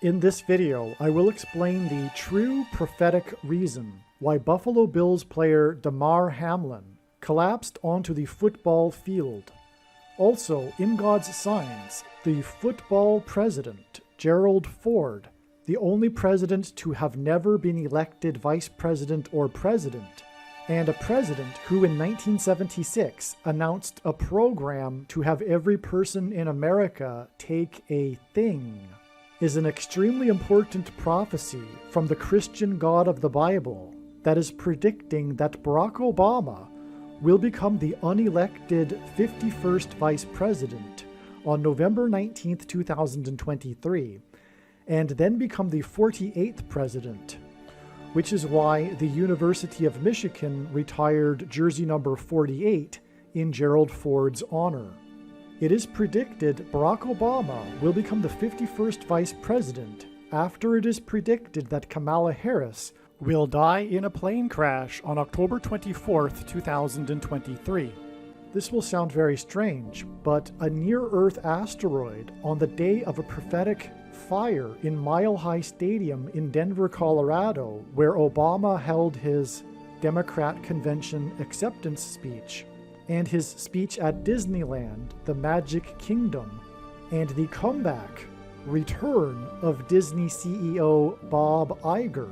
In this video, I will explain the true prophetic reason why Buffalo Bills player DAMAR Hamlin collapsed onto the football field. Also, in God's signs, the football president, Gerald Ford, the only president to have never been elected vice president or president, and a president who in 1976 announced a program to have every person in America take a thing, is an extremely important prophecy from the Christian God of the Bible that is predicting that Barack Obama will become the unelected 51st Vice President on November 19, 2023, and then become the 48th President, which is why the University of Michigan retired jersey number 48 in Gerald Ford's honor. It is predicted Barack Obama will become the 51st Vice President after it is predicted that Kamala Harris will die in a plane crash on October 24, 2023. This will sound very strange, but a near-Earth asteroid on the day of a prophetic fire in Mile High Stadium in Denver, Colorado, where Obama held his Democrat convention acceptance speech, and his speech at Disneyland, the Magic Kingdom, and the comeback, return of Disney CEO Bob Iger,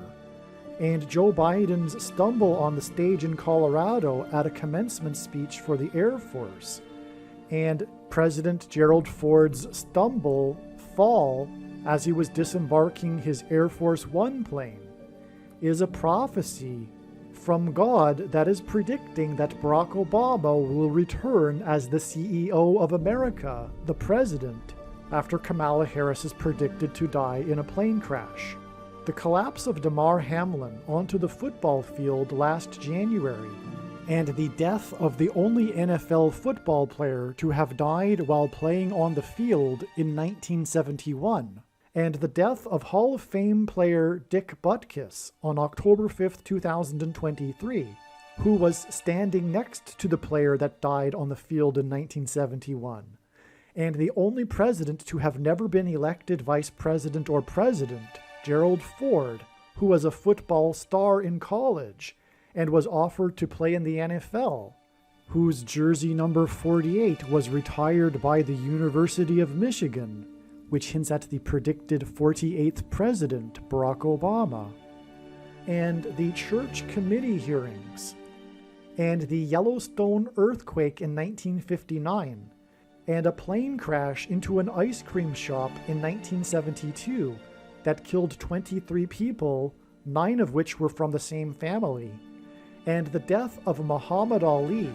and Joe Biden's stumble on the stage in Colorado at a commencement speech for the Air Force, and President Gerald Ford's fall as he was disembarking his Air Force One plane, is a prophecy from God that is predicting that Barack Obama will return as the CEO of America, the president, after Kamala Harris is predicted to die in a plane crash. The collapse of DAMAR Hamlin onto the football field last January, and the death of the only NFL football player to have died while playing on the field in 1971, and the death of Hall of Fame player Dick Butkus on October 5, 2023, who was standing next to the player that died on the field in 1971, and the only president to have never been elected vice president or president, Gerald Ford, who was a football star in college and was offered to play in the NFL, whose jersey number 48 was retired by the University of Michigan, which hints at the predicted 48th president, Barack Obama, and the church committee hearings, and the Yellowstone earthquake in 1959, and a plane crash into an ice cream shop in 1972 that killed 23 people, 9 of which were from the same family, and the death of Muhammad Ali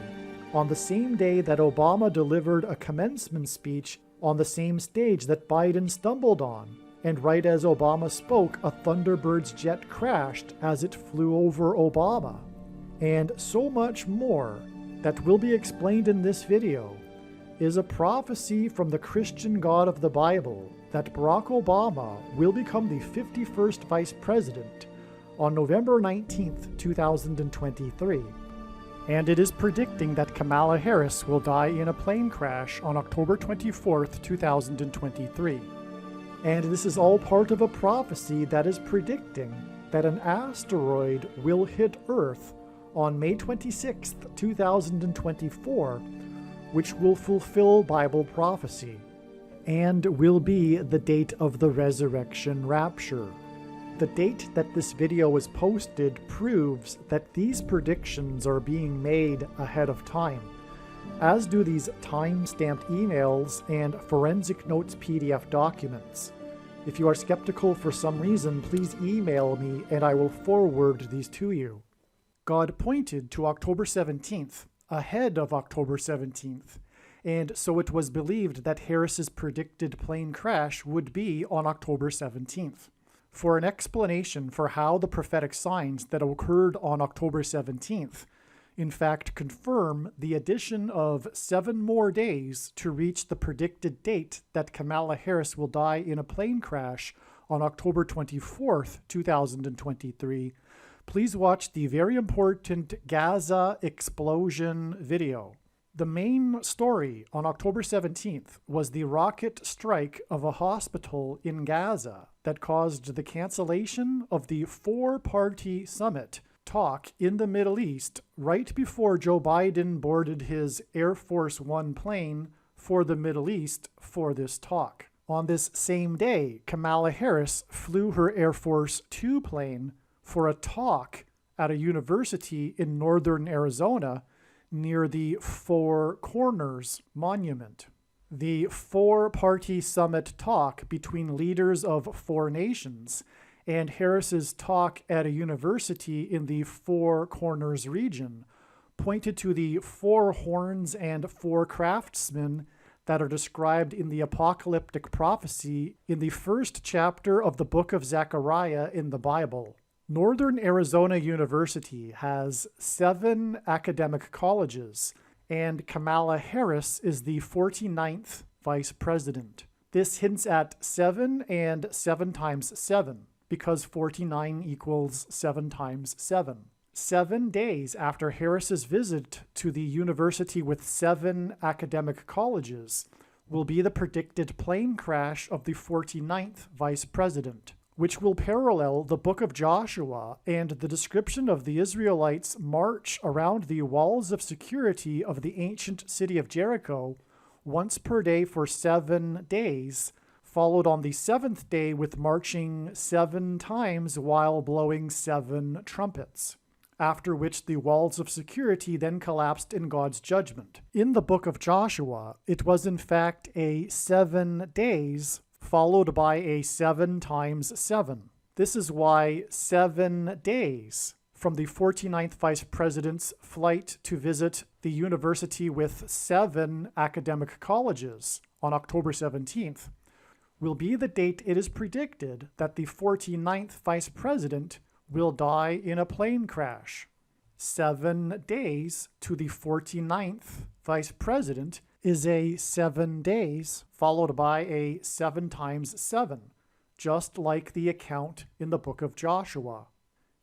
on the same day that Obama delivered a commencement speech on the same stage that Biden stumbled on, and right as Obama spoke, a Thunderbird's jet crashed as it flew over Obama, and so much more that will be explained in this video, is a prophecy from the Christian God of the Bible that Barack Obama will become the 51st Vice President on November 19, 2023. And it is predicting that Kamala Harris will die in a plane crash on October 24, 2023. And this is all part of a prophecy that is predicting that an asteroid will hit Earth on May 26, 2024, which will fulfill Bible prophecy, and will be the date of the resurrection rapture. The date that this video was posted proves that these predictions are being made ahead of time, as do these time-stamped emails and forensic notes PDF documents. If you are skeptical for some reason, please email me and I will forward these to you. God pointed to October 17th, ahead of October 17th, and so it was believed that Harris's predicted plane crash would be on October 17th. For an explanation for how the prophetic signs that occurred on October 17th, in fact, confirm the addition of 7 more days to reach the predicted date that Kamala Harris will die in a plane crash on October 24th, 2023, please watch the very important Gaza explosion video. The main story on October 17th was the rocket strike of a hospital in Gaza that caused the cancellation of the four-party summit talk in the Middle East right before Joe Biden boarded his Air Force One plane for the Middle East for this talk. On this same day, Kamala Harris flew her Air Force Two plane for a talk at a university in northern Arizona near the Four Corners Monument. The four-party summit talk between leaders of four nations and Harris's talk at a university in the Four Corners region pointed to the four horns and four craftsmen that are described in the apocalyptic prophecy in the first chapter of the book of Zechariah in the Bible. Northern Arizona University has 7 academic colleges, and Kamala Harris is the 49th vice president. This hints at 7 and 7 times 7, because 49 equals 7 times 7. 7 days after Harris's visit to the university with 7 academic colleges will be the predicted plane crash of the 49th vice president, which will parallel the book of Joshua and the description of the Israelites' march around the walls of security of the ancient city of Jericho once per day for 7 days, followed on the 7th day with marching 7 times while blowing 7 trumpets, after which the walls of security then collapsed in God's judgment. In the book of Joshua, it was in fact a 7 days followed by a 7 times 7. This is why 7 days from the 49th vice president's flight to visit the university with 7 academic colleges on October 17th will be the date it is predicted that the 49th vice president will die in a plane crash. 7 days to the 49th vice president is a 7 days followed by a 7 times 7, just like the account in the book of Joshua.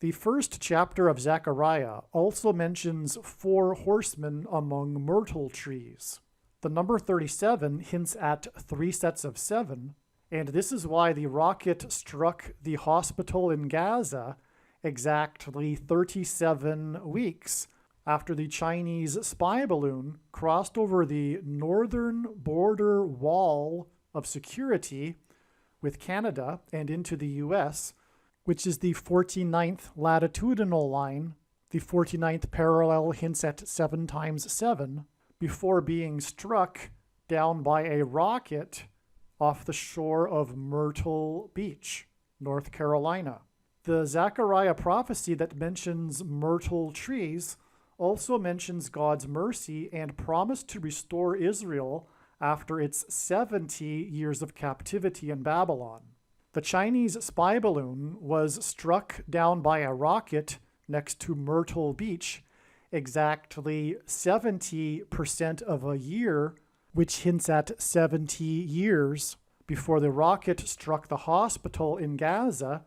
The first chapter of Zechariah also mentions 4 horsemen among myrtle trees. The number 37 hints at 3 sets of 7, and this is why the rocket struck the hospital in Gaza exactly 37 weeks after the Chinese spy balloon crossed over the northern border wall of security with Canada and into the U.S., which is the 49th latitudinal line. The 49th parallel hints at 7 times 7, before being struck down by a rocket off the shore of Myrtle Beach, North Carolina. The Zechariah prophecy that mentions myrtle trees also mentions God's mercy and promise to restore Israel after its 70 years of captivity in Babylon. The Chinese spy balloon was struck down by a rocket next to Myrtle Beach exactly 70% of a year, which hints at 70 years before the rocket struck the hospital in Gaza,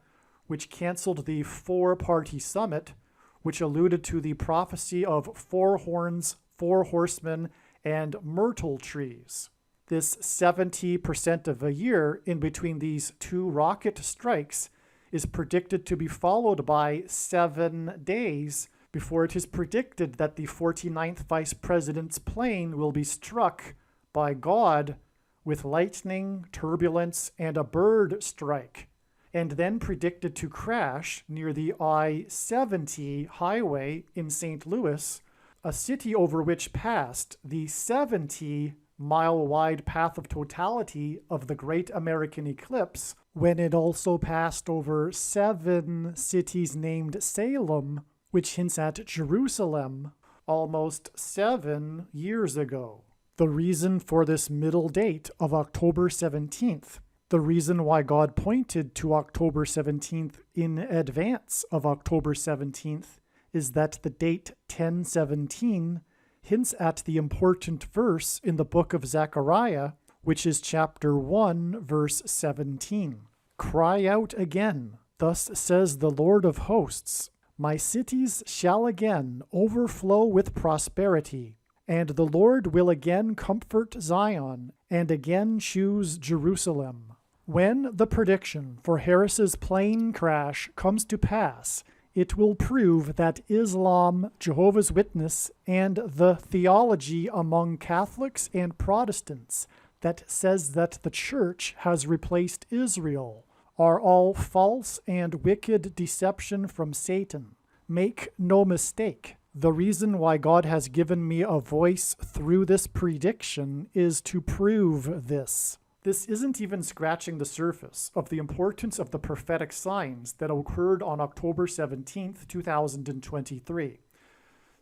which canceled the 4-party summit, which alluded to the prophecy of 4 horns, 4 horsemen, and myrtle trees. This 70% of a year in between these 2 rocket strikes is predicted to be followed by 7 days before it is predicted that the 49th vice president's plane will be struck by God with lightning, turbulence, and a bird strike, and then predicted to crash near the I-70 highway in St. Louis, a city over which passed the 70-mile-wide path of totality of the Great American Eclipse, when it also passed over 7 cities named Salem, which hints at Jerusalem, almost 7 years ago. The reason for this middle date of October 17th, the reason why God pointed to October 17th in advance of October 17th, is that the date 1017 hints at the important verse in the book of Zechariah, which is chapter 1, verse 17. Cry out again, thus says the Lord of hosts, my cities shall again overflow with prosperity, And the Lord will again comfort Zion and again choose Jerusalem. When the prediction for Harris's plane crash comes to pass, it will prove that Islam, Jehovah's Witness, and the theology among Catholics and Protestants that says that the church has replaced Israel are all false and wicked deception from Satan. Make no mistake, the reason why God has given me a voice through this prediction is to prove this. This isn't even scratching the surface of the importance of the prophetic signs that occurred on October 17th, 2023.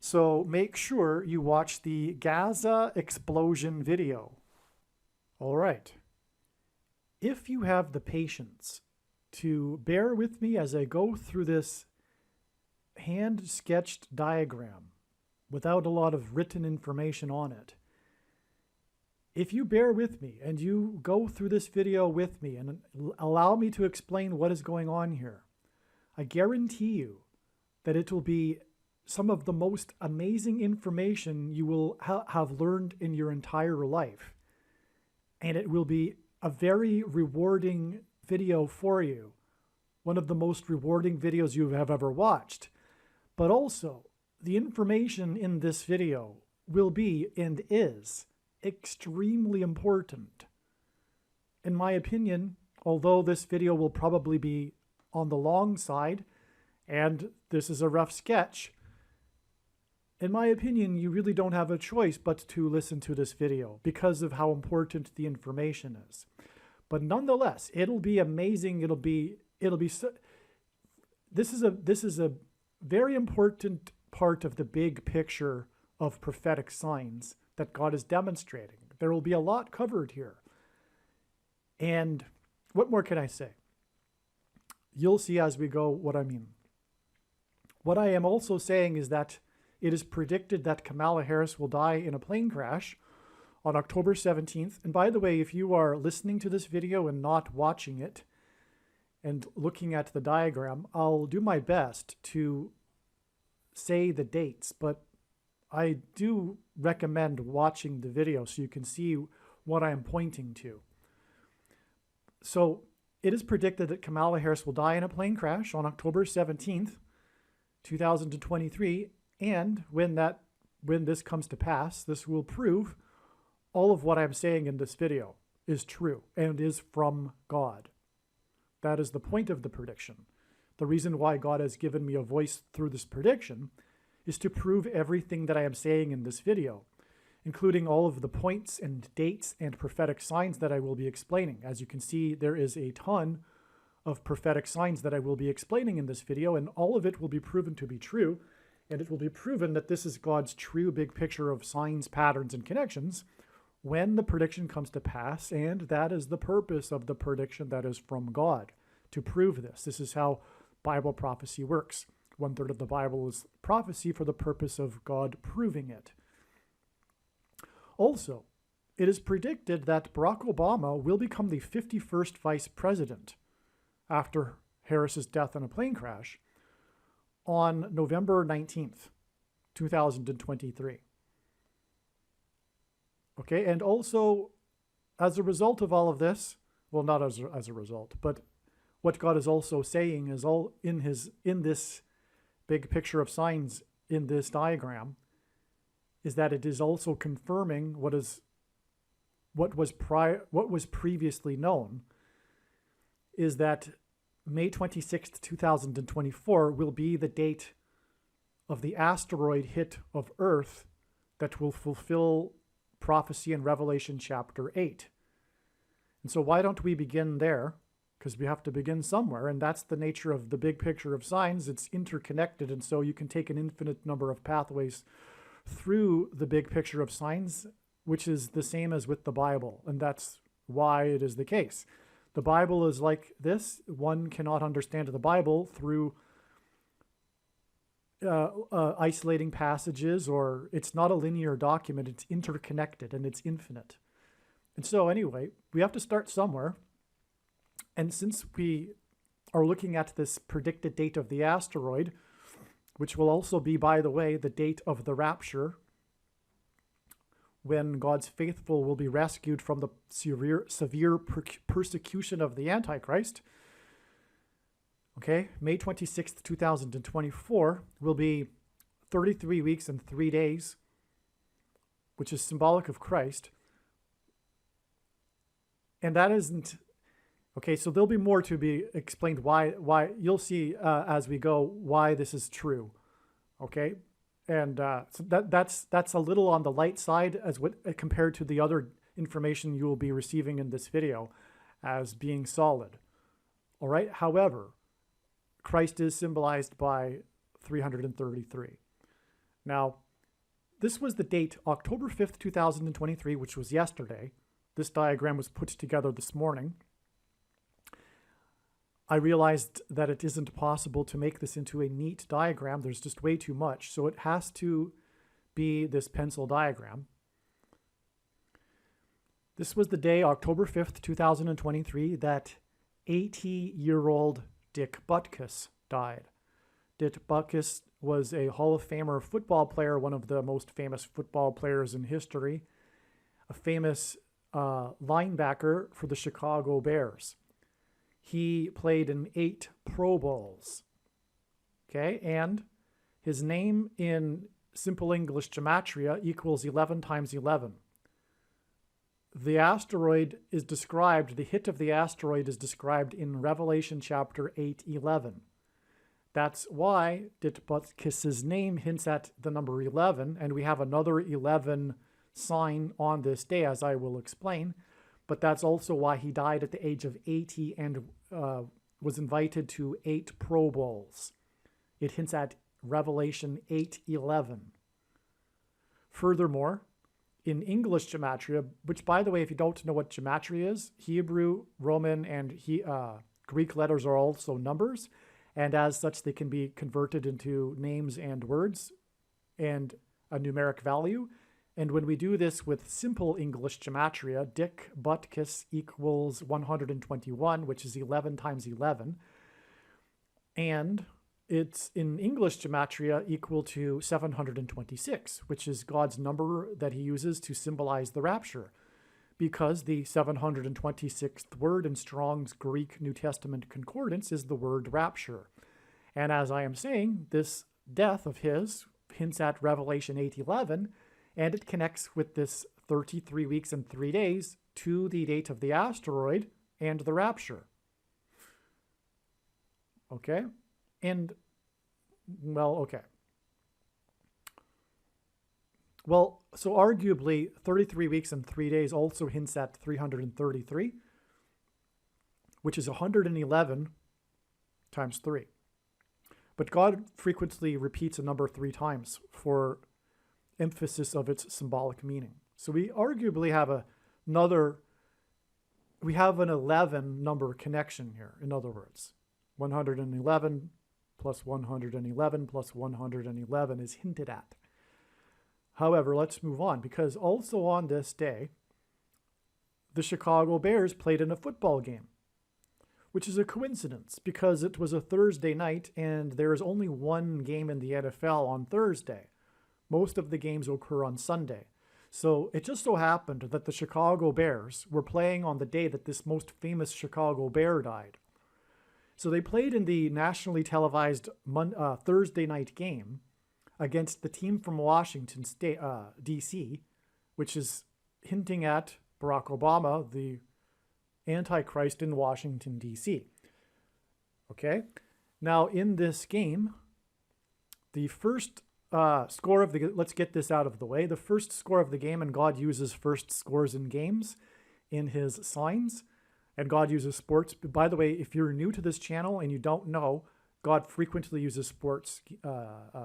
So make sure you watch the Gaza explosion video. All right. If you have the patience to bear with me as I go through this hand-sketched diagram without a lot of written information on it, if you bear with me and you go through this video with me and allow me to explain what is going on here, I guarantee you that it will be some of the most amazing information you will have learned in your entire life. And it will be a very rewarding video for you. One of the most rewarding videos you have ever watched. But also, the information in this video will be and is extremely important. In my opinion, although this video will probably be on the long side, and this is a rough sketch, in my opinion, you really don't have a choice but to listen to this video because of how important the information is. But nonetheless, it'll be amazing. This is a very important part of the big picture of prophetic signs that God is demonstrating. There will be a lot covered here. And what more can I say? You'll see as we go what I mean. What I am also saying is that it is predicted that Kamala Harris will die in a plane crash on October 17th. And by the way, if you are listening to this video and not watching it and looking at the diagram, I'll do my best to say the dates, but I do recommend watching the video so you can see what I am pointing to. So it is predicted that Kamala Harris will die in a plane crash on October 17th, 2023. And when this comes to pass, this will prove all of what I'm saying in this video is true and is from God. That is the point of the prediction. The reason why God has given me a voice through this prediction is to prove everything that I am saying in this video, including all of the points and dates and prophetic signs that I will be explaining. As you can see, there is a ton of prophetic signs that I will be explaining in this video, and all of it will be proven to be true, and it will be proven that this is God's true big picture of signs, patterns, and connections when the prediction comes to pass, and that is the purpose of the prediction that is from God, to prove this. This is how Bible prophecy works. 1/3 of the Bible is prophecy for the purpose of God proving it. Also, it is predicted that Barack Obama will become the 51st vice president after Harris's death in a plane crash on November 19th, 2023. Okay, and also, as a result of all of this, well, not as a result, but what God is also saying is all in this big picture of signs in this diagram is that it is also confirming what was previously known, is that May 26th, 2024 will be the date of the asteroid hit of Earth that will fulfill prophecy in Revelation chapter 8. And so why don't we begin there? Because we have to begin somewhere, and that's the nature of the big picture of signs. It's interconnected, and so you can take an infinite number of pathways through the big picture of signs, which is the same as with the Bible, and that's why it is the case. The Bible is like this. One cannot understand the Bible through isolating passages, or it's not a linear document. It's interconnected, and it's infinite. And so anyway, we have to start somewhere. And since we are looking at this predicted date of the asteroid, which will also be, by the way, the date of the rapture, when God's faithful will be rescued from the severe persecution of the Antichrist. Okay, May 26th, 2024 will be 33 weeks and 3 days, which is symbolic of Christ. And that isn't, okay, so there'll be more to be explained why you'll see as we go why this is true, okay? And so that's a little on the light side as compared to the other information you will be receiving in this video as being solid, all right? However, Christ is symbolized by 333. Now, this was the date, October 5th, 2023, which was yesterday. This diagram was put together this morning. I realized that it isn't possible to make this into a neat diagram. There's just way too much. So it has to be this pencil diagram. This was the day, October 5th, 2023, that 80-year-old Dick Butkus died. Dick Butkus was a Hall of Famer football player, one of the most famous football players in history, a famous linebacker for the Chicago Bears. He played in 8 Pro Bowls, okay? And his name in simple English gematria equals 11 times 11. The asteroid is described, the hit of the asteroid is described in Revelation chapter 8:11. That's why Ditbutkus' name hints at the number 11, and we have another 11 sign on this day, as I will explain. But that's also why he died at the age of 80 and was invited to 8 Pro Bowls. It hints at Revelation 8:11. Furthermore, in English gematria, which, by the way, if you don't know what gematria is, Hebrew, Roman, and Greek letters are also numbers, and as such, they can be converted into names and words and a numeric value. And when we do this with simple English gematria, Dick Butkus equals 121, which is 11 times 11. And it's in English gematria equal to 726, which is God's number that he uses to symbolize the rapture, because the 726th word in Strong's Greek New Testament Concordance is the word rapture. And as I am saying, this death of his hints at Revelation 8:11, and it connects with this 33 weeks and 3 days to the date of the asteroid and the rapture. Okay? And, well, okay. Well, so arguably 33 weeks and 3 days also hints at 333, which is 111 times 3. But God frequently repeats a number 3 times for emphasis of its symbolic meaning. So we arguably have an 11 number connection here. In other words, 111 plus 111 plus 111 is hinted at. However, let's move on, because also on this day, the Chicago Bears played in a football game, which is a coincidence because it was a Thursday night and there is only one game in the NFL on Thursday. Most of the games occur on Sunday. So it just so happened that the Chicago Bears were playing on the day that this most famous Chicago Bear died. So they played in the nationally televised Thursday night game against the team from Washington State, D.C., which is hinting at Barack Obama, the Antichrist in Washington, D.C. Okay? Now, in this game, the first score of the... Let's get this out of the way. The first score of the game, and God uses first scores in games in his signs, and God uses sports. By the way, if you're new to this channel and you don't know, God frequently uses sports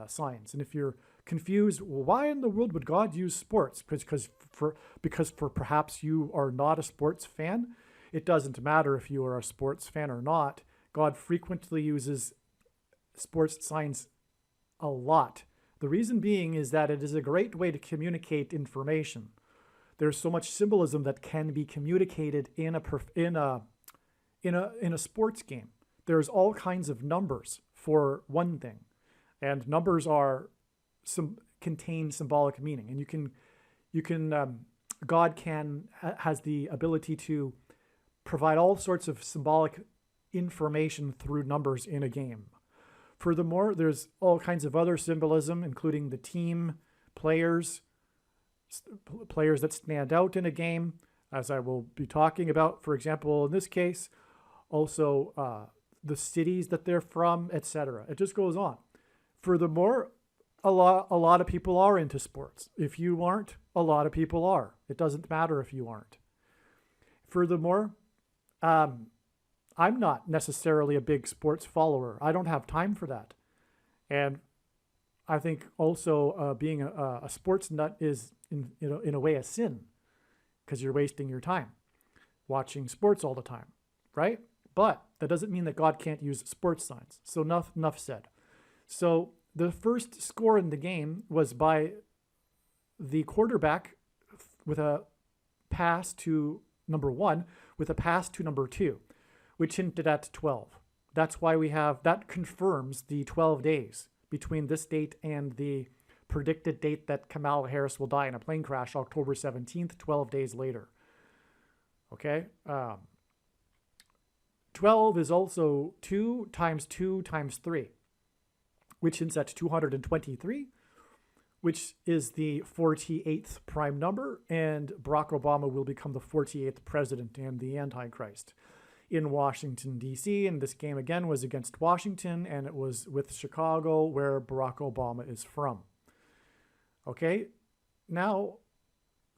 signs. And if you're confused, well, why in the world would God use sports? Because for perhaps you are not a sports fan. It doesn't matter if you are a sports fan or not. God frequently uses sports signs a lot. The reason being is that it is a great way to communicate information. There's so much symbolism that can be communicated in a sports game. There's all kinds of numbers for one thing, and numbers contain symbolic meaning, and You can, God has the ability to provide all sorts of symbolic information through numbers in a game. Furthermore, there's all kinds of other symbolism, including the team, players that stand out in a game, as I will be talking about, for example, in this case, also the cities that they're from, etc. It just goes on. Furthermore, a lot of people are into sports. If you aren't, a lot of people are. It doesn't matter if you aren't. Furthermore, I'm not necessarily a big sports follower. I don't have time for that. And I think also being a sports nut is in a way a sin, because you're wasting your time watching sports all the time, right? But that doesn't mean that God can't use sports signs. So enough said. So the first score in the game was by the quarterback with a pass to number 1 with a pass to number 2, which hinted at 12. That's why that confirms the 12 days between this date and the predicted date that Kamala Harris will die in a plane crash, October 17th, 12 days later. Okay? 12 is also 2 times 2 times 3, which hints at 223, which is the 48th prime number, and Barack Obama will become the 48th president and the Antichrist in Washington, D.C. And this game, again, was against Washington, and it was with Chicago, where Barack Obama is from. Okay, now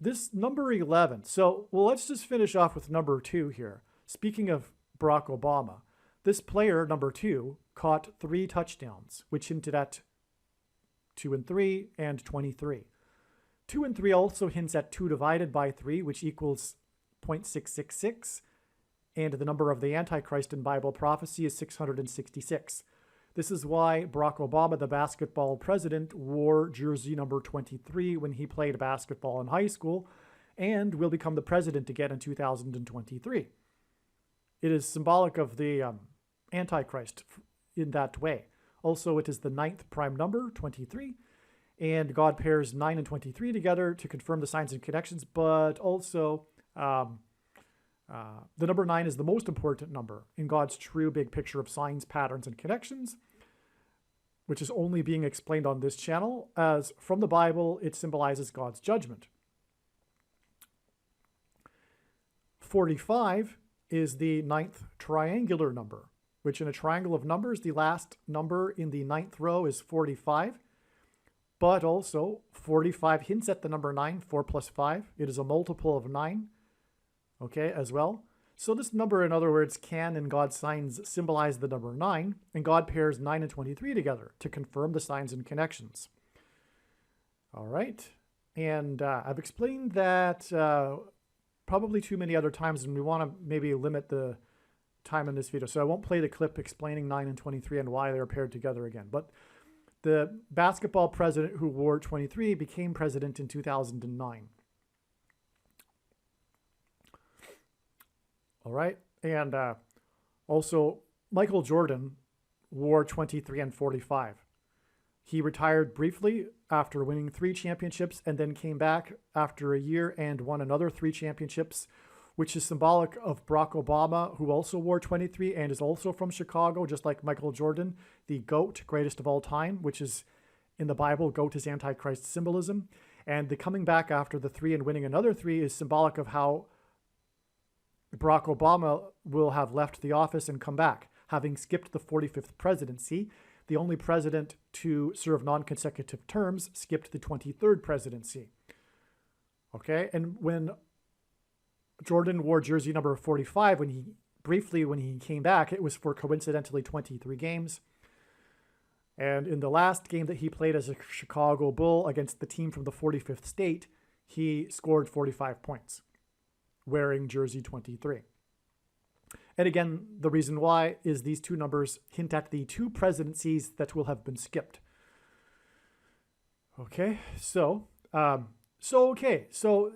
this number 11. So, well, let's just finish off with number 2 here. Speaking of Barack Obama, this player, number 2, caught 3 touchdowns, which hinted at 2 and 3 and 23. 2 and 3 also hints at 2 divided by 3, which equals 0.666, and the number of the Antichrist in Bible prophecy is 666. This is why Barack Obama, the basketball president, wore jersey number 23 when he played basketball in high school, and will become the president again in 2023. It is symbolic of the Antichrist in that way. Also, it is the 9th prime number, 23, and God pairs 9 and 23 together to confirm the signs and connections, but also the number 9 is the most important number in God's true big picture of signs, patterns, and connections, which is only being explained on this channel, as from the Bible, it symbolizes God's judgment. 45 is the 9th triangular number, which in a triangle of numbers, the last number in the 9th row is 45. But also, 45 hints at the number 9, 4 plus 5. It is a multiple of 9, okay, as well. So this number, in other words, can, in God's signs, symbolize the number 9, and God pairs 9 and 23 together to confirm the signs and connections. All right, and I've explained that probably too many other times, and we want to maybe limit the time in this video. So I won't play the clip explaining 9 and 23 and why they're paired together again. But the basketball president who wore 23 became president in 2009. All right. And also, Michael Jordan wore 23 and 45. He retired briefly after winning 3 championships and then came back after a year and won another 3 championships, which is symbolic of Barack Obama, who also wore 23 and is also from Chicago, just like Michael Jordan, the GOAT, greatest of all time, which is in the Bible, GOAT is Antichrist symbolism. And the coming back after the 3 and winning another 3 is symbolic of how Barack Obama will have left the office and come back, having skipped the 45th presidency. The only president to serve non-consecutive terms skipped the 23rd presidency. Okay, and when Jordan wore jersey number 45, when he came back, it was for coincidentally 23 games. And in the last game that he played as a Chicago Bull against the team from the 45th state, he scored 45 points, wearing jersey 23. And again, the reason why is these 2 numbers hint at the 2 presidencies that will have been skipped. Okay, so,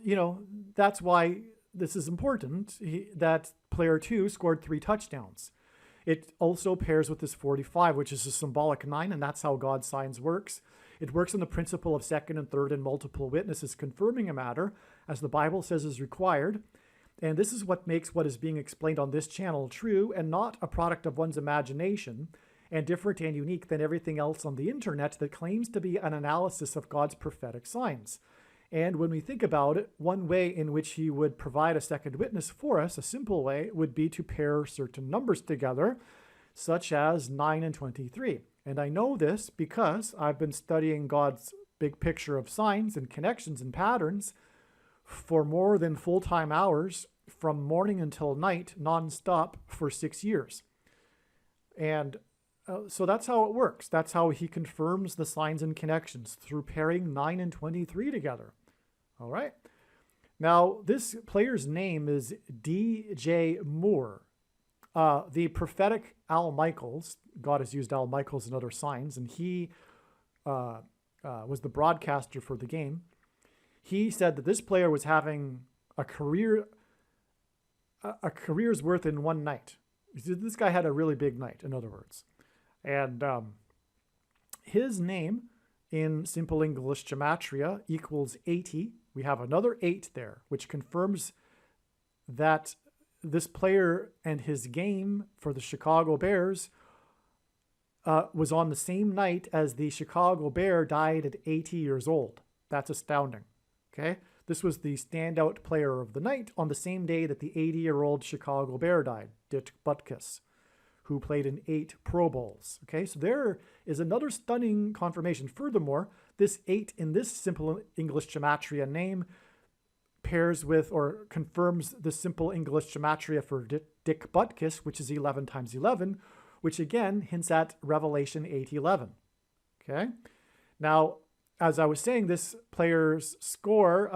you know, that's why this is important, that player 2 scored 3 touchdowns. It also pairs with this 45, which is a symbolic 9, and that's how God's signs works. It works on the principle of second and third and multiple witnesses confirming a matter, as the Bible says is required. And this is what makes what is being explained on this channel true and not a product of one's imagination, and different and unique than everything else on the internet that claims to be an analysis of God's prophetic signs. And when we think about it, one way in which he would provide a second witness for us, a simple way, would be to pair certain numbers together, such as 9 and 23. And I know this because I've been studying God's big picture of signs and connections and patterns for more than full-time hours from morning until night, nonstop, for 6 years. And so that's how it works. That's how he confirms the signs and connections, through pairing 9 and 23 together. All right. Now, this player's name is D.J. Moore. The prophetic Al Michaels, God has used Al Michaels in other signs, and he was the broadcaster for the game. He said that this player was having a career's worth in one night. This guy had a really big night, in other words. And his name in simple English gematria equals 80. We have another 8 there, which confirms that this player and his game for the Chicago Bears was on the same night as the Chicago Bear died at 80 years old. That's astounding. Okay, this was the standout player of the night on the same day that the 80-year-old Chicago Bear died, Dick Butkus, who played in 8 Pro Bowls. Okay, so there is another stunning confirmation. Furthermore, this 8 in this simple English gematria name pairs with or confirms the simple English gematria for Dick Butkus, which is 11 times 11, which again hints at Revelation 8:11. Okay, now, as I was saying, this player's score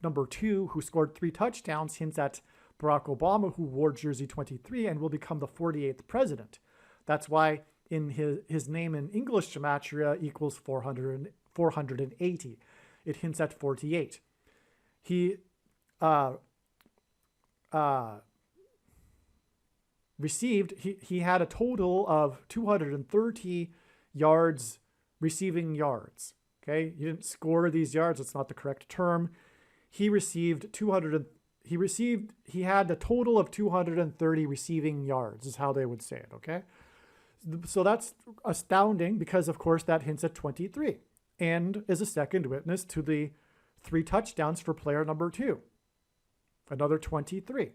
number 2, who scored 3 touchdowns, hints at Barack Obama, who wore jersey 23 and will become the 48th president. That's why in his name in English gematria equals 480. It hints at 48. He had a total of 230 yards, receiving yards. Okay, he didn't score these yards. It's not the correct term. He had a total of 230 receiving yards, is how they would say it. Okay, so that's astounding because, of course, that hints at 23 and is a second witness to the 3 touchdowns for player number 2. Another 23.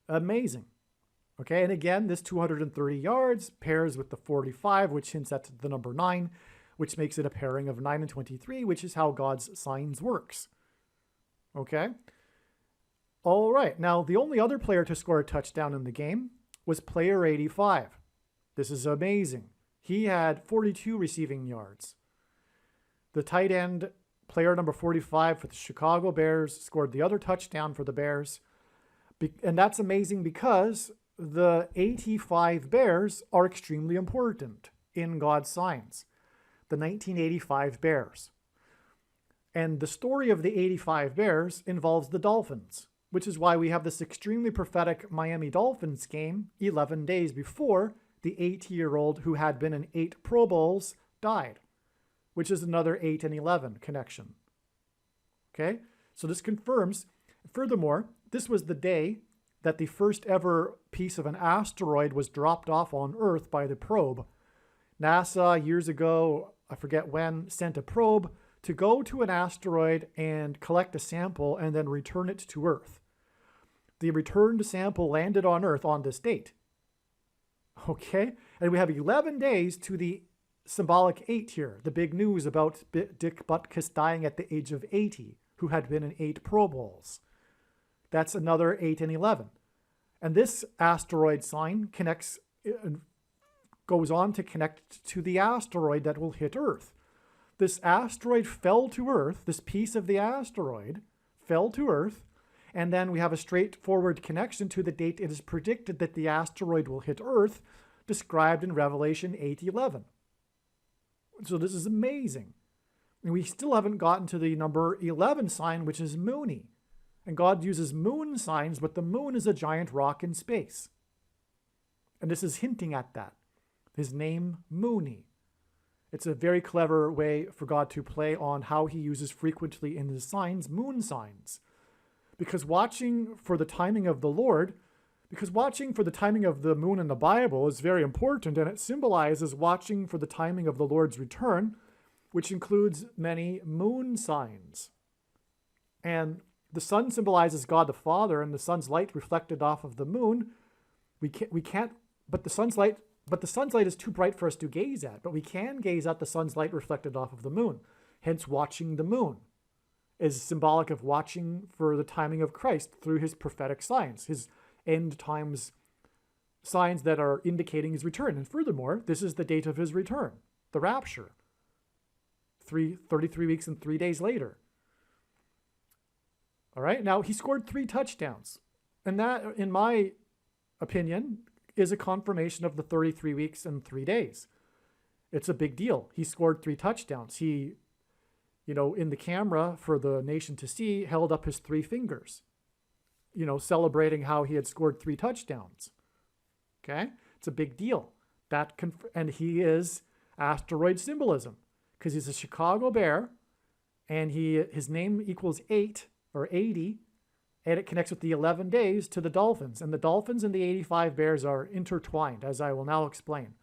Amazing. Okay, and again, this 230 yards pairs with the 45, which hints at the number 9, which makes it a pairing of 9 and 23, which is how God's signs works. Okay? All right, now the only other player to score a touchdown in the game was player 85. This is amazing. He had 42 receiving yards. The tight end, player number 45 for the Chicago Bears, scored the other touchdown for the Bears. And that's amazing because the 85 Bears are extremely important in God's signs. The 1985 Bears. And the story of the 85 Bears involves the Dolphins, which is why we have this extremely prophetic Miami Dolphins game 11 days before the 80-year-old who had been in 8 Pro Bowls died, which is another 8 and 11 connection. Okay, so this confirms. Furthermore, this was the day that the first ever piece of an asteroid was dropped off on Earth by the probe. NASA, years ago, I forget when, sent a probe to go to an asteroid and collect a sample and then return it to Earth. The returned sample landed on Earth on this date. Okay, and we have 11 days to the symbolic 8 here, the big news about Dick Butkus dying at the age of 80, who had been in 8 Pro Bowls. That's another 8 and 11. And this asteroid sign goes on to connect to the asteroid that will hit Earth. This asteroid fell to Earth, this piece of the asteroid fell to Earth, and then we have a straightforward connection to the date it is predicted that the asteroid will hit Earth, described in Revelation 8:11. So this is amazing. And we still haven't gotten to the number 11 sign, which is Moony. And God uses moon signs, but the moon is a giant rock in space. And this is hinting at that. His name, Moony. It's a very clever way for God to play on how he uses frequently in his signs, moon signs. Because watching for the timing of the Lord, because watching for the timing of the moon in the Bible is very important, and it symbolizes watching for the timing of the Lord's return, which includes many moon signs. And the sun symbolizes God the Father, and the sun's light reflected off of the moon. But the sun's light is too bright for us to gaze at. But we can gaze at the sun's light reflected off of the moon. Hence, watching the moon is symbolic of watching for the timing of Christ through his prophetic signs, his end times signs that are indicating his return. And furthermore, this is the date of his return, the rapture, 33 weeks and 3 days later. All right, now he scored 3 touchdowns. And that, in my opinion, is a confirmation of the 33 weeks and 3 days. It's a big deal. He scored 3 touchdowns. He, in the camera for the nation to see, held up his 3 fingers, celebrating how he had scored 3 touchdowns. Okay? It's a big deal. And he is asteroid symbolism because he's a Chicago Bear, and his name equals 8 or 80, and it connects with the 11 days to the Dolphins. And the Dolphins and the 85 Bears are intertwined, as I will now explain.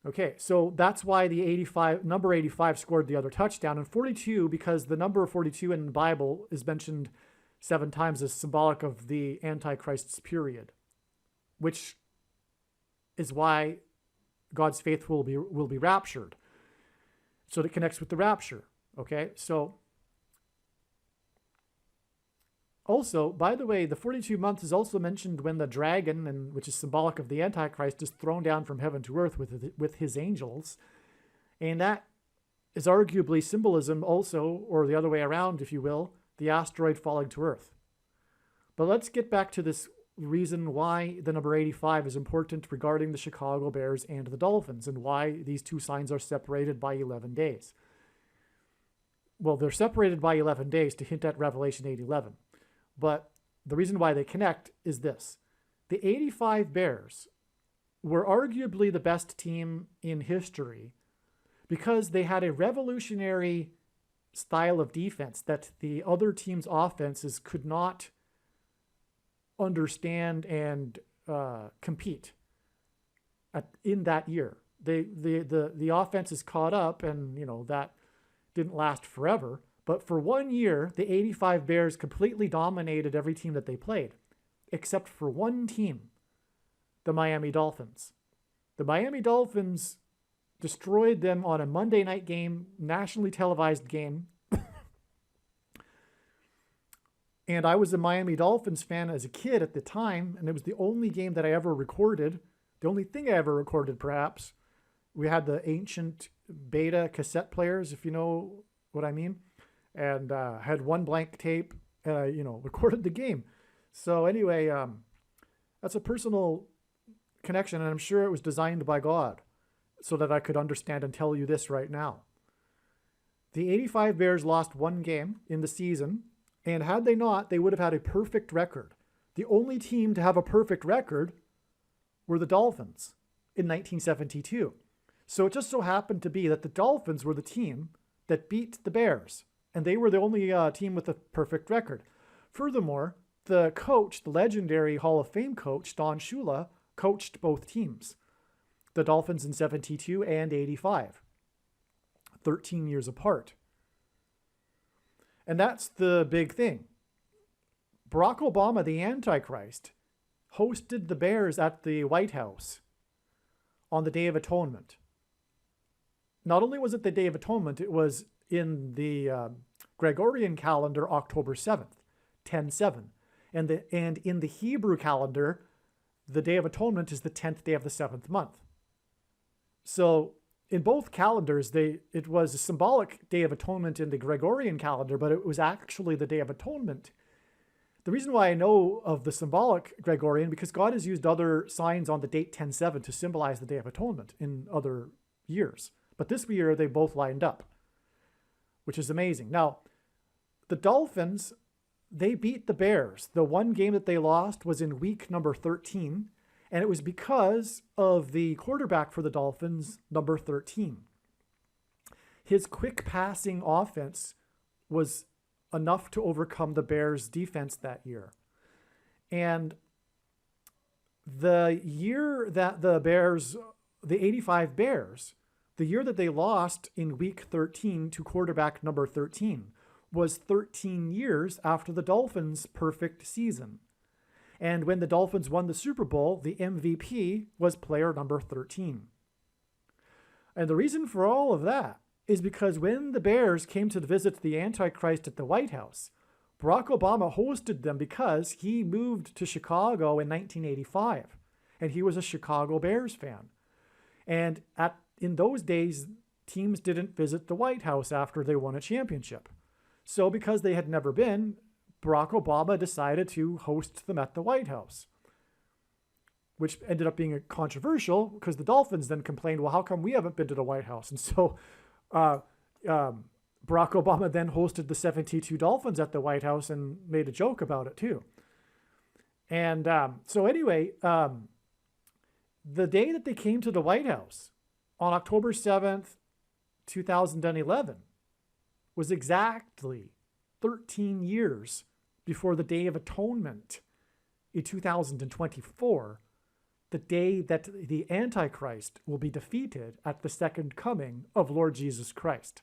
Okay, so that's why the number 85 scored the other touchdown. And 42, because the number 42 in the Bible is mentioned 7 times as symbolic of the Antichrist's period, which is why God's faithful will be raptured. So it connects with the rapture. Okay, so also, by the way, the 42 months is also mentioned when the dragon, which is symbolic of the Antichrist, is thrown down from heaven to earth with his angels. And that is arguably symbolism also, or the other way around, if you will, the asteroid falling to earth. But let's get back to this reason why the number 85 is important regarding the Chicago Bears and the Dolphins, and why these 2 signs are separated by 11 days. Well, they're separated by 11 days to hint at Revelation 8:11. But the reason why they connect is this. The 85 Bears were arguably the best team in history because they had a revolutionary style of defense that the other team's offenses could not understand and compete in that year. The offenses caught up, and that didn't last forever. But for 1 year, the 85 Bears completely dominated every team that they played, except for one team, the Miami Dolphins. The Miami Dolphins destroyed them on a Monday night game, nationally televised game. And I was a Miami Dolphins fan as a kid at the time, and it was the only game that I ever recorded, the only thing I ever recorded, perhaps. We had the ancient beta cassette players, if you know what I mean. And had one blank tape, and recorded the game. So anyway, that's a personal connection, and I'm sure it was designed by God so that I could understand and tell you this right now. The 85 Bears lost 1 game in the season, and had they not, they would have had a perfect record. The only team to have a perfect record were the Dolphins in 1972. So it just so happened to be that the Dolphins were the team that beat the Bears. And they were the only team with a perfect record. Furthermore, the coach, the legendary Hall of Fame coach, Don Shula, coached both teams. The Dolphins in 72 and 85. 13 years apart. And that's the big thing. Barack Obama, the Antichrist, hosted the Bears at the White House on the Day of Atonement. Not only was it the Day of Atonement, it was in the Gregorian calendar, October 7th, 10/7. And in the Hebrew calendar, the Day of Atonement is the 10th day of the 7th month. So in both calendars, it was a symbolic Day of Atonement in the Gregorian calendar, but it was actually the Day of Atonement. The reason why I know of the symbolic Gregorian, because God has used other signs on the date 10/7 to symbolize the Day of Atonement in other years. But this year, they both lined up, which is amazing. Now, the Dolphins, they beat the Bears. The one game that they lost was in week number 13, and it was because of the quarterback for the Dolphins, number 13. His quick passing offense was enough to overcome the Bears' defense that year. And the year that the 85 Bears, the year that they lost in week 13 to quarterback number 13, was 13 years after the Dolphins' perfect season. And when the Dolphins won the Super Bowl, the MVP was player number 13. And the reason for all of that is because when the Bears came to visit the Antichrist at the White House, Barack Obama hosted them because he moved to Chicago in 1985, and he was a Chicago Bears fan. And in those days, teams didn't visit the White House after they won a championship. So because they had never been, Barack Obama decided to host them at the White House, which ended up being controversial because the Dolphins then complained, well, how come we haven't been to the White House? And so Barack Obama then hosted the 72 Dolphins at the White House and made a joke about it too. And so anyway, the day that they came to the White House on October 7th, 2011 was exactly 13 years before the Day of Atonement in 2024, the day that the Antichrist will be defeated at the second coming of Lord Jesus Christ.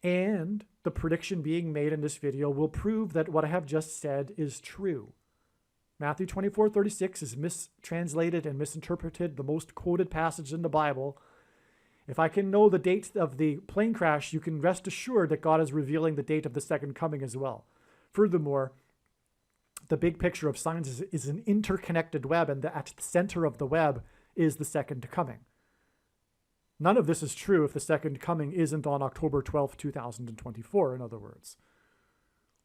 And the prediction being made in this video will prove that what I have just said is true. Matthew 24:36 is mistranslated and misinterpreted, the most quoted passage in the Bible. If I can know the date of the plane crash, you can rest assured that God is revealing the date of the second coming as well. Furthermore, the big picture of science is an interconnected web, and at the center of the web is the second coming. None of this is true if the second coming isn't on October 12th, 2024, in other words.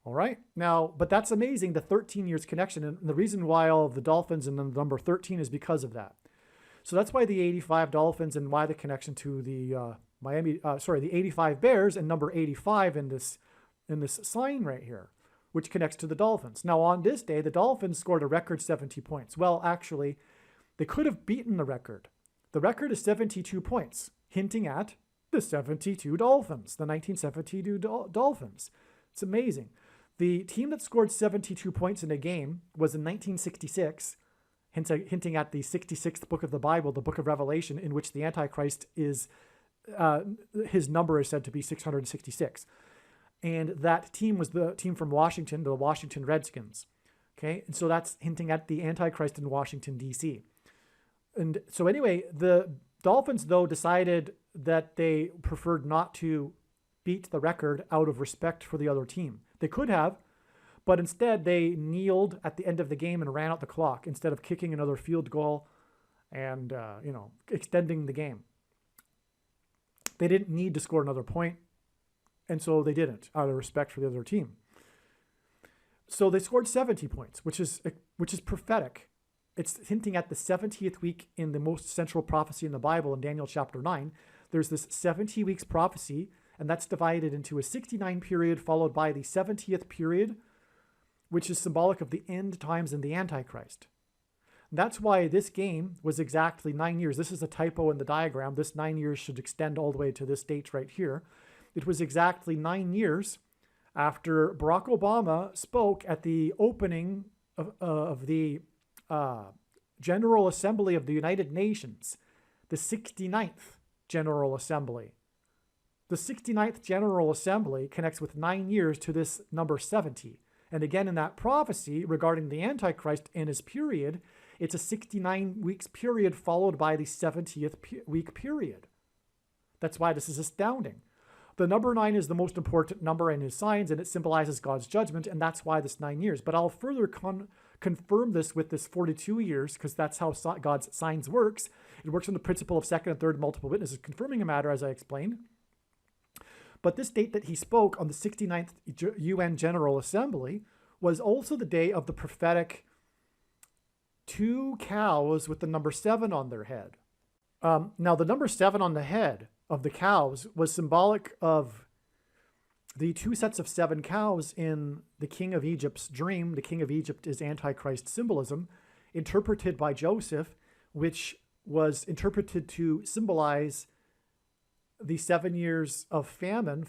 All right. Now, but that's amazing, the 13 years connection. And the reason why all of the Dolphins and the number 13 is because of that. So that's why the 85 Dolphins and why the connection to the the 85 Bears and number 85 in this sign right here, which connects to the Dolphins. Now, on this day, the Dolphins scored a record 70 points. Well, actually, they could have beaten the record. The record is 72 points, hinting at the 72 Dolphins, the 1972 Dolphins. It's amazing. The team that scored 72 points in a game was in 1966, hinting at the 66th book of the Bible, the book of Revelation, in which the Antichrist is, his number is said to be 666. And that team was the team from Washington, the Washington Redskins. Okay, and so that's hinting at the Antichrist in Washington, D.C. And so anyway, the Dolphins, though, decided that they preferred not to beat the record out of respect for the other team. They could have, but instead they kneeled at the end of the game and ran out the clock instead of kicking another field goal and, extending the game. They didn't need to score another point, and so they didn't, out of respect for the other team. So they scored 70 points, which is prophetic. It's hinting at the 70th week in the most central prophecy in the Bible in Daniel chapter 9. There's this 70 weeks prophecy, and that's divided into a 69 period followed by the 70th period, which is symbolic of the end times and the Antichrist. And that's why this game was exactly 9 years. This is a typo in the diagram. This 9 years should extend all the way to this date right here. It was exactly 9 years after Barack Obama spoke at the opening of the General Assembly of the United Nations, the 69th General Assembly. The 69th General Assembly connects with 9 years to this number 70. And again, in that prophecy regarding the Antichrist and his period, it's a 69 weeks period followed by the 70th week period. That's why this is astounding. The number 9 is the most important number in his signs, and it symbolizes God's judgment, and that's why this 9 years. But I'll further confirm this with this 42 years, because that's how God's signs works. It works on the principle of second and third multiple witnesses, confirming a matter, as I explained. But this date that he spoke on the 69th UN General Assembly was also the day of the prophetic 2 cows with the number 7 on their head. Now, the number 7 on the head of the cows was symbolic of the 2 sets of 7 cows in the King of Egypt's dream. The King of Egypt is Antichrist symbolism, interpreted by Joseph, which was interpreted to symbolize the 7 years of famine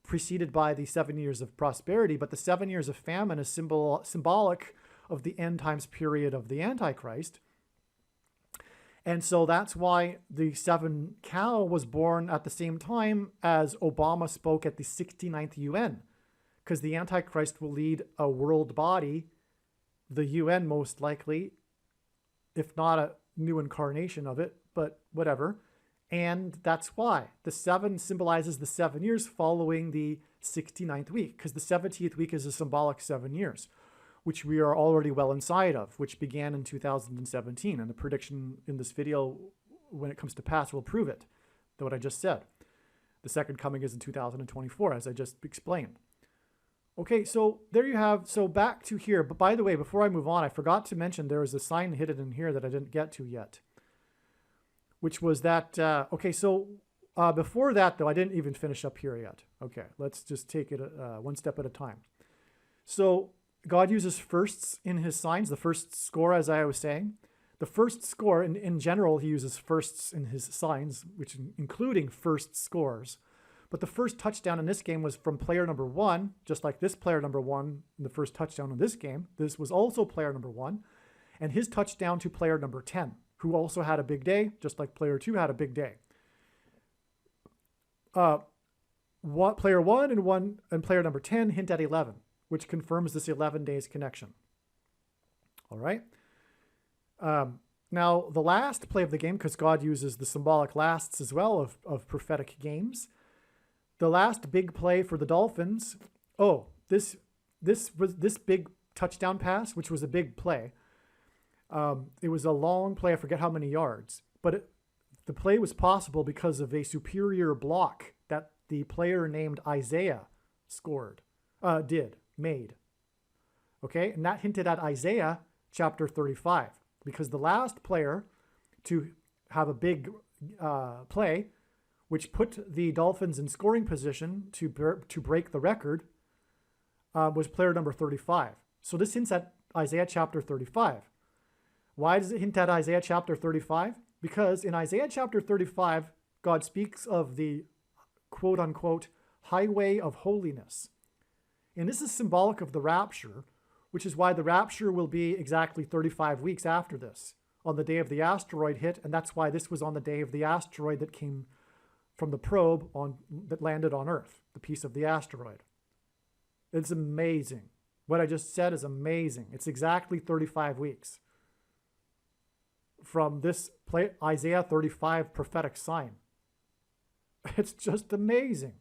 preceded by the 7 years of prosperity, but the 7 years of famine is symbolic of the end times period of the Antichrist. And so that's why the 7 cow was born at the same time as Obama spoke at the 69th UN, because the Antichrist will lead a world body, the UN most likely, if not a new incarnation of it, but whatever. And that's why the 7 symbolizes the 7 years following the 69th week, because the 70th week is a symbolic 7 years, which we are already well inside of, which began in 2017. And the prediction in this video, when it comes to pass, will prove it, what I just said. The second coming is in 2024, as I just explained. Okay, so there you have, so back to here. But by the way, before I move on, I forgot to mention there was a sign hidden in here that I didn't get to yet, which was that, okay, so before that, though, I didn't even finish up here yet. Okay, let's just take it one step at a time. So God uses firsts in his signs, the first score, as I was saying. The first score, in general, he uses firsts in his signs, which including first scores. But the first touchdown in this game was from player number 1, just like this player number 1 in the first touchdown in this game. This was also player number 1, and his touchdown to player number 10, who also had a big day, just like player 2 had a big day. Player 1 and player number 10 hint at 11, which confirms this 11 days connection. All right. Now, the last play of the game, because God uses the symbolic lasts as well of prophetic games. The last big play for the Dolphins. Oh, this big touchdown pass, which was a big play. It was a long play. I forget how many yards, but the play was possible because of a superior block that the player named Isaiah made. Okay, and that hinted at Isaiah chapter 35, because the last player to have a big play, which put the Dolphins in scoring position to break the record, was player number 35. So this hints at Isaiah chapter 35. Why does it hint at Isaiah chapter 35? Because in Isaiah chapter 35, God speaks of the quote-unquote highway of holiness. And this is symbolic of the rapture, which is why the rapture will be exactly 35 weeks after this, on the day of the asteroid hit, and that's why this was on the day of the asteroid that came from the probe that landed on Earth, the piece of the asteroid. It's amazing. What I just said is amazing. It's exactly 35 weeks from this Isaiah 35 prophetic sign. It's just amazing.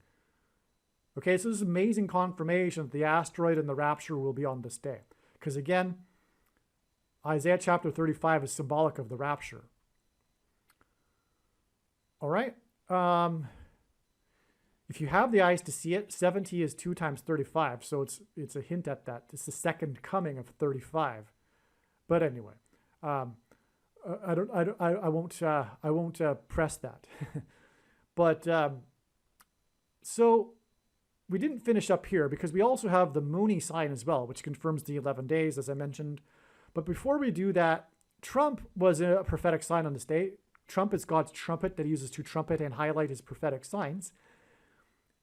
Okay, so this is amazing confirmation that the asteroid and the rapture will be on this day. Because again, Isaiah chapter 35 is symbolic of the rapture. All right. If you have the eyes to see it, 70 is 2 times 35, so it's a hint at that. It's the second coming of 35. But anyway, I won't press that. But so we didn't finish up here because we also have the Mooney sign as well, which confirms the 11 days, as I mentioned. But before we do that, Trump was a prophetic sign on this day. Trump is God's trumpet that he uses to trumpet and highlight his prophetic signs.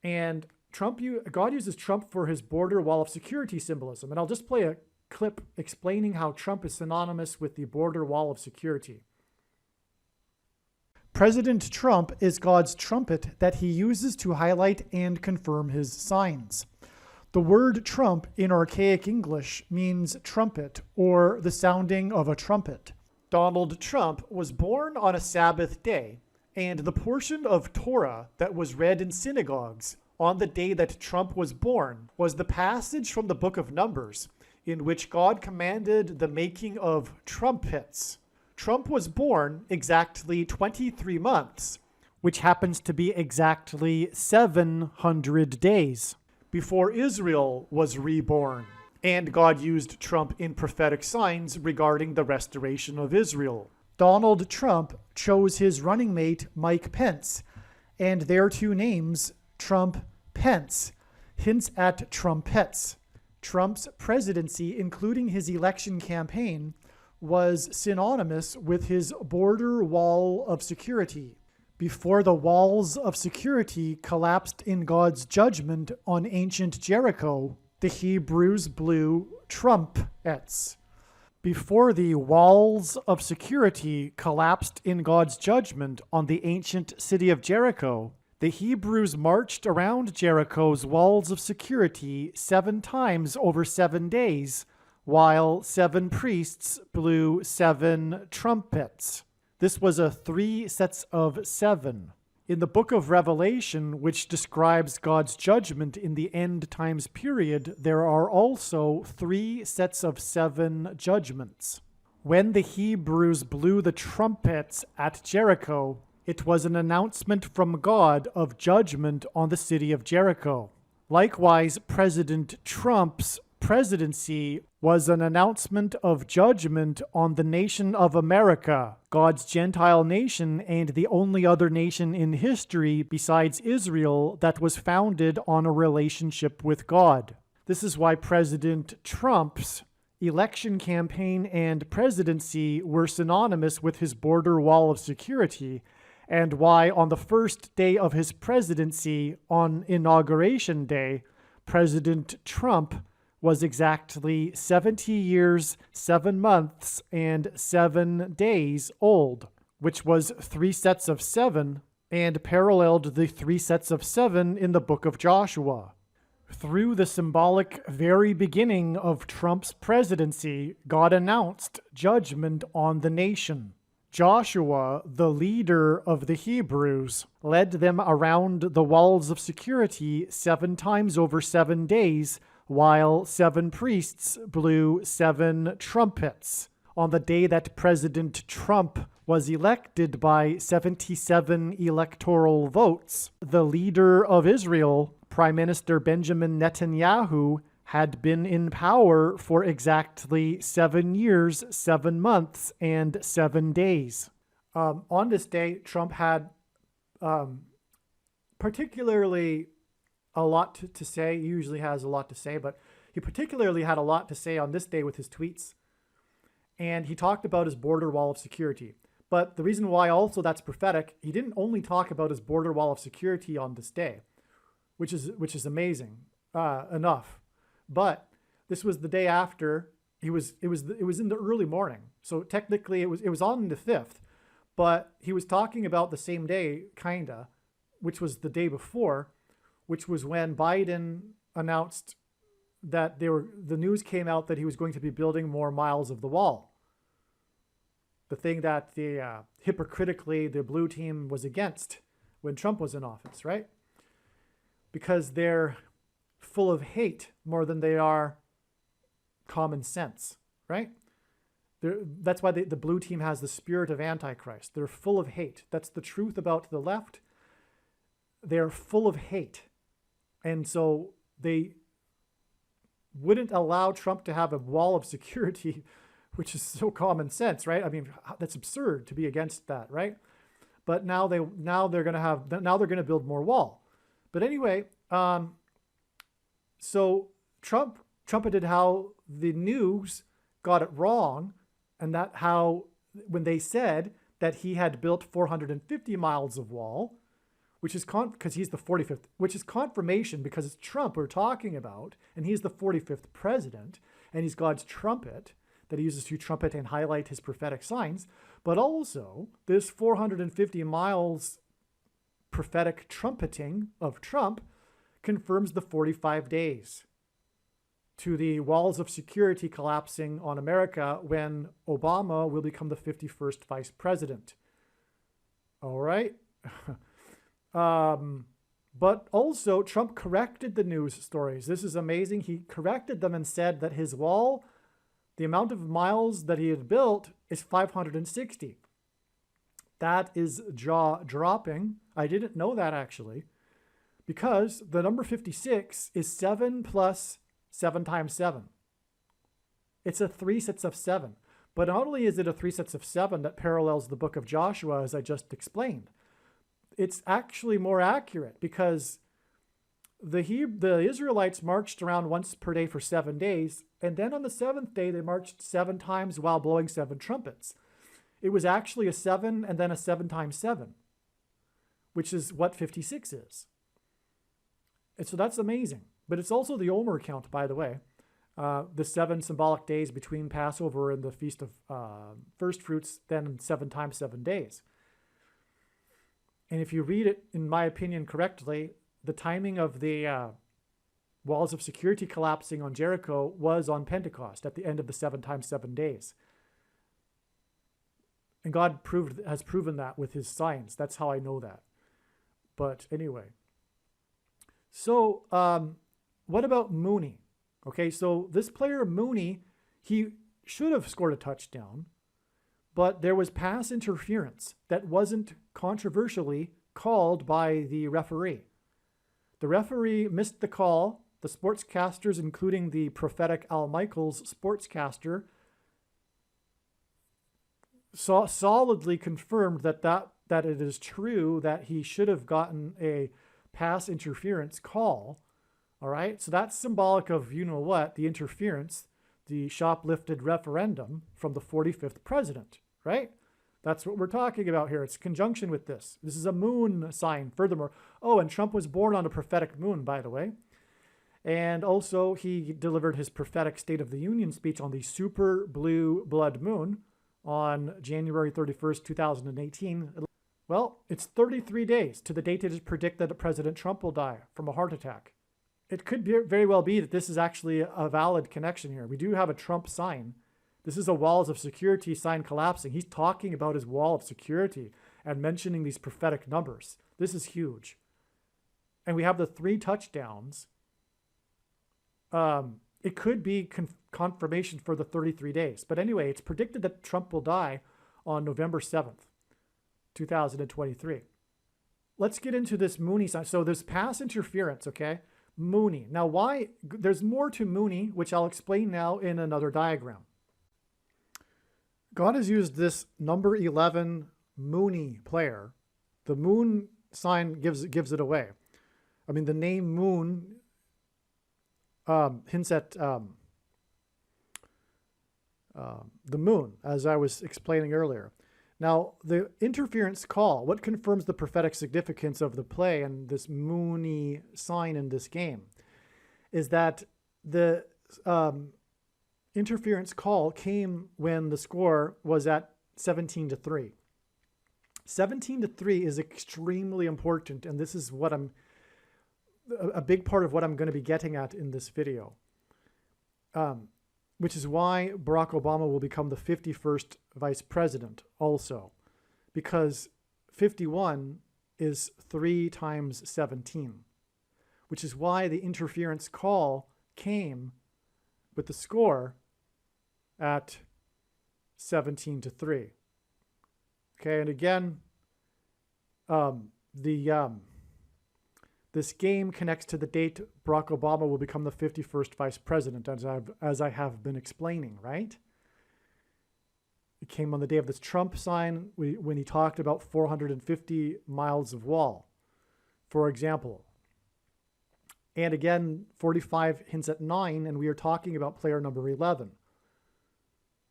And God uses Trump for his border wall of security symbolism. And I'll just play a clip explaining how Trump is synonymous with the border wall of security. President Trump is God's trumpet that he uses to highlight and confirm his signs. The word trump in archaic English means trumpet or the sounding of a trumpet. Donald Trump was born on a Sabbath day, and the portion of Torah that was read in synagogues on the day that Trump was born was the passage from the book of Numbers, in which God commanded the making of trumpets. Trump was born exactly 23 months, which happens to be exactly 700 days before Israel was reborn. And God used Trump in prophetic signs regarding the restoration of Israel. Donald Trump chose his running mate, Mike Pence, and their two names, Trump-Pence, hints at trumpets. Trump's presidency, including his election campaign, was synonymous with his border wall of security. Before the walls of security collapsed in God's judgment on ancient Jericho, the Hebrews blew trumpets. Before the walls of security collapsed in God's judgment on the ancient city of Jericho, the Hebrews marched around Jericho's walls of security 7 times over 7 days, while 7 priests blew 7 trumpets. This was a 3 sets of 7. In the book of Revelation, which describes God's judgment in the end times period, there are also 3 sets of 7 judgments. When the Hebrews blew the trumpets at Jericho, it was an announcement from God of judgment on the city of Jericho. Likewise, President Trump's presidency was an announcement of judgment on the nation of America, God's Gentile nation and the only other nation in history besides Israel that was founded on a relationship with God. This is why President Trump's election campaign and presidency were synonymous with his border wall of security, and why on the first day of his presidency, on Inauguration Day, President Trump was exactly 70 years, 7 months, and 7 days old, which was 3 sets of 7 and paralleled the 3 sets of 7 in the book of Joshua. Through the symbolic very beginning of Trump's presidency, God announced judgment on the nation. Joshua, the leader of the Hebrews, led them around the walls of security 7 times over 7 days, while 7 priests blew 7 trumpets. On the day that President Trump was elected by 77 electoral votes, the leader of Israel, Prime Minister Benjamin Netanyahu, had been in power for exactly 7 years, 7 months, and 7 days. On this day, Trump had particularly a lot to say. He usually has a lot to say, but he particularly had a lot to say on this day with his tweets. And he talked about his border wall of security. But the reason why also that's prophetic, he didn't only talk about his border wall of security on this day, which is amazing enough. But this was the day after. It was in the early morning. So technically it was on the 5th, but he was talking about the same day, kinda, which was the day before, which was when Biden announced that the news came out that he was going to be building more miles of the wall. The thing that hypocritically the blue team was against when Trump was in office, right? Because they're full of hate more than they are common sense, right? That's why the blue team has the spirit of Antichrist. They're full of hate. That's the truth about the left. They're full of hate. And so they wouldn't allow Trump to have a wall of security, which is so common sense, right? I mean, that's absurd to be against that, right? But now they're going to build more wall. But anyway, so Trump trumpeted how the news got it wrong, and that how when they said that he had built 450 miles of wall, which is because he's the 45th, which is confirmation because it's Trump we're talking about, and he's the 45th president, and he's God's trumpet that he uses to trumpet and highlight his prophetic signs. But also, this 450 miles prophetic trumpeting of Trump confirms the 45 days to the walls of security collapsing on America when Obama will become the 51st vice president. All right. But also, Trump corrected the news stories. This is amazing. He corrected them and said that his wall, the amount of miles that he had built, is 560. That is jaw-dropping. I didn't know that, actually, because the number 56 is 7 plus 7 times 7. It's a 3 sets of 7. But not only is it a 3 sets of 7 that parallels the book of Joshua, as I just explained, it's actually more accurate because the Israelites marched around once per day for 7 days, and then on the 7th day they marched 7 times while blowing 7 trumpets. It was actually a 7 and then a 7 times 7. which is what 56 is. And so that's amazing. But it's also the Omer count, by the way. The 7 symbolic days between Passover and the Feast of First Fruits, then 7 times 7 days. And if you read it, in my opinion, correctly, the timing of the walls of security collapsing on Jericho was on Pentecost at the end of the 7 times 7 days. And God has proven that with his signs. That's how I know that. But anyway. So what about Mooney? Okay, so this player Mooney, he should have scored a touchdown, but there was pass interference that wasn't controversially called by the referee. The referee missed the call. The sportscasters, including the prophetic Al Michaels sportscaster, solidly confirmed that it is true that he should have gotten a pass interference call. All right, so that's symbolic of, you know what, the interference, the shoplifted referendum from the 45th president, right? That's what we're talking about here. It's conjunction with this. This is a moon sign, furthermore. Oh, and Trump was born on a prophetic moon, by the way. And also, he delivered his prophetic State of the Union speech on the super blue blood moon on January 31st, 2018. Well, it's 33 days to the date it is predicted that President Trump will die from a heart attack. It could very well be that this is actually a valid connection here. We do have a Trump sign. This is a walls of security sign collapsing. He's talking about his wall of security and mentioning these prophetic numbers. This is huge. And we have the 3 touchdowns. It could be confirmation for the 33 days. But anyway, it's predicted that Trump will die on November 7th, 2023. Let's get into this Mooney sign. So there's pass interference, okay? Mooney. Now why? There's more to Mooney, which I'll explain now in another diagram. God has used this number 11 Mooney player. The moon sign gives it away. I mean, the name moon hints at the moon, as I was explaining earlier. Now, the interference call, what confirms the prophetic significance of the play and this Mooney sign in this game, is that the interference call came when the score was at 17-3. 17-3 is extremely important, and this is what a big part of what I'm going to be getting at in this video, which is why Barack Obama will become the 51st vice president also, because 51 is 3 times 17, which is why the interference call came with the score at 17-3. Okay, and again, this game connects to the date Barack Obama will become the 51st vice president, as I have been explaining, right? It came on the day of this Trump sign when he talked about 450 miles of wall, for example. And again, 45 hints at 9, and we are talking about player number 11.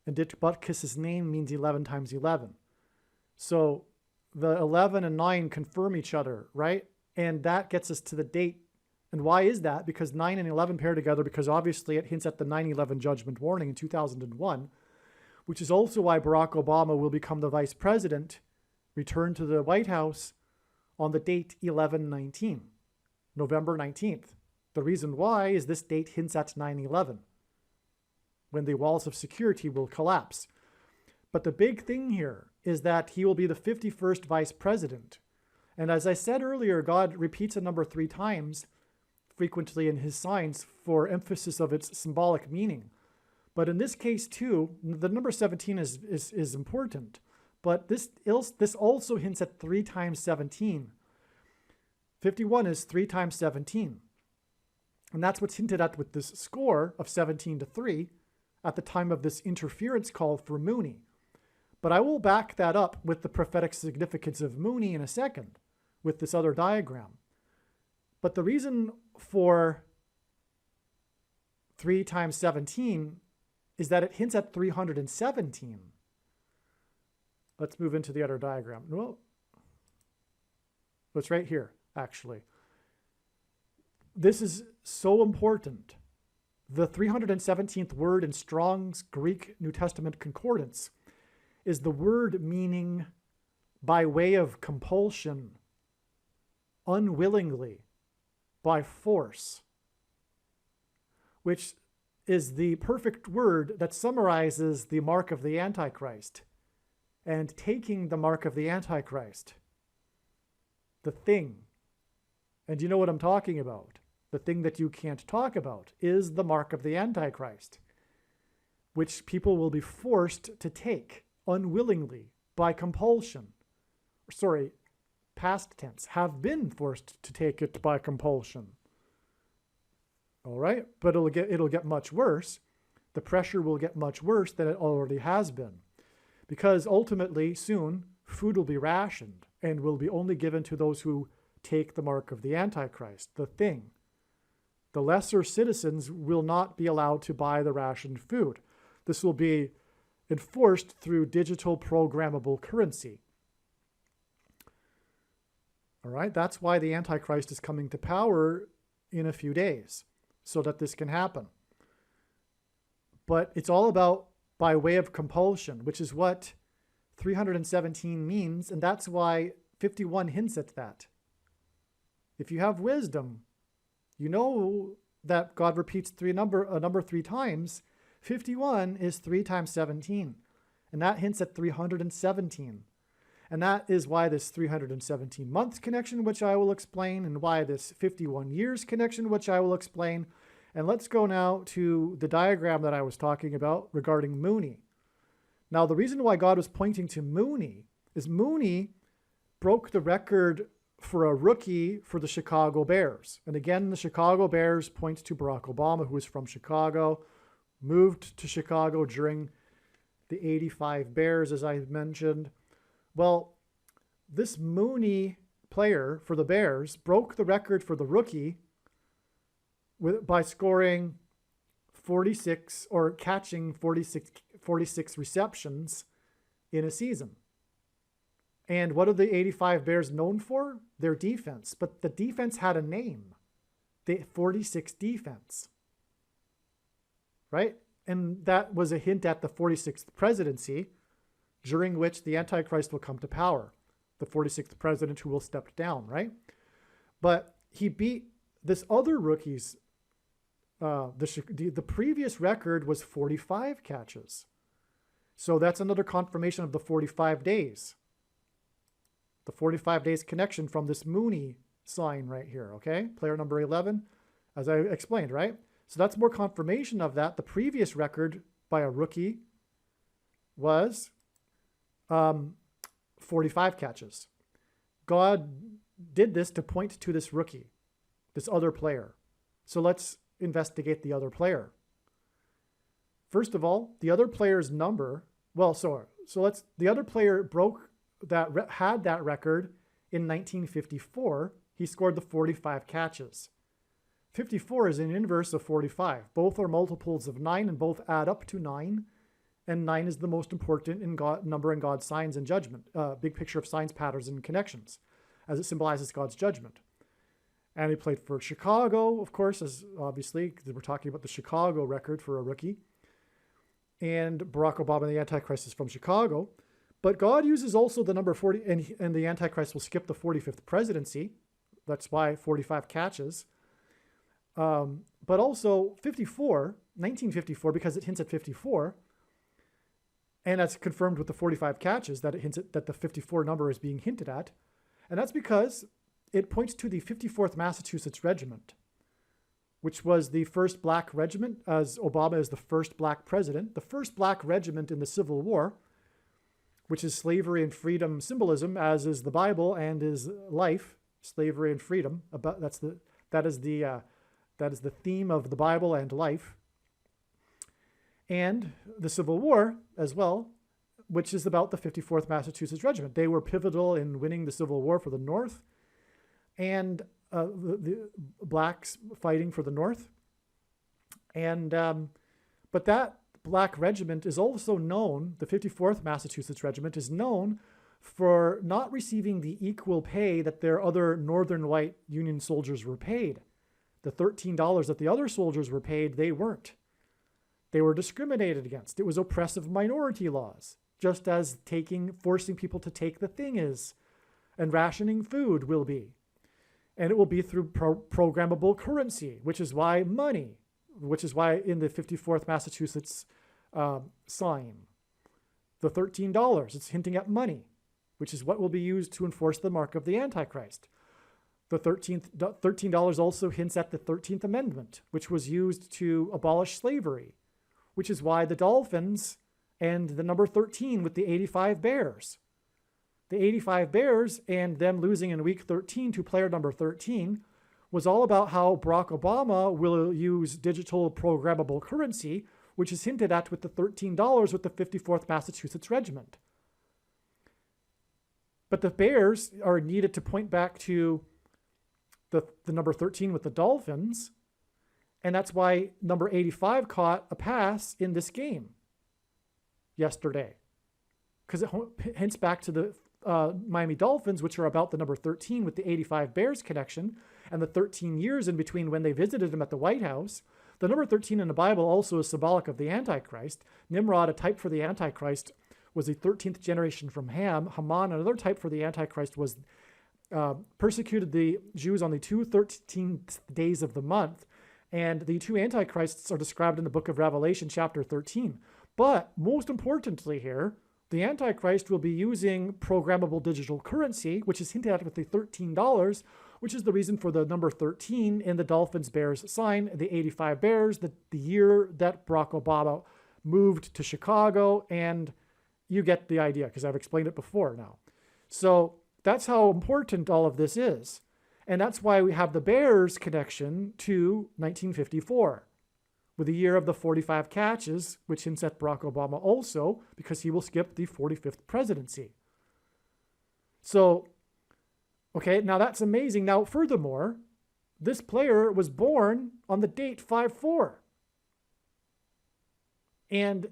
And Ditch Butkus's name means 11 times 11. So the 11 and 9 confirm each other, right? And that gets us to the date. And why is that? Because 9 and 11 pair together, because obviously it hints at the 9/11 judgment warning in 2001, which is also why Barack Obama will become the vice president, return to the White House on the date 11/19, November 19th. The reason why is this date hints at 9/11, when the walls of security will collapse. But the big thing here is that he will be the 51st vice president. And as I said earlier, God repeats a number 3 times frequently in his signs for emphasis of its symbolic meaning. But in this case too, the number 17 is important. But this also hints at 3 times 17. 51 is 3 times 17. And that's what's hinted at with this score of 17-3 at the time of this interference call for Mooney. But I will back that up with the prophetic significance of Mooney in a second with this other diagram. But the reason for 3 times 17 is that it hints at 317. Let's move into the other diagram. Well, It's right here, actually. This is so important. The 317th word in Strong's Greek New Testament Concordance is the word meaning by way of compulsion, unwillingly, by force, which is the perfect word that summarizes the mark of the Antichrist. And taking the mark of the Antichrist, the thing, and you know what I'm talking about, the thing that you can't talk about is the mark of the Antichrist, which people will be forced to take unwillingly by compulsion. Sorry, past tense, have been forced to take it by compulsion. All right, but it'll get much worse. The pressure will get much worse than it already has been, because ultimately soon food will be rationed and will be only given to those who take the mark of the Antichrist, the thing. The lesser citizens will not be allowed to buy the rationed food. This will be enforced through digital programmable currency. All right, that's why the Antichrist is coming to power in a few days, so that this can happen. But it's all about by way of compulsion, which is what 317 means, and that's why 51 hints at that. If you have wisdom, you know that God repeats a number 3 times. 51 is 3 times 17, and that hints at 317. And that is why this 317 months connection, which I will explain, and why this 51 years connection, which I will explain. And let's go now to the diagram that I was talking about regarding Mooney. Now, the reason why God was pointing to Mooney is Mooney broke the record for a rookie for the Chicago Bears. And again, the Chicago Bears point to Barack Obama, who is from Chicago, moved to Chicago during the 85 Bears, as I mentioned. Well, this Mooney player for the Bears broke the record for the rookie by scoring 46 or catching 46 receptions in a season. And what are the 85 Bears known for? Their defense. But the defense had a name, the 46 defense, right? And that was a hint at the 46th presidency, during which the Antichrist will come to power, the 46th president who will step down, right? But he beat this other rookie's, the previous record was 45 catches. So that's another confirmation of the 45 days. The 45 days connection from this Mooney sign right here, okay? Player number 11, as I explained, right? So that's more confirmation of that. The previous record by a rookie was 45 catches. God did this to point to this rookie, this other player. So let's investigate the other player. First of all, the other player's number, the other player had that record in 1954. He scored the 45 catches. 54 is an inverse of 45. Both are multiples of 9 and both add up to 9. And 9 is the most important number in God's signs and judgment, big picture of signs, patterns, and connections, as it symbolizes God's judgment. And he played for Chicago, of course, as obviously, because we're talking about the Chicago record for a rookie. And Barack Obama, the Antichrist, is from Chicago. But God uses also the number 40, and the Antichrist will skip the 45th presidency. That's why 45 catches. But also 1954, because it hints at 54. And that's confirmed with the 45 catches, that it hints at that the 54 number is being hinted at. And that's because it points to the 54th Massachusetts Regiment, which was the first black regiment, as Obama is the first black president, the first black regiment in the Civil War, which is slavery and freedom symbolism, as is the Bible and is life, slavery and freedom. That is the theme of the Bible and life. And the Civil War as well, which is about the 54th Massachusetts Regiment. They were pivotal in winning the Civil War for the North, and the blacks fighting for the North. And but that black regiment is also known, the 54th Massachusetts Regiment is known for not receiving the equal pay that their other Northern White Union soldiers were paid. The $13 that the other soldiers were paid, they weren't. They were discriminated against. It was oppressive minority laws, just as forcing people to take the thing is, and rationing food will be. And it will be through programmable currency, which is why in the 54th Massachusetts sign, the $13, it's hinting at money, which is what will be used to enforce the mark of the Antichrist. The $13 also hints at the 13th Amendment, which was used to abolish slavery, which is why the Dolphins and the number 13 with the 85 Bears. The 85 Bears and them losing in week 13 to player number 13 was all about how Barack Obama will use digital programmable currency, which is hinted at with the $13 with the 54th Massachusetts Regiment. But the Bears are needed to point back to the number 13 with the Dolphins, and that's why number 85 caught a pass in this game yesterday, because it hints back to the Miami Dolphins, which are about the number 13 with the 85 Bears connection, and the 13 years in between when they visited him at the White House. The number 13 in the Bible also is symbolic of the Antichrist. Nimrod, a type for the Antichrist, was the 13th generation from Ham. Haman, another type for the Antichrist, was persecuted the Jews on the 13th days of the month. And the two Antichrists are described in the book of Revelation, chapter 13. But most importantly here, the Antichrist will be using programmable digital currency, which is hinted at with the $13, which is the reason for the number 13 in the Dolphins Bears sign, the 85 Bears, the year that Barack Obama moved to Chicago, and you get the idea because I've explained it before now. So that's how important all of this is. And that's why we have the Bears connection to 1954 with the year of the 45 catches, which hints at Barack Obama also, because he will skip the 45th presidency. So, okay, now that's amazing. Now, furthermore, this player was born on the date 5/4. And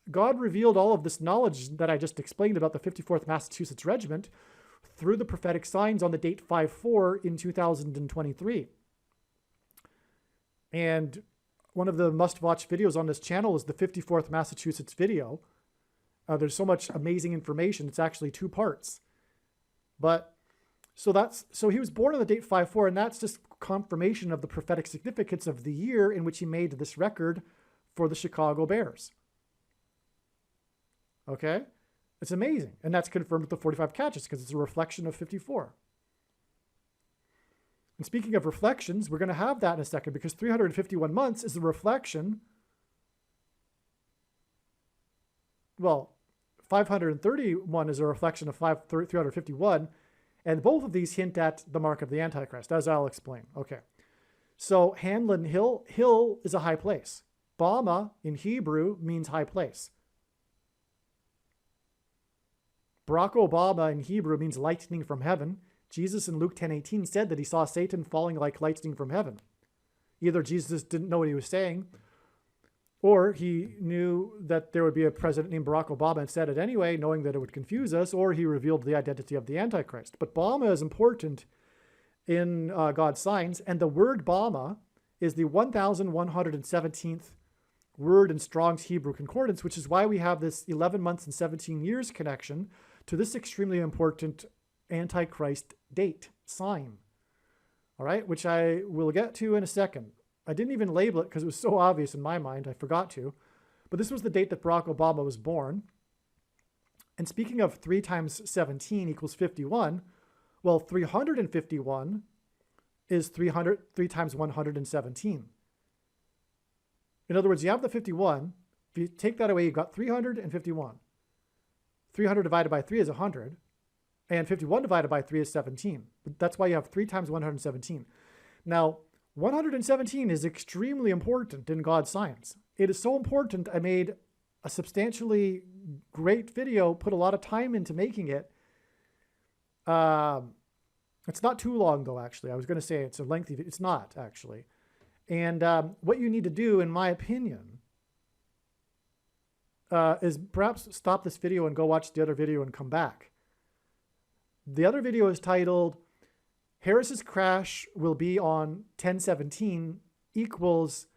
God revealed all of this knowledge that I just explained about the 54th Massachusetts Regiment through the prophetic signs on the date 5/4 in 2023. And one of the must-watch videos on this channel is the 54th Massachusetts video. There's so much amazing information. It's actually 2 parts. But so he was born on the date 5/4, and that's just confirmation of the prophetic significance of the year in which he made this record for the Chicago Bears. Okay? It's amazing. And that's confirmed with the 45 catches because it's a reflection of 54. And speaking of reflections, we're going to have that in a second because 351 months is a reflection. Well, 531 is a reflection of 351. And both of these hint at the mark of the Antichrist, as I'll explain. Okay. So Hamlin Hill is a high place. Bama in Hebrew means high place. Barack Obama in Hebrew means lightning from heaven. Jesus in Luke 10:18 said that he saw Satan falling like lightning from heaven. Either Jesus didn't know what he was saying, or he knew that there would be a president named Barack Obama and said it anyway, knowing that it would confuse us, or he revealed the identity of the Antichrist. But Bama is important in God's signs, and the word Bama is the 1117th word in Strong's Hebrew Concordance, which is why we have this 11 months and 17 years connection to this extremely important Antichrist date sign. All right, which I will get to in a second. I didn't even label it because it was so obvious in my mind. I forgot to. But this was the date that Barack Obama was born. And speaking of 3 times 17 equals 51, well, 351 is 3 times 117. In other words, you have the 51. If you take that away, you've got 351. 300 divided by 3 is 100. And 51 divided by 3 is 17. But that's why you have 3 times 117. Now, 117 is extremely important in God's science. It is so important, I made a substantially great video, put a lot of time into making it. It's not too long, though, actually. I was going to say it's a lengthy video. It's not, actually. And what you need to do, in my opinion, is perhaps stop this video and go watch the other video and come back. The other video is titled Harris's crash will be on 10/17 equals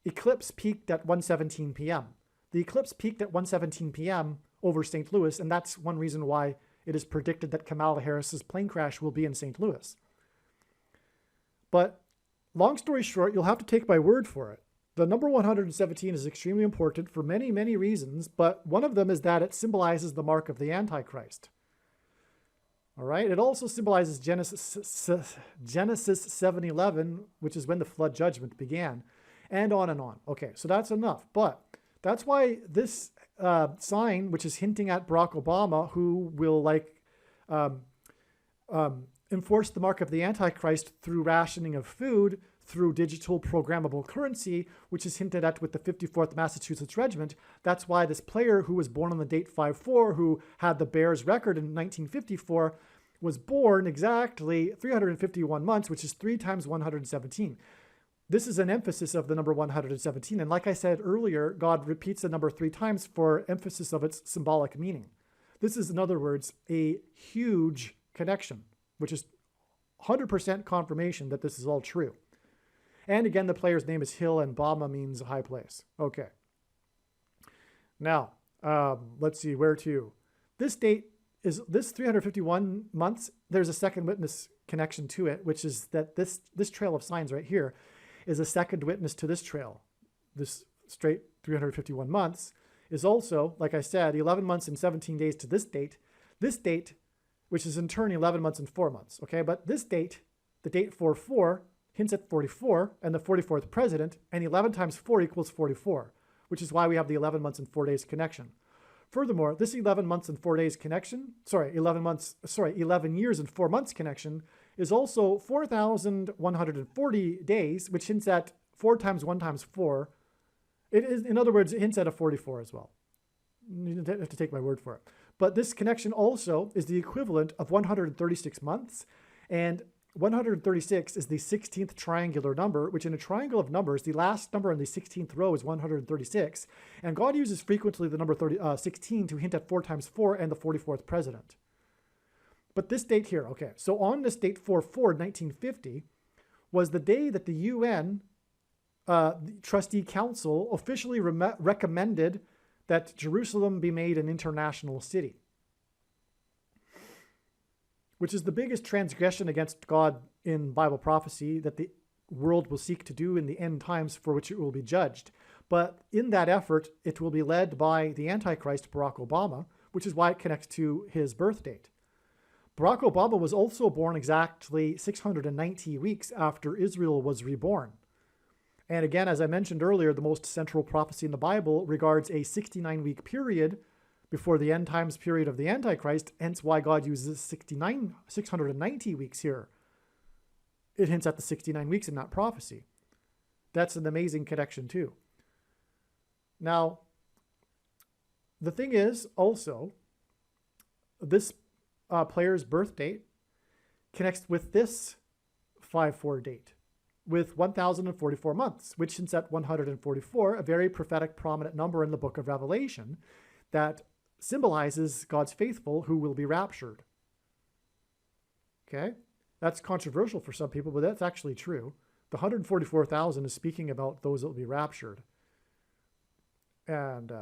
eclipse peaked at 1:17 p.m. The eclipse peaked at 1:17 p.m. over St. Louis, and that's one reason why it is predicted that Kamala Harris's plane crash will be in St. Louis. But long story short, you'll have to take my word for it. The number 117 is extremely important for many, many reasons, but one of them is that it symbolizes the mark of the Antichrist. All right. It also symbolizes Genesis 7:11, which is when the flood judgment began, and on and on. Okay, so that's enough. But that's why this sign, which is hinting at Barack Obama, who will enforce the mark of the Antichrist through rationing of food, through digital programmable currency, which is hinted at with the 54th Massachusetts Regiment. That's why this player who was born on the date 5/4, who had the Bears record in 1954, was born exactly 351 months, which is 3 times 117. This is an emphasis of the number 117. And like I said earlier, God repeats the number 3 times for emphasis of its symbolic meaning. This is, in other words, a huge connection, which is 100% confirmation that this is all true. And again, the player's name is Hill, and Bama means high place. Okay. Now, let's see, where to? This date is this 351 months. There's a second witness connection to it, which is that this trail of signs right here is a second witness to this trail. This straight 351 months is also, like I said, 11 months and 17 days to this date. This date, which is in turn 11 months and 4 months. Okay, but this date, the date 4/4, hints at 44 and the 44th president, and 11 times 4 equals 44, which is why we have the 11 months and 4 days connection. Furthermore, this 11 months and 4 days connection, 11 years and 4 months connection is also 4,140 days, which hints at 4 times 1 times 4. It is, in other words, it hints at a 44 as well. You have to take my word for it. But this connection also is the equivalent of 136 months, and 136 is the 16th triangular number, which in a triangle of numbers, the last number in the 16th row is 136. And God uses frequently the number 16 to hint at 4 times 4 and the 44th president. But this date here, okay, so on this date 4/4, 1950, was the day that the UN Trustee Council officially recommended that Jerusalem be made an international city, which is the biggest transgression against God in Bible prophecy that the world will seek to do in the end times, for which it will be judged. But in that effort, it will be led by the Antichrist, Barack Obama, which is why it connects to his birth date. Barack Obama was also born exactly 690 weeks after Israel was reborn. And again, as I mentioned earlier, the most central prophecy in the Bible regards a 69-week period before the end times period of the Antichrist, hence why God uses 690 weeks here. It hints at the 69 weeks in that prophecy. That's an amazing connection too. Now, the thing is also, this player's birth date connects with this 5/4 date, with 1,044 months, which hints at 144, a very prophetic, prominent number in the book of Revelation that symbolizes God's faithful who will be raptured. Okay? That's controversial for some people, but that's actually true. The 144,000 is speaking about those that will be raptured. And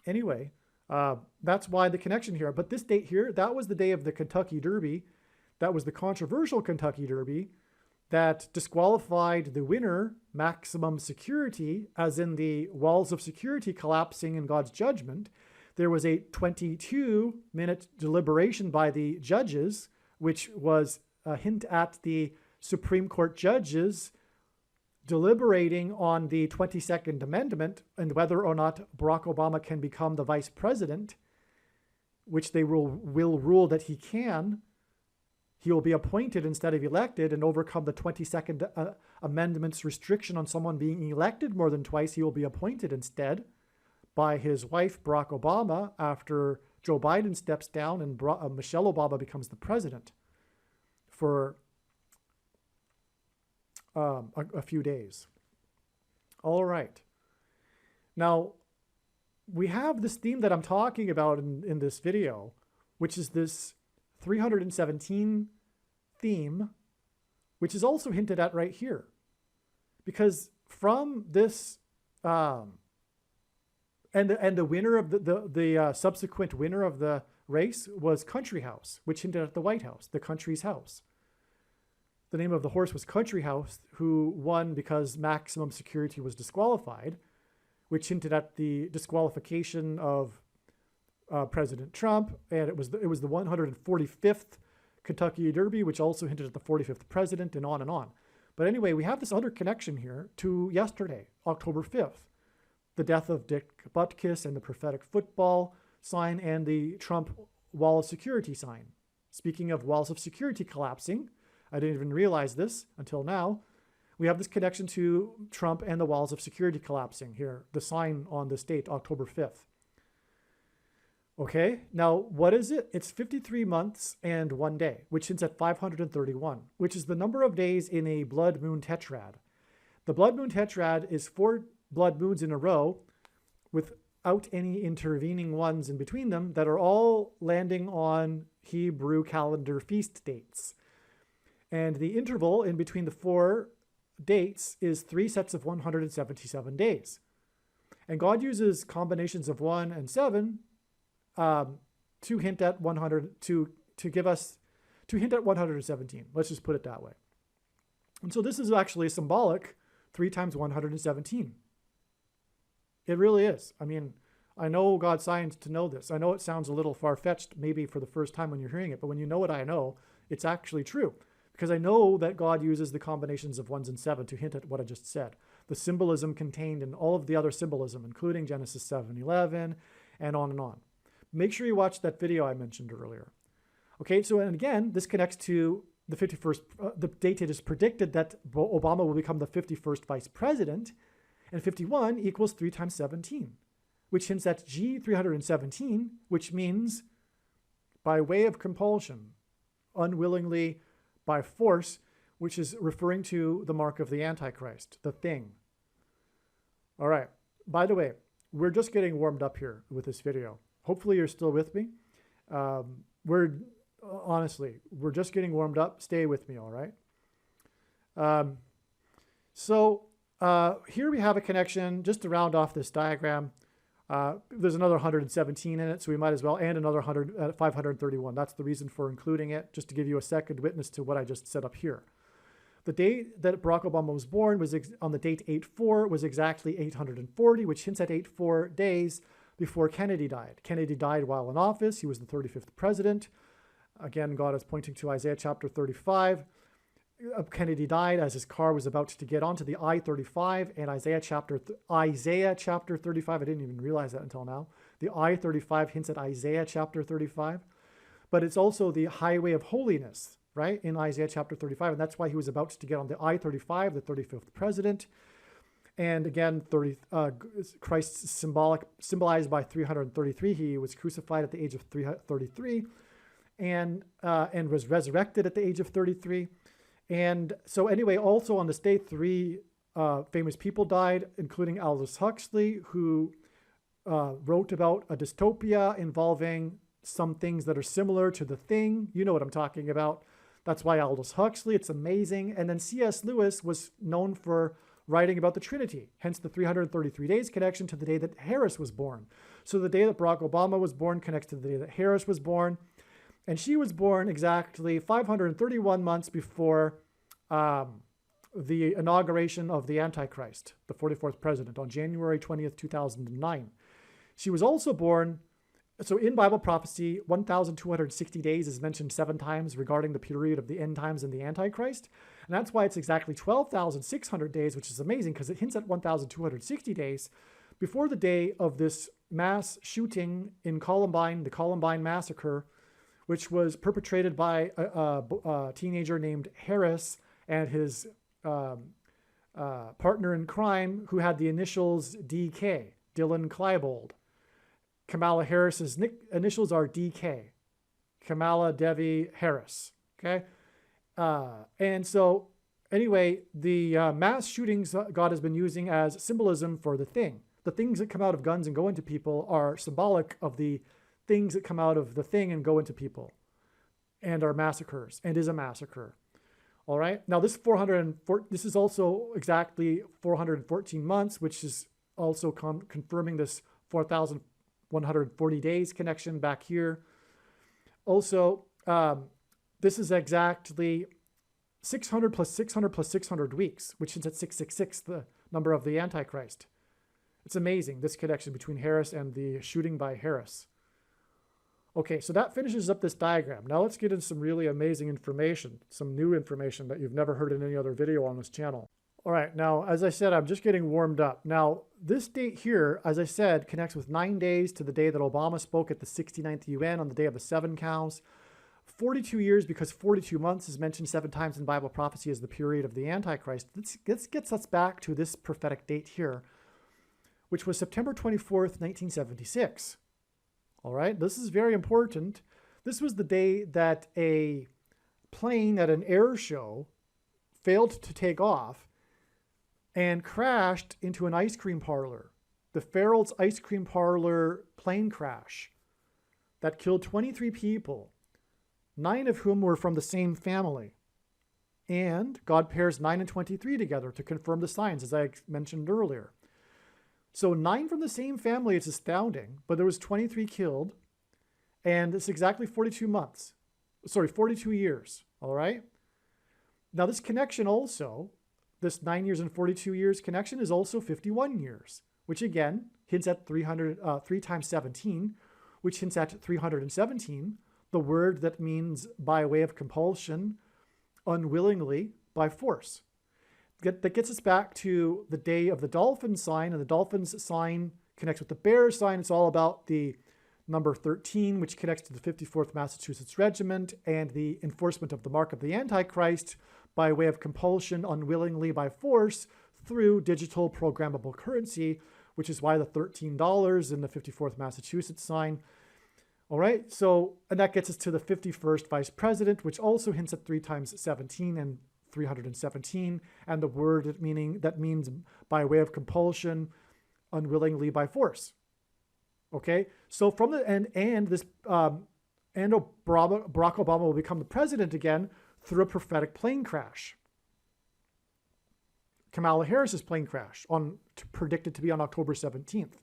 anyway, that's why the connection here. But this date here, that was the day of the Kentucky Derby. That was the controversial Kentucky Derby that disqualified the winner, Maximum Security, as in the walls of security collapsing in God's judgment. There was a 22-minute deliberation by the judges, which was a hint at the Supreme Court judges deliberating on the 22nd Amendment and whether or not Barack Obama can become the vice president, which they will rule that he can. He will be appointed instead of elected and overcome the 22nd Amendment's restriction on someone being elected more than twice. He will be appointed instead by his wife, Barack Obama, after Joe Biden steps down and Michelle Obama becomes the president for a few days. All right. Now, we have this theme that I'm talking about in this video, which is this 317 theme, which is also hinted at right here. Because from this, and the winner of the subsequent winner of the race was Country House, which hinted at the White House, the country's house. The name of the horse was Country House, who won because maximum security was disqualified, which hinted at the disqualification of President Trump. And it was the 145th Kentucky Derby, which also hinted at the 45th president, and on and on. But anyway, we have this other connection here to yesterday, October 5th, the death of Dick Butkus and the prophetic football sign and the Trump wall of security sign. Speaking of walls of security collapsing, I didn't even realize this until now. We have this connection to Trump and the walls of security collapsing here, the sign on this date, October 5th. Okay, now what is it? It's 53 months and 1 day, which hints at 531, which is the number of days in a blood moon tetrad. The blood moon tetrad is 4 blood moons in a row without any intervening ones in between them that are all landing on Hebrew calendar feast dates. And the interval in between the 4 dates is 3 sets of 177 days. And God uses combinations of 1 and 7 to hint at 100, to hint at 117. Let's just put it that way. And so this is actually symbolic 3 times 117. It really is. I mean, I know God's science to know this. I know it sounds a little far-fetched maybe for the first time when you're hearing it, but when you know what I know, it's actually true. Because I know that God uses the combinations of 1s and 7 to hint at what I just said. The symbolism contained in all of the other symbolism, including Genesis 7:11 and on and on. Make sure you watch that video I mentioned earlier. Okay, so and again, this connects to the 51st, the date it is predicted that Obama will become the 51st vice president, and 51 equals 3 times 17, which hints at G317, which means by way of compulsion, unwillingly, by force, which is referring to the mark of the Antichrist, the thing. All right, by the way, we're just getting warmed up here with this video. Hopefully you're still with me. Honestly, we're just getting warmed up. Stay with me, all right? Here we have a connection, just to round off this diagram. There's another 117 in it, so we might as well, and another 531. That's the reason for including it, just to give you a second witness to what I just set up here. The date that Barack Obama was born was on the date 8/4 was exactly 840, which hints at 84 days before Kennedy died. Kennedy died while in office. He was the 35th president. Again, God is pointing to Isaiah chapter 35. Kennedy died as his car was about to get onto the I-35, and Isaiah chapter 35, I didn't even realize that until now. The I-35 hints at Isaiah chapter 35, but it's also the highway of holiness, right, in Isaiah chapter 35, and that's why he was about to get on the I-35, the 35th president. And again, Christ symbolized by 333. He was crucified at the age of 33 and was resurrected at the age of 33. And so anyway, also on this day, 3 famous people died, including Aldous Huxley, who wrote about a dystopia involving some things that are similar to The Thing. You know what I'm talking about. That's why Aldous Huxley, it's amazing. And then C.S. Lewis was known for writing about the Trinity, hence the 333 days connection to the day that Harris was born. So the day that Barack Obama was born connects to the day that Harris was born. And she was born exactly 531 months before the inauguration of the Antichrist, the 44th president, on January 20th, 2009. She was also born, so in Bible prophecy, 1,260 days is mentioned 7 times regarding the period of the end times and the Antichrist. And that's why it's exactly 12,600 days, which is amazing because it hints at 1,260 days before the day of this mass shooting in Columbine, the Columbine massacre, which was perpetrated by a teenager named Harris and his partner in crime who had the initials DK, Dylan Klebold. Kamala Harris's initials are DK, Kamala Devi Harris, okay? And so anyway, the mass shootings God has been using as symbolism for the thing. The things that come out of guns and go into people are symbolic of the things that come out of the thing and go into people. and are massacres and is a massacre. All right. Now this is also exactly 414 months, which is also confirming this 4,140 days connection back here. Also, this is exactly 600 plus 600 plus 600 weeks, which is at 666, the number of the Antichrist. It's amazing, this connection between Harris and the shooting by Harris. Okay, so that finishes up this diagram. Now let's get into some really amazing information, some new information that you've never heard in any other video on this channel. All right, now, as I said, I'm just getting warmed up. Now, this date here, as I said, connects with 9 days to the day that Obama spoke at the 69th UN on the day of the 7 cows. 42 years because 42 months is mentioned 7 times in Bible prophecy as the period of the Antichrist. This gets us back to this prophetic date here, which was September 24th, 1976. All right, this is very important. This was the day that a plane at an air show failed to take off and crashed into an ice cream parlor. The Farrell's Ice Cream Parlor plane crash that killed 23 people, 9 of whom were from the same family. And God pairs 9 and 23 together to confirm the signs, as I mentioned earlier. So 9 from the same family, it's astounding, but there was 23 killed, and it's exactly 42 months. Sorry, 42 years, all right? Now this connection also, this 9 years and 42 years connection is also 51 years, which again hints at 3 times 17, which hints at 317, the word that means by way of compulsion, unwillingly, by force. That gets us back to the day of the dolphin sign, and the dolphin's sign connects with the bear sign. It's all about the number 13, which connects to the 54th Massachusetts Regiment and the enforcement of the mark of the Antichrist by way of compulsion, unwillingly, by force, through digital programmable currency, which is why the $13 in the 54th Massachusetts sign. All right, so, and that gets us to the 51st Vice President, which also hints at 3 times 17 and 317, and the word that means by way of compulsion, unwillingly, by force. Okay, so from the end, and Barack Obama will become the president again through a prophetic plane crash. Kamala Harris's plane crash, predicted to be on October 17th.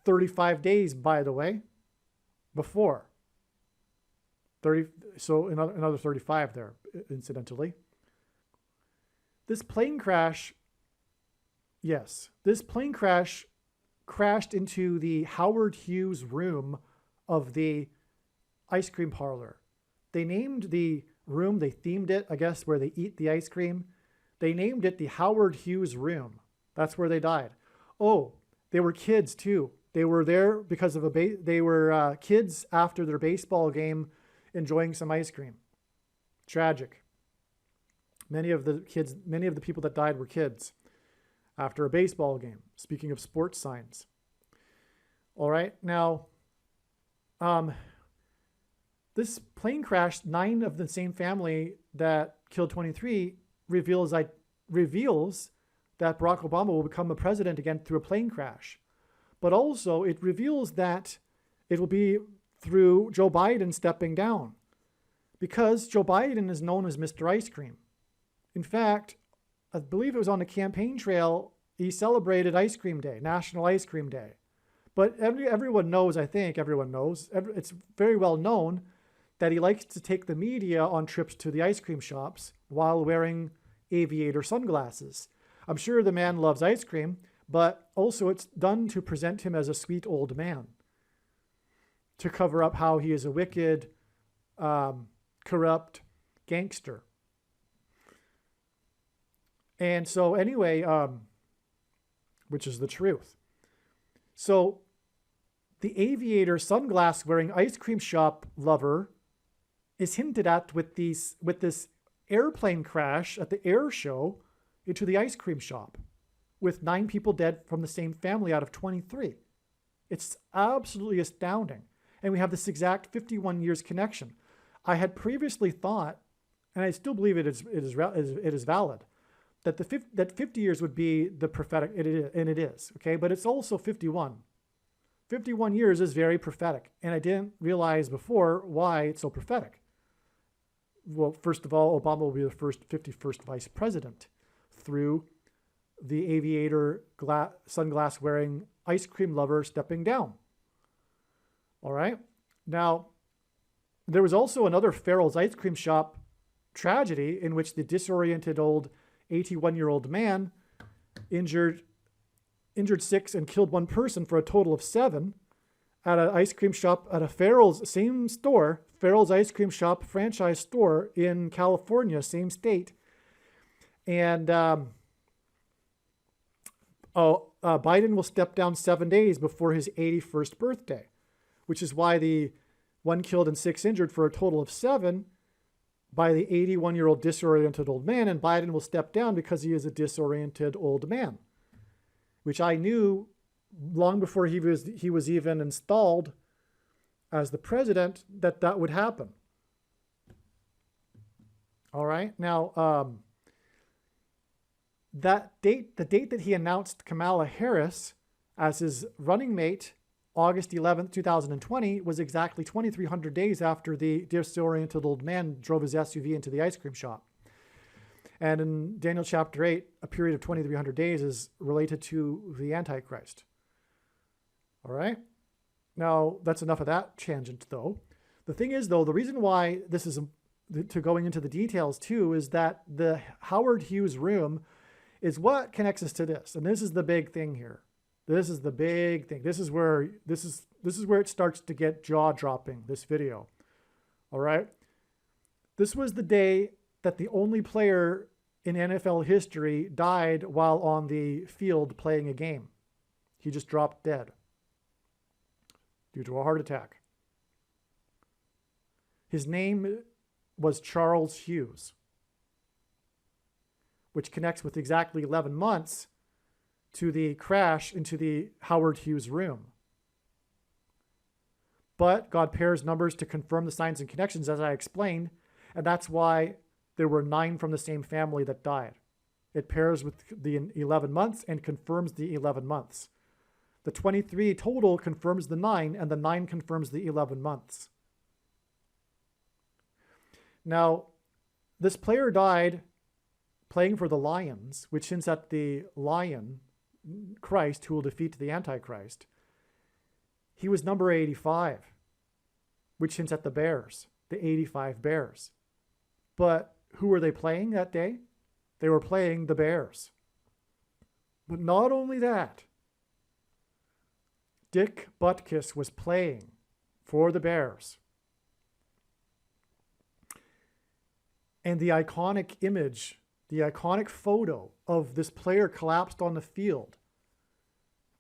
35 days, by the way, before. So another 35 there, incidentally. This plane crash, yes, this plane crash crashed into the Howard Hughes room of the ice cream parlor. They named the room, they themed it, I guess, where they eat the ice cream. They named it the Howard Hughes room. That's where they died. Oh, they were kids too. They were there because of they were kids after their baseball game enjoying some ice cream. Tragic. Many of the people that died were kids after a baseball game. Speaking of sports signs. All right, now, this plane crash, 9 of the same family that killed 23, reveals that Barack Obama will become the president again through a plane crash. But also it reveals that it will be through Joe Biden stepping down, because Joe Biden is known as Mr. Ice Cream. In fact, I believe it was on the campaign trail, he celebrated Ice Cream Day, National Ice Cream Day. But everyone knows, I think everyone knows, it's very well known that he likes to take the media on trips to the ice cream shops while wearing aviator sunglasses. I'm sure the man loves ice cream, but also it's done to present him as a sweet old man, to cover up how he is a wicked, corrupt gangster. And so anyway, which is the truth. So the aviator sunglass wearing ice cream shop lover is hinted at with this airplane crash at the air show into the ice cream shop, with 9 people dead from the same family out of 23. It's absolutely astounding. And we have this exact 51 years connection. I had previously thought, and I still believe it is valid, that 50 years would be the prophetic, and it is, okay? But it's also 51. 51 years is very prophetic. And I didn't realize before why it's so prophetic. Well, first of all, Obama will be the first 51st vice president through the aviator, sunglass wearing ice cream lover stepping down. All right. Now, there was also another Farrell's ice cream shop tragedy in which the disoriented old 81-year-old man injured 6 and killed 1 person for a total of 7 at an ice cream shop at a Farrell's, same store, Farrell's ice cream shop franchise store in California, same state. And Biden will step down 7 days before his 81st birthday, which is why the 1 killed and 6 injured for a total of 7 by the 81-year-old disoriented old man, and Biden will step down because he is a disoriented old man, which I knew long before he was even installed as the president that would happen. All right. Now, the date that he announced Kamala Harris as his running mate, August 11th, 2020, was exactly 2,300 days after the disoriented old man drove his SUV into the ice cream shop. And in Daniel chapter 8, a period of 2,300 days is related to the Antichrist. All right? Now, that's enough of that tangent, though. The thing is, though, the reason why this is, to going into the details, too, is that the Howard Hughes room is what connects us to this. And this is the big thing here. This is the big thing. This is where it starts to get jaw-dropping, this video. All right? This was the day that the only player in NFL history died while on the field playing a game. He just dropped dead due to a heart attack. His name was Charles Hughes, which connects with exactly 11 months to the crash into the Howard Hughes room. But God pairs numbers to confirm the signs and connections, as I explained, and that's why there were 9 from the same family that died. It pairs with the 11 months and confirms the 11 months. The 23 total confirms the 9, and the 9 confirms the 11 months. Now, this player died playing for the Lions, which hints at the lion, Christ, who will defeat the Antichrist. He was number 85, which hints at the Bears, the 85 Bears. But who were they playing that day? They were playing the Bears. But not only that, Dick Butkus was playing for the Bears. And the iconic image, the iconic photo of this player collapsed on the field,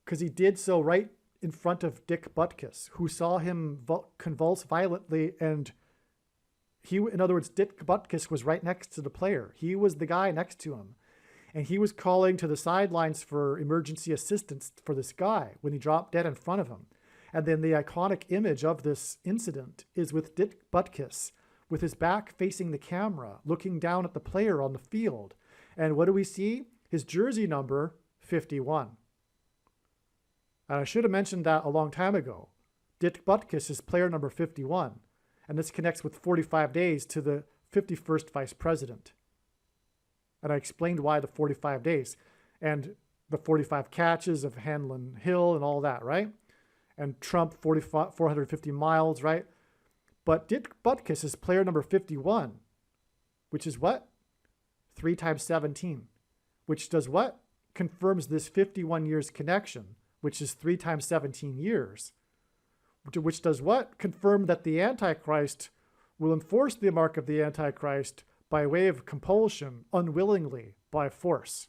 because he did so right in front of Dick Butkus, who saw him convulse violently. And in other words, Dick Butkus was right next to the player. He was the guy next to him. And he was calling to the sidelines for emergency assistance for this guy when he dropped dead in front of him. And then the iconic image of this incident is with Dick Butkus with his back facing the camera, looking down at the player on the field. And what do we see? His jersey number, 51. And I should have mentioned that a long time ago. Dick Butkus is player number 51. And this connects with 45 days to the 51st vice president. And I explained why the 45 days and the 45 catches of Hanlon Hill and all that, right? And Trump, 450 miles, right? But Dick Butkus is player number 51, which is what? 3 times 17, which does what? Confirms this 51 years connection, which is 3 times 17 years, which does what? Confirm that the Antichrist will enforce the mark of the Antichrist by way of compulsion, unwillingly, by force.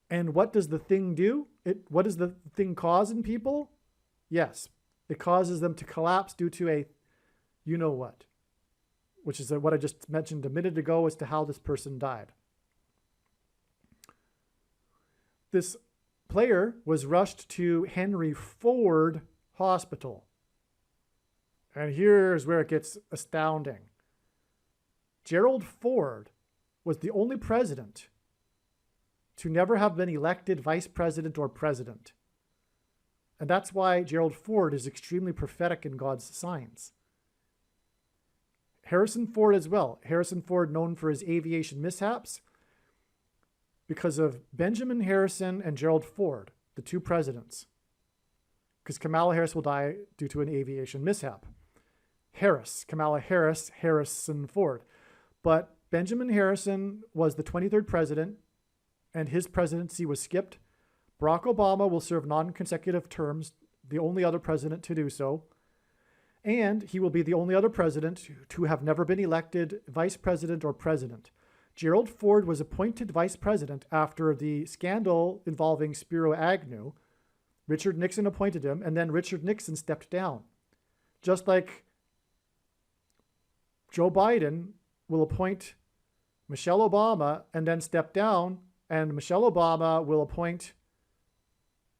And what does the thing do? What does the thing cause in people? Yes, it causes them to collapse due to a you-know-what, which is what I just mentioned a minute ago as to how this person died. This player was rushed to Henry Ford Hospital. And here's where it gets astounding. Gerald Ford was the only president to never have been elected vice president or president. And that's why Gerald Ford is extremely prophetic in God's signs. Harrison Ford as well. Harrison Ford, known for his aviation mishaps because of Benjamin Harrison and Gerald Ford, the two presidents. Because Kamala Harris will die due to an aviation mishap. Kamala Harris, Harrison Ford. But Benjamin Harrison was the 23rd president, and his presidency was skipped. Barack Obama will serve non-consecutive terms, the only other president to do so. And he will be the only other president to have never been elected vice president or president. Gerald Ford was appointed vice president after the scandal involving Spiro Agnew. Richard Nixon appointed him, and then Richard Nixon stepped down. Just like Joe Biden will appoint Michelle Obama and then step down, and Michelle Obama will appoint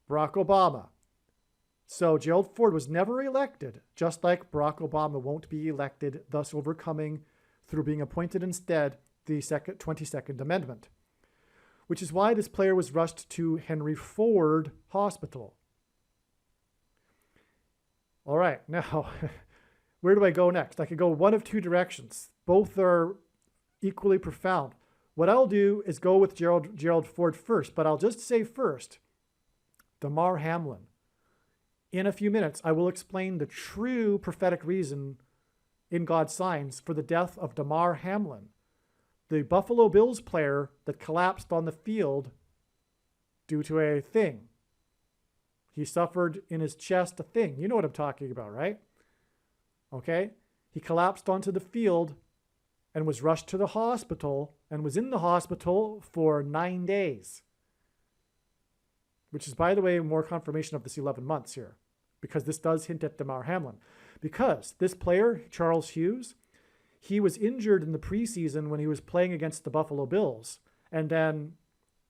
Barack Obama. So Gerald Ford was never elected, just like Barack Obama won't be elected, thus overcoming, through being appointed instead, the 22nd Amendment. Which is why this player was rushed to Henry Ford Hospital. All right, now, where do I go next? I could go one of two directions. Both are equally profound. What I'll do is go with Gerald Ford first, but I'll just say first, Damar Hamlin. In a few minutes, I will explain the true prophetic reason in God's signs for the death of Damar Hamlin, the Buffalo Bills player that collapsed on the field due to a thing. He suffered in his chest a thing. You know what I'm talking about, right? Okay? He collapsed onto the field and was rushed to the hospital and was in the hospital for 9 days. Which is, by the way, more confirmation of this 11 months here, because this does hint at Damar Hamlin. Because this player, Charles Hughes, he was injured in the preseason when he was playing against the Buffalo Bills. And then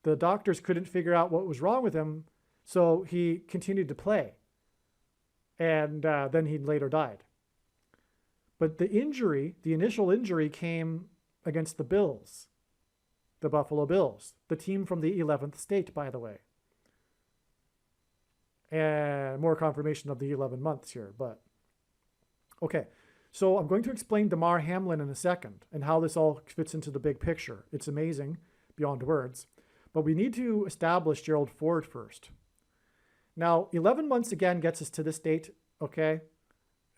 the doctors couldn't figure out what was wrong with him, so he continued to play. And then he later died. But the initial injury came against the Bills, the Buffalo Bills, the team from the 11th state, by the way. And more confirmation of the 11 months here, but okay. So I'm going to explain Damar Hamlin in a second and how this all fits into the big picture. It's amazing beyond words, but we need to establish Gerald Ford first. Now, 11 months again gets us to this date, okay?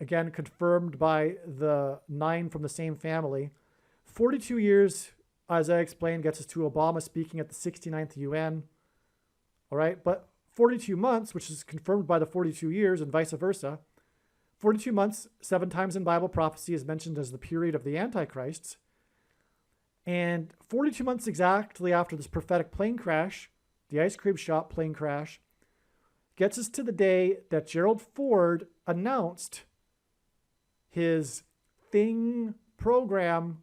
Again, confirmed by the 9 from the same family. 42 years, as I explained, gets us to Obama speaking at the 69th UN, all right? But 42 months, which is confirmed by the 42 years and vice versa. 42 months, 7 times in Bible prophecy is mentioned as the period of the Antichrists. And 42 months exactly after this prophetic plane crash, the ice cream shop plane crash, gets us to the day that Gerald Ford announced his thing program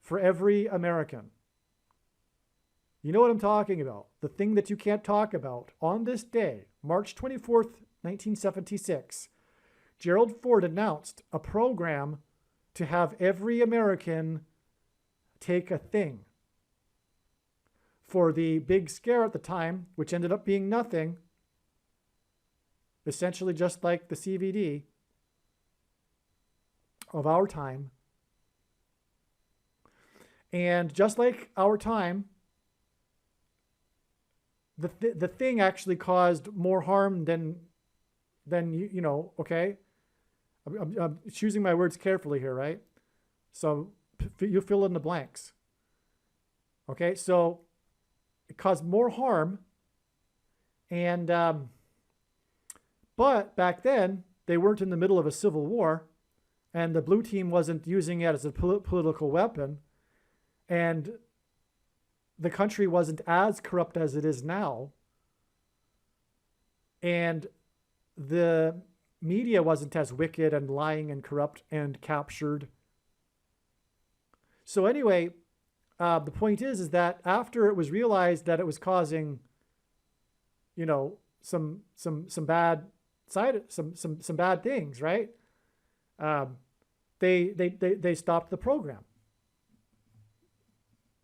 for every American. You know what I'm talking about. The thing that you can't talk about. On this day, March 24th, 1976, Gerald Ford announced a program to have every American take a thing. For the big scare at the time, which ended up being nothing, essentially just like the CVD of our time. And just like our time, the thing actually caused more harm than you know, okay? I'm choosing my words carefully here, right? So you fill in the blanks. Okay, so it caused more harm. And, but back then, they weren't in the middle of a civil war, and the blue team wasn't using it as a political weapon. And the country wasn't as corrupt as it is now. And the media wasn't as wicked and lying and corrupt and captured. So anyway, the point is that after it was realized that it was causing, you know, some bad some bad things, right? They stopped the program.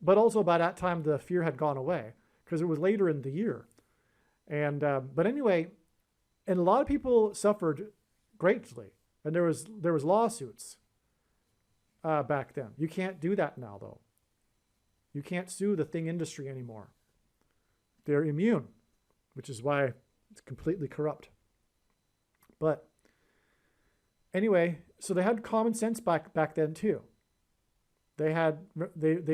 But also by that time, the fear had gone away because it was later in the year. And but anyway, And a lot of people suffered greatly, and there was lawsuits back then. You can't do that now, though. You can't sue the thing industry anymore. They're immune, which is why it's completely corrupt. But anyway, so they had common sense back then too. They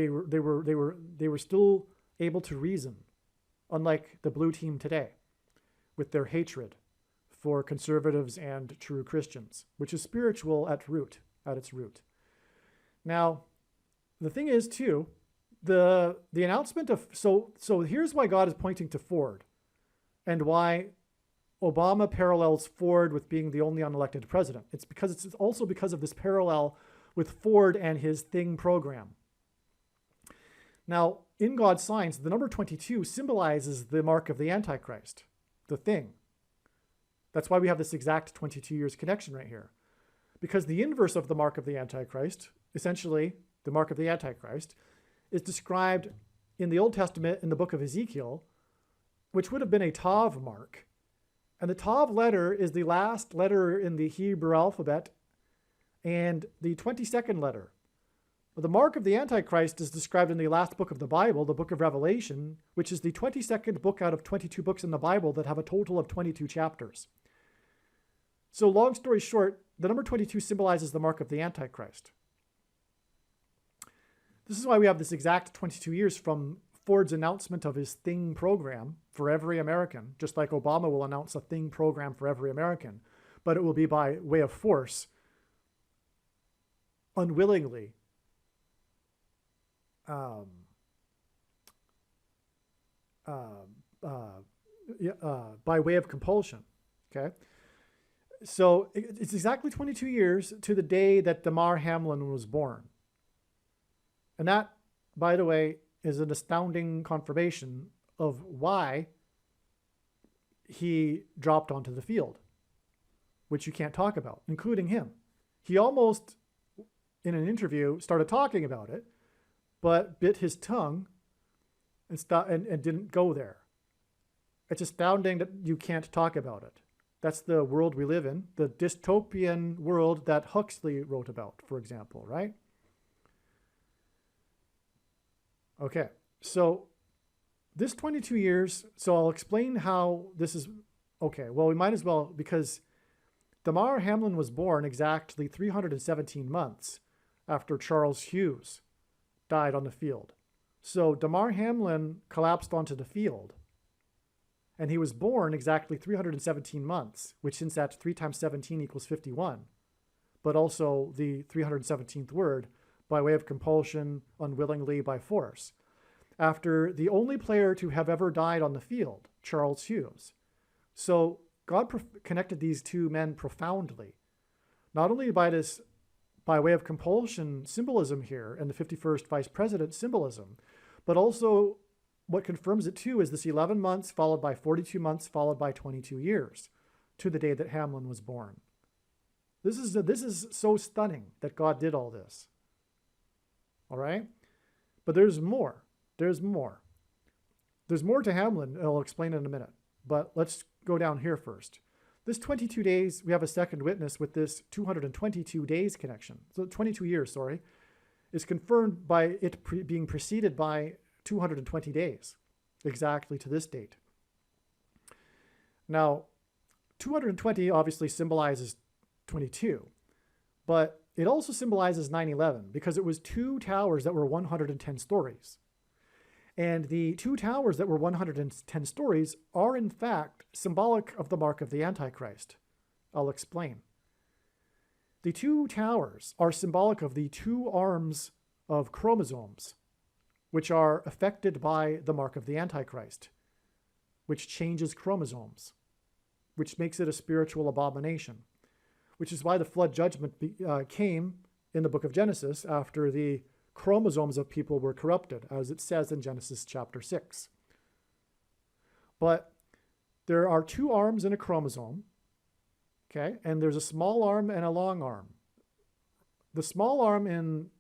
were still able to reason, unlike the blue team today, with their hatred for conservatives and true Christians, which is spiritual at its root. Now, the thing is too, the announcement of so here's why God is pointing to Ford, and why Obama parallels Ford with being the only unelected president. It's also because of this parallel with Ford and his Thing program. Now, in God's signs, the number 22 symbolizes the mark of the Antichrist, the Thing. That's why we have this exact 22 years connection right here. Because the inverse of the mark of the Antichrist, essentially the mark of the Antichrist, is described in the Old Testament in the book of Ezekiel, which would have been a Tav mark. And the Tav letter is the last letter in the Hebrew alphabet and the 22nd letter. The mark of the Antichrist is described in the last book of the Bible, the book of Revelation, which is the 22nd book out of 22 books in the Bible that have a total of 22 chapters. So long story short, the number 22 symbolizes the mark of the Antichrist. This is why we have this exact 22 years from Ford's announcement of his Thing program for every American, just like Obama will announce a Thing program for every American, but it will be by way of force, unwillingly, by way of compulsion, okay? So it's exactly 22 years to the day that DAMAR HAMLIN was born. And that, by the way, is an astounding confirmation of why he dropped onto the field, which you can't talk about, including him. He almost, in an interview, started talking about it, but bit his tongue and didn't go there. It's astounding that you can't talk about it. That's the world we live in, the dystopian world that Huxley wrote about, for example, right? Okay, so this 22 years, so I'll explain how this is, okay, well, we might as well, because DAMAR HAMLIN was born exactly 317 months after Charles Hughes died on the field. So DAMAR HAMLIN collapsed onto the field, and he was born exactly 317 months, which since that 3 times 17 equals 51, but also the 317th word, by way of compulsion, unwillingly, by force, after the only player to have ever died on the field, Charles Hughes. So God connected these two men profoundly, not only by way of compulsion symbolism here and the 51st vice president symbolism, but also what confirms it too is this 11 months followed by 42 months followed by 22 years to the day that Hamlin was born. This is so stunning that God did all this. All right? But there's more. There's more. There's more to Hamlin, and I'll explain in a minute. But let's go down here first. This 22 days, we have a second witness with this 222 days connection. So 22 years, sorry, is confirmed by it being preceded by 220 days, exactly to this date. Now, 220 obviously symbolizes 22, but it also symbolizes 9/11 because it was 2 towers that were 110 stories. And the 2 towers that were 110 stories are in fact symbolic of the mark of the Antichrist. I'll explain. The 2 towers are symbolic of the 2 arms of chromosomes, which are affected by the mark of the Antichrist, which changes chromosomes, which makes it a spiritual abomination, which is why the flood judgment came in the book of Genesis after the chromosomes of people were corrupted, as it says in Genesis chapter 6. But there are 2 arms in a chromosome, okay, and there's a small arm and a long arm. The small arm in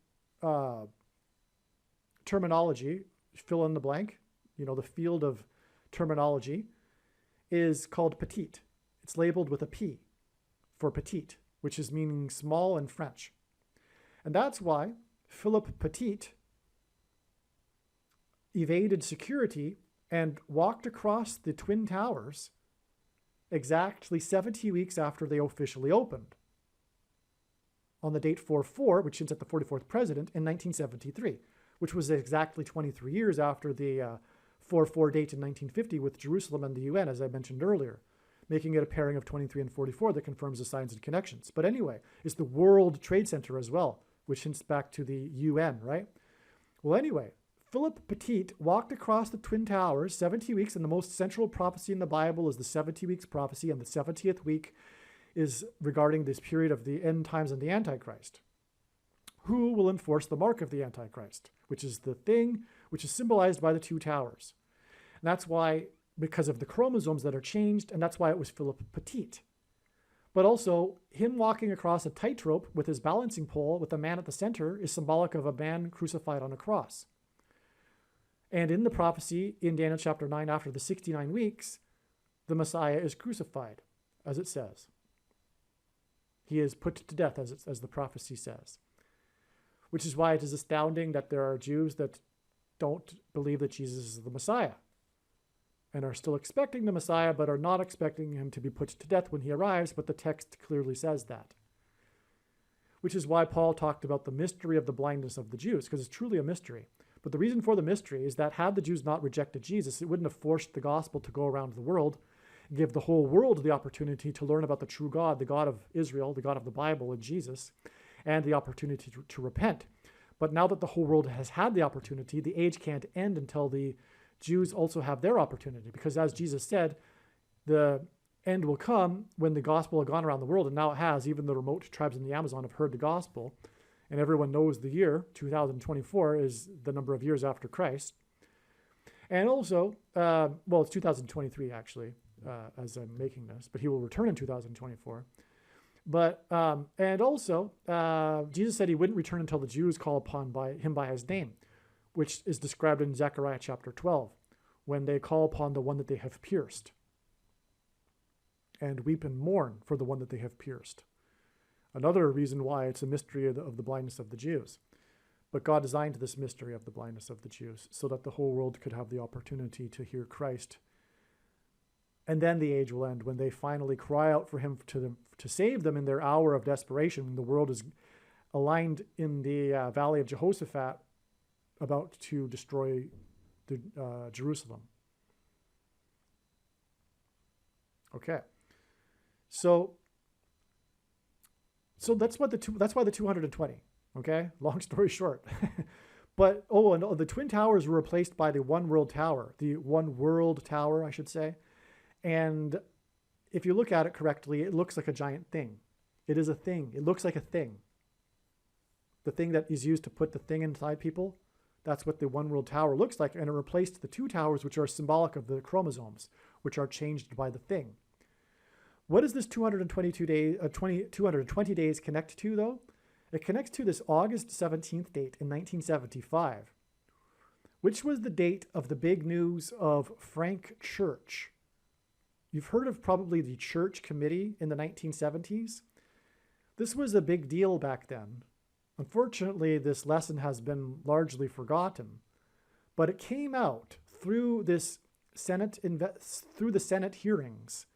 terminology, fill in the blank, the field of terminology, is called petite. It's labeled with a P for petite, which is meaning small in French. And that's why Philip Petit evaded security and walked across the Twin Towers exactly 70 weeks after they officially opened, on the date 4/4, which hints at the 44th president, in 1973, which was exactly 23 years after the 4/4 date in 1950 with Jerusalem and the UN, as I mentioned earlier, making it a pairing of 23 and 44 that confirms the signs and connections. But anyway, it's the World Trade Center as well, which hints back to the UN, right? Well, anyway, Philip Petit walked across the Twin Towers 70 weeks, and the most central prophecy in the Bible is the 70 weeks prophecy, and the 70th week is regarding this period of the end times and the Antichrist. Who will enforce the mark of the Antichrist, which is the thing which is symbolized by the two towers. And that's why, because of the chromosomes that are changed, and that's why it was Philip Petit. But also, him walking across a tightrope with his balancing pole with a man at the center is symbolic of a man crucified on a cross. And in the prophecy in Daniel chapter 9, after the 69 weeks, the Messiah is crucified, as it says. He is put to death, as the prophecy says. Which is why it is astounding that there are Jews that don't believe that Jesus is the Messiah and are still expecting the Messiah, but are not expecting him to be put to death when he arrives, but the text clearly says that. Which is why Paul talked about the mystery of the blindness of the Jews, because it's truly a mystery. But the reason for the mystery is that had the Jews not rejected Jesus, it wouldn't have forced the gospel to go around the world and give the whole world the opportunity to learn about the true God, the God of Israel, the God of the Bible, and Jesus, and the opportunity to repent. But now that the whole world has had the opportunity, the age can't end until the Jews also have their opportunity. Because as Jesus said, the end will come when the gospel will have gone around the world, and now it has. Even the remote tribes in the Amazon have heard the gospel. And everyone knows the year, 2024, is the number of years after Christ. And also, well, it's 2023, actually, as I'm making this, but he will return in 2024. But, and also, Jesus said he wouldn't return until the Jews call upon him by his name, which is described in Zechariah chapter 12, when they call upon the one that they have pierced and weep and mourn for the one that they have pierced. Another reason why it's a mystery of the blindness of the Jews. But God designed this mystery of the blindness of the Jews so that the whole world could have the opportunity to hear Christ. And then the age will end when they finally cry out for him to save them in their hour of desperation, when the world is aligned in the valley of Jehoshaphat, about to destroy Jerusalem. Okay, so that's why the 220. Okay, long story short. But and the Twin Towers were replaced by the One World Tower, I should say. And if you look at it correctly, it looks like a giant thing. It is a thing. It looks like a thing. The thing that is used to put the thing inside people, that's what the One World Tower looks like. And it replaced the two towers, which are symbolic of the chromosomes, which are changed by the thing. What does this 220 days connect to, though? It connects to this August 17th date in 1975, which was the date of the big news of Frank Church. You've heard of probably the Church Committee in the 1970s. This was a big deal back then. Unfortunately, this lesson has been largely forgotten, but it came out through the Senate hearings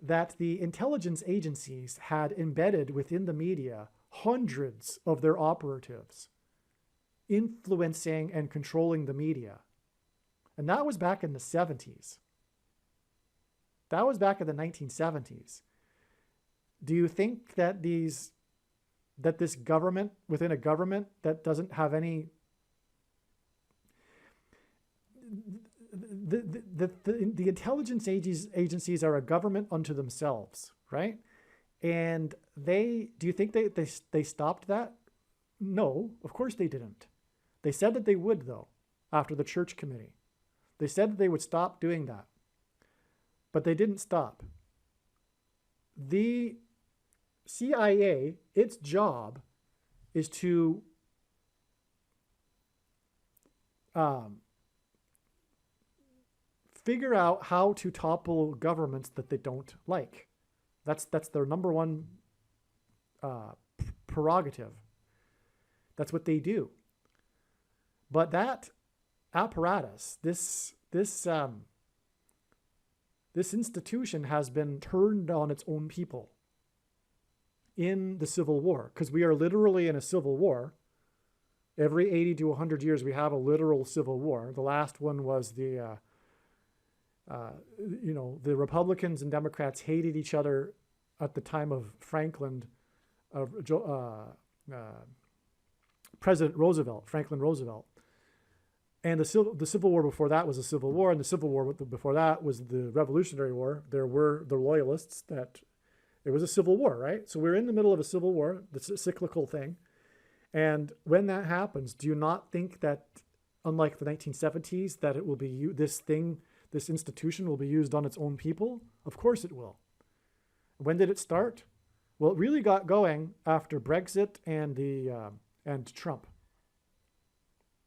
that the intelligence agencies had embedded within the media hundreds of their operatives influencing and controlling the media. And that was back in the 70s. That was back in the 1970s. Do you think that this government, within a government that doesn't have any, the intelligence agencies are a government unto themselves, right? And do you think they stopped that? No, of course they didn't. They said that they would, though, after the Church Committee. They said that they would stop doing that. But they didn't stop. The CIA, its job is to figure out how to topple governments that they don't like. That's their number one prerogative. That's what they do. But that apparatus, this institution has been turned on its own people in the Civil War, because we are literally in a civil war. Every 80 to 100 years, we have a literal civil war. The last one was the Republicans and Democrats hated each other at the time of President Roosevelt, Franklin Roosevelt. And the Civil War before that was a civil war, and the Civil War before that was the Revolutionary War. There were the Loyalists. It was a civil war, right? So we're in the middle of a civil war. It's a cyclical thing. And when that happens, do you not think that, unlike the 1970s, that it will be this institution will be used on its own people? Of course it will. When did it start? Well, it really got going after Brexit and Trump.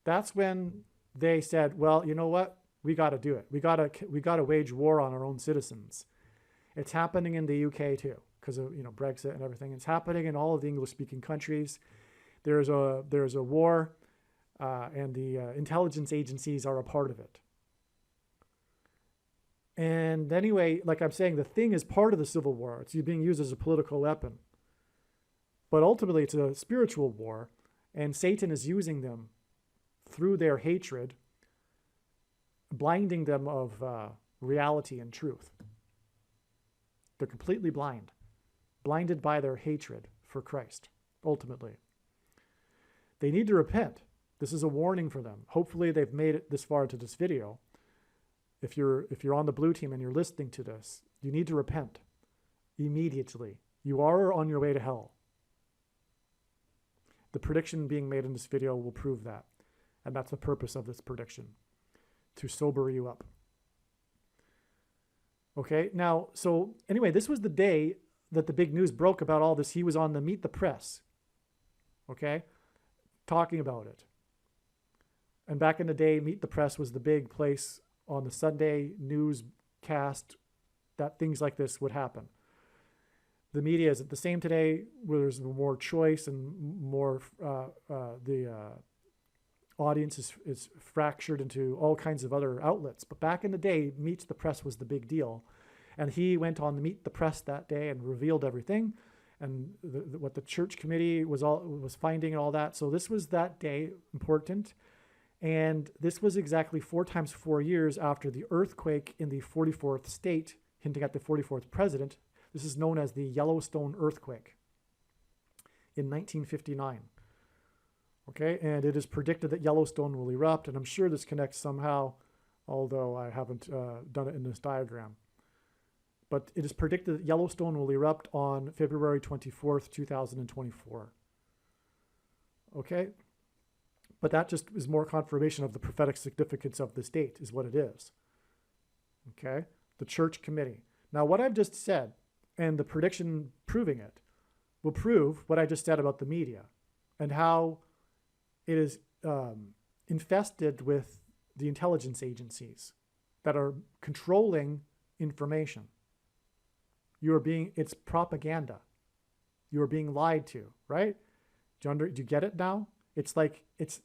That's when they said, well, you know what? We got to do it. We got to wage war on our own citizens. It's happening in the UK too, because of Brexit and everything. It's happening in all of the English-speaking countries. There's a war, and the intelligence agencies are a part of it. And anyway, like I'm saying, the thing is part of the Civil War. It's being used as a political weapon. But ultimately, it's a spiritual war, and Satan is using them through their hatred, blinding them of reality and truth. They're completely blinded by their hatred for Christ, ultimately. They need to repent. This is a warning for them. Hopefully they've made it this far into this video. If you're on the blue team and you're listening to this, you need to repent immediately. You are on your way to hell. The prediction being made in this video will prove that. And that's the purpose of this prediction, to sober you up. Okay, now, so anyway, this was the day that the big news broke about all this. He was on the Meet the Press, okay, talking about it. And back in the day, Meet the Press was the big place on the Sunday newscast that things like this would happen. The media is the same today, where there's more choice and more, the audience is fractured into all kinds of other outlets. But back in the day, Meet the Press was the big deal. And he went on Meet the Press that day and revealed everything, and what the church committee was finding and all that. So this was that day important. And this was exactly 4 times 4 years after the earthquake in the 44th state, hinting at the 44th president. This is known as the Yellowstone earthquake in 1959. Okay, and it is predicted that Yellowstone will erupt, and I'm sure this connects somehow, although I haven't done it in this diagram. But it is predicted that Yellowstone will erupt on February 24th, 2024. Okay, but that just is more confirmation of the prophetic significance of this date, is what it is. Okay, the church committee. Now, what I've just said, and the prediction proving it, will prove what I just said about the media and how it is infested with the intelligence agencies that are controlling information. It's propaganda. You are being lied to, right? Do you get it now? It's like, it's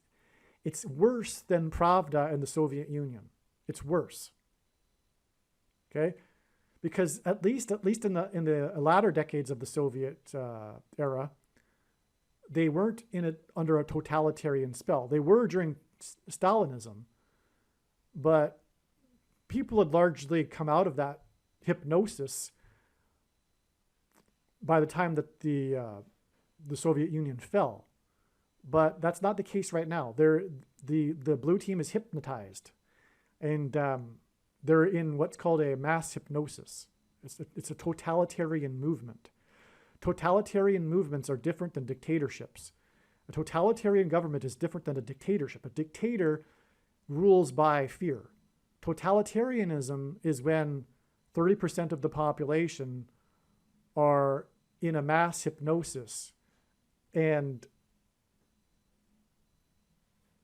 worse than Pravda in the Soviet Union. It's worse. Okay? Because at least in the latter decades of the Soviet era, they weren't under a totalitarian spell. They were during Stalinism, but people had largely come out of that hypnosis by the time that the Soviet Union fell. But that's not the case right now. The blue team is hypnotized, and they're in what's called a mass hypnosis. It's a totalitarian movement. Totalitarian movements are different than dictatorships. A totalitarian government is different than a dictatorship. A dictator rules by fear. Totalitarianism is when 30% of the population are in a mass hypnosis and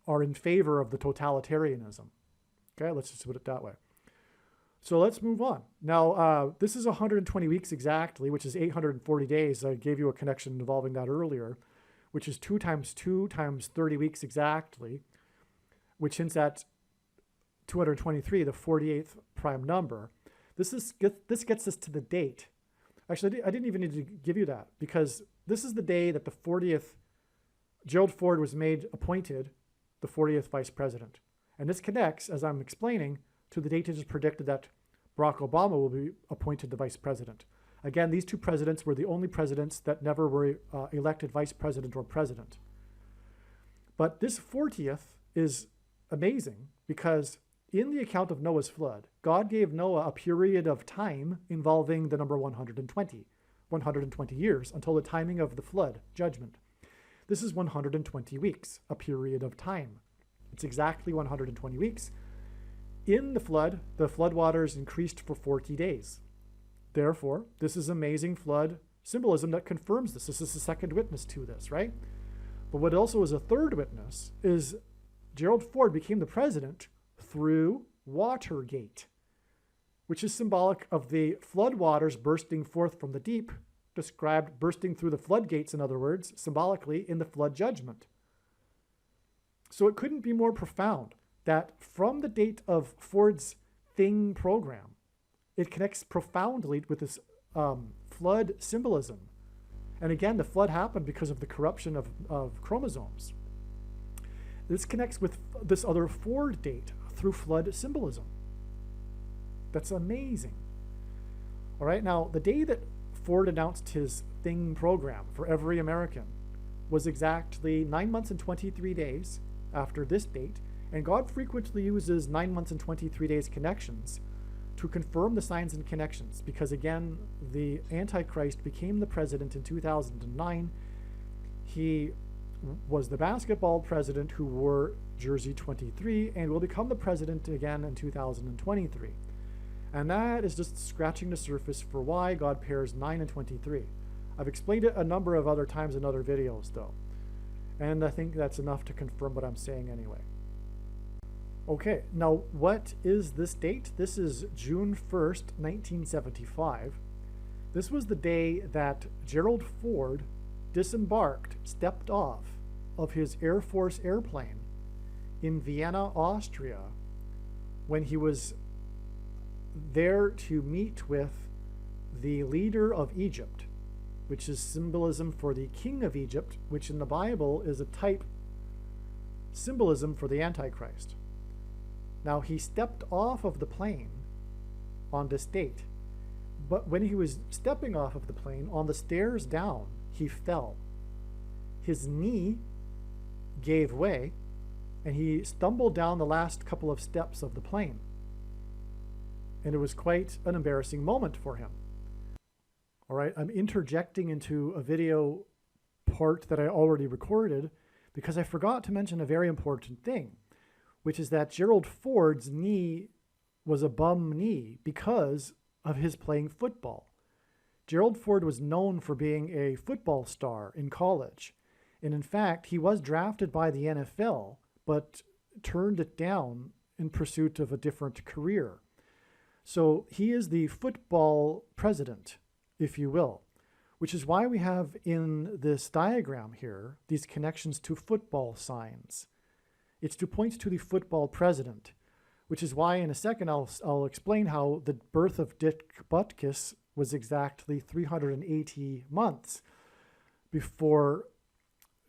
are in favor of the totalitarianism. Okay, let's just put it that way. So let's move on. Now, this is 120 weeks exactly, which is 840 days. I gave you a connection involving that earlier, which is 2 times 2 times 30 weeks exactly, which hints at 223, the 48th prime number. This gets us to the date. Actually, I didn't even need to give you that, because this is the day that the 40th, Gerald Ford was appointed the 40th vice president. And this connects, as I'm explaining, to the date it is predicted that Barack Obama will be appointed the vice president. Again, these two presidents were the only presidents that never were elected vice president or president. But this 40th is amazing because in the account of Noah's flood, God gave Noah a period of time involving the number 120 years until the timing of the flood judgment. This is 120 weeks, a period of time. It's exactly 120 weeks. In the flood waters increased for 40 days. Therefore, this is amazing flood symbolism that confirms this. This is the second witness to this, right? But what also is a third witness is Gerald Ford became the president through Watergate, which is symbolic of the flood waters bursting forth from the deep, described bursting through the floodgates, in other words, symbolically in the flood judgment. So it couldn't be more profound that from the date of Ford's Thing program, it connects profoundly with this flood symbolism. And again, the flood happened because of the corruption of chromosomes. This connects with this other Ford date through flood symbolism. That's amazing. All right, now the day that Ford announced his Thing program for every American was exactly 9 months and 23 days after this date, and God frequently uses 9 months and 23 days connections to confirm the signs and connections, because again, the Antichrist became the president in 2009. He was the basketball president who wore jersey 23 and will become the president again in 2023. And that is just scratching the surface for why God pairs 9 and 23. I've explained it a number of other times in other videos though, and I think that's enough to confirm what I'm saying anyway. Okay, now what is this date? This is June 1st, 1975. This was the day that Gerald Ford stepped off of his Air Force airplane in Vienna, Austria, when he was there to meet with the leader of Egypt, which is symbolism for the king of Egypt, which in the Bible is a type symbolism for the Antichrist. Now, he stepped off of the plane on this date, but when he was stepping off of the plane, on the stairs down, he fell. His knee gave way, and he stumbled down the last couple of steps of the plane. And it was quite an embarrassing moment for him. All right, I'm interjecting into a video part that I already recorded because I forgot to mention a very important thing, which is that Gerald Ford's knee was a bum knee because of his playing football. Gerald Ford was known for being a football star in college. And in fact, he was drafted by the NFL, but turned it down in pursuit of a different career. So he is the football president, if you will, which is why we have in this diagram here these connections to football signs. It's to point to the football president, which is why in a second I'll explain how the birth of Dick Butkus was exactly 380 months before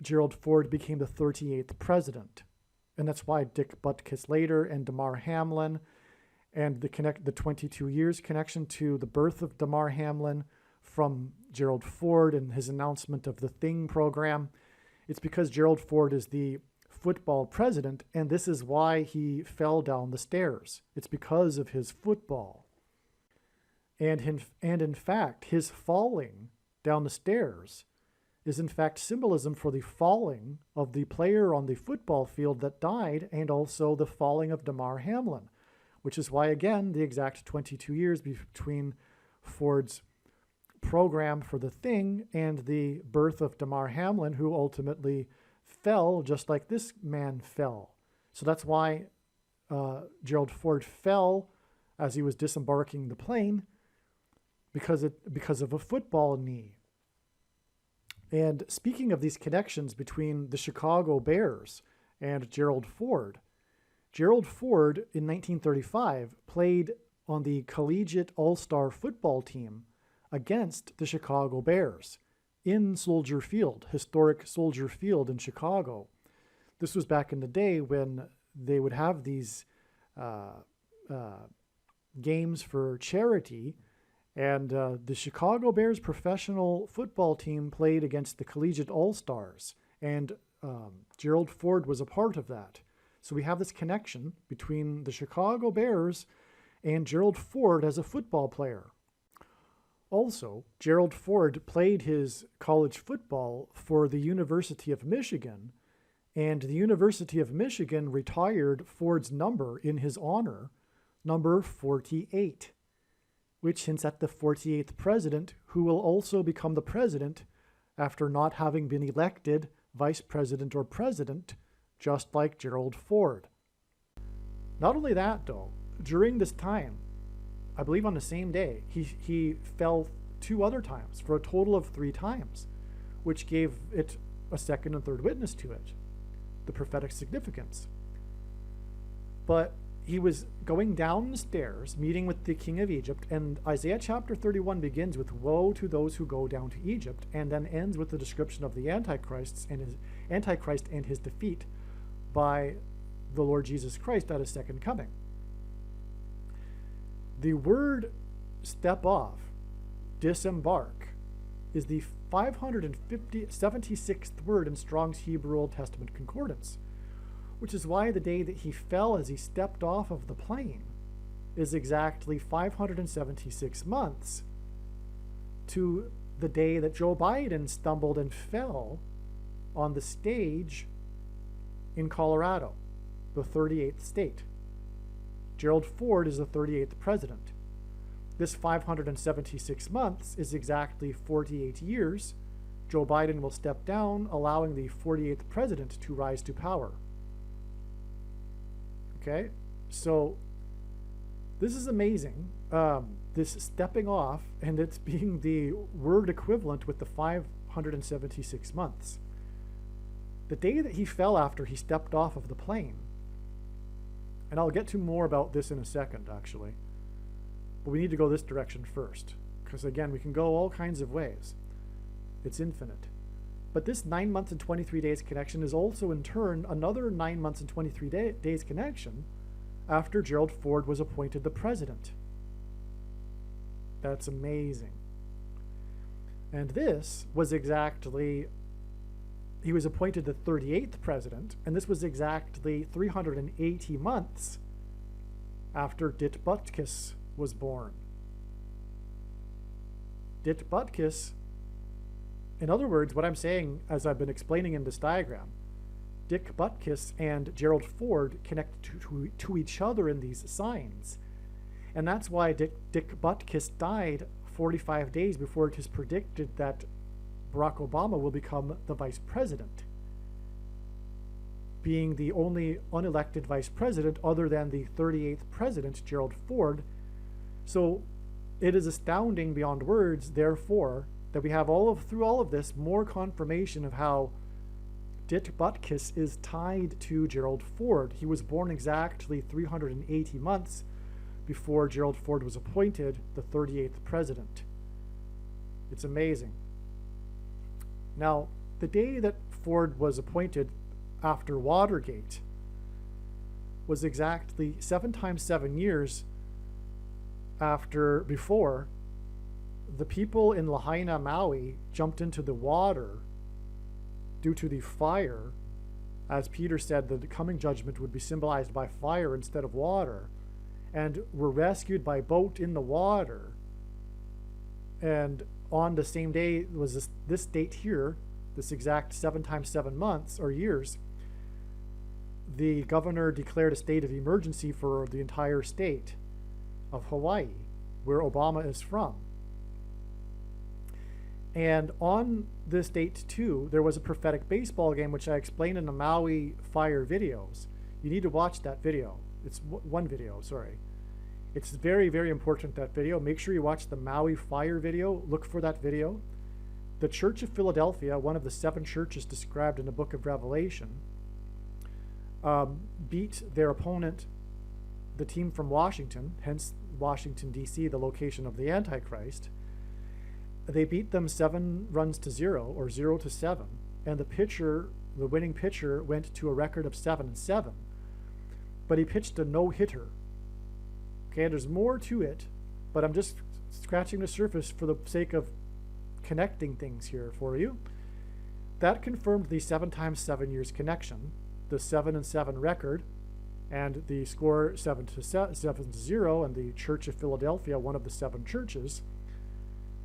Gerald Ford became the 38th president. And that's why Dick Butkus later and DAMAR Hamlin and the 22 years connection to the birth of DAMAR Hamlin from Gerald Ford and his announcement of the Thing program. It's because Gerald Ford is the football president, and this is why he fell down the stairs. It's because of his football. And in fact, his falling down the stairs is in fact symbolism for the falling of the player on the football field that died, and also the falling of DAMAR Hamlin, which is why, again, the exact 22 years between Ford's program for the Thing and the birth of DAMAR Hamlin, who ultimately fell just like this man fell. So that's why Gerald Ford fell as he was disembarking the plane because of a football knee. And speaking of these connections between the Chicago Bears and Gerald Ford in 1935 played on the collegiate all-star football team against the Chicago Bears in Soldier Field, historic Soldier Field in Chicago. This was back in the day when they would have these games for charity, and the Chicago Bears professional football team played against the collegiate all-stars, and Gerald Ford was a part of that. So we have this connection between the Chicago Bears and Gerald Ford as a football player. Also, Gerald Ford played his college football for the University of Michigan, and the University of Michigan retired Ford's number in his honor, number 48, which hints at the 48th president, who will also become the president after not having been elected vice president or president, just like Gerald Ford. Not only that, though, during this time, I believe on the same day, he fell 2 other times for a total of 3 times, which gave it a second and third witness to it, the prophetic significance. But he was going down the stairs, meeting with the king of Egypt, and Isaiah chapter 31 begins with woe to those who go down to Egypt, and then ends with the description of the Antichrist and his defeat by the Lord Jesus Christ at his second coming. The word step off, disembark, is the 576th word in Strong's Hebrew Old Testament Concordance, which is why the day that he fell as he stepped off of the plane is exactly 576 months to the day that Joe Biden stumbled and fell on the stage in Colorado, the 38th state. Gerald Ford is the 38th president. This 576 months is exactly 48 years. Joe Biden will step down, allowing the 48th president to rise to power. Okay, so this is amazing. This stepping off, and it's being the word equivalent with the 576 months. The day that he fell after he stepped off of the plane, and I'll get to more about this in a second, actually, but we need to go this direction first, because again, we can go all kinds of ways. It's infinite. But this 9 months and 23 days connection is also in turn another 9 months and 23 days connection after Gerald Ford was appointed the president. That's amazing. And this was exactly, he was appointed the 38th president, and this was exactly 380 months after Dit Butkus was born. Dit Butkus, in other words, what I'm saying, as I've been explaining in this diagram, Dick Butkus and Gerald Ford connect to each other in these signs. And that's why Dick Butkus died 45 days before it is predicted that Barack Obama will become the vice president, being the only unelected vice president other than the 38th president, Gerald Ford. So it is astounding beyond words, therefore, that we have through all of this more confirmation of how Dit Butkus is tied to Gerald Ford. He was born exactly 380 months before Gerald Ford was appointed the 38th president. It's amazing. Now, the day that Ford was appointed after Watergate was exactly 7 times 7 years before the people in Lahaina, Maui jumped into the water due to the fire. As Peter said, the coming judgment would be symbolized by fire instead of water, and were rescued by boat in the water. And on the same day was this date here, this exact 7 times 7 months or years, the governor declared a state of emergency for the entire state of Hawaii, where Obama is from. And on this date too, there was a prophetic baseball game, which I explained in the Maui Fire videos. You need to watch that video. It's one video, sorry. It's very, very important, that video. Make sure you watch the Maui fire video. Look for that video. The Church of Philadelphia, one of the 7 churches described in the book of Revelation, beat their opponent, the team from Washington, hence Washington, D.C., the location of the Antichrist. They beat them 7 runs to 0, or 0 to 7, and the winning pitcher, went to a record of 7-7, but he pitched a no-hitter. Okay, there's more to it, but I'm just scratching the surface for the sake of connecting things here for you. That confirmed the 7 times 7 years connection, the 7-7 record, and the score 7-0, and the Church of Philadelphia, one of the 7 churches,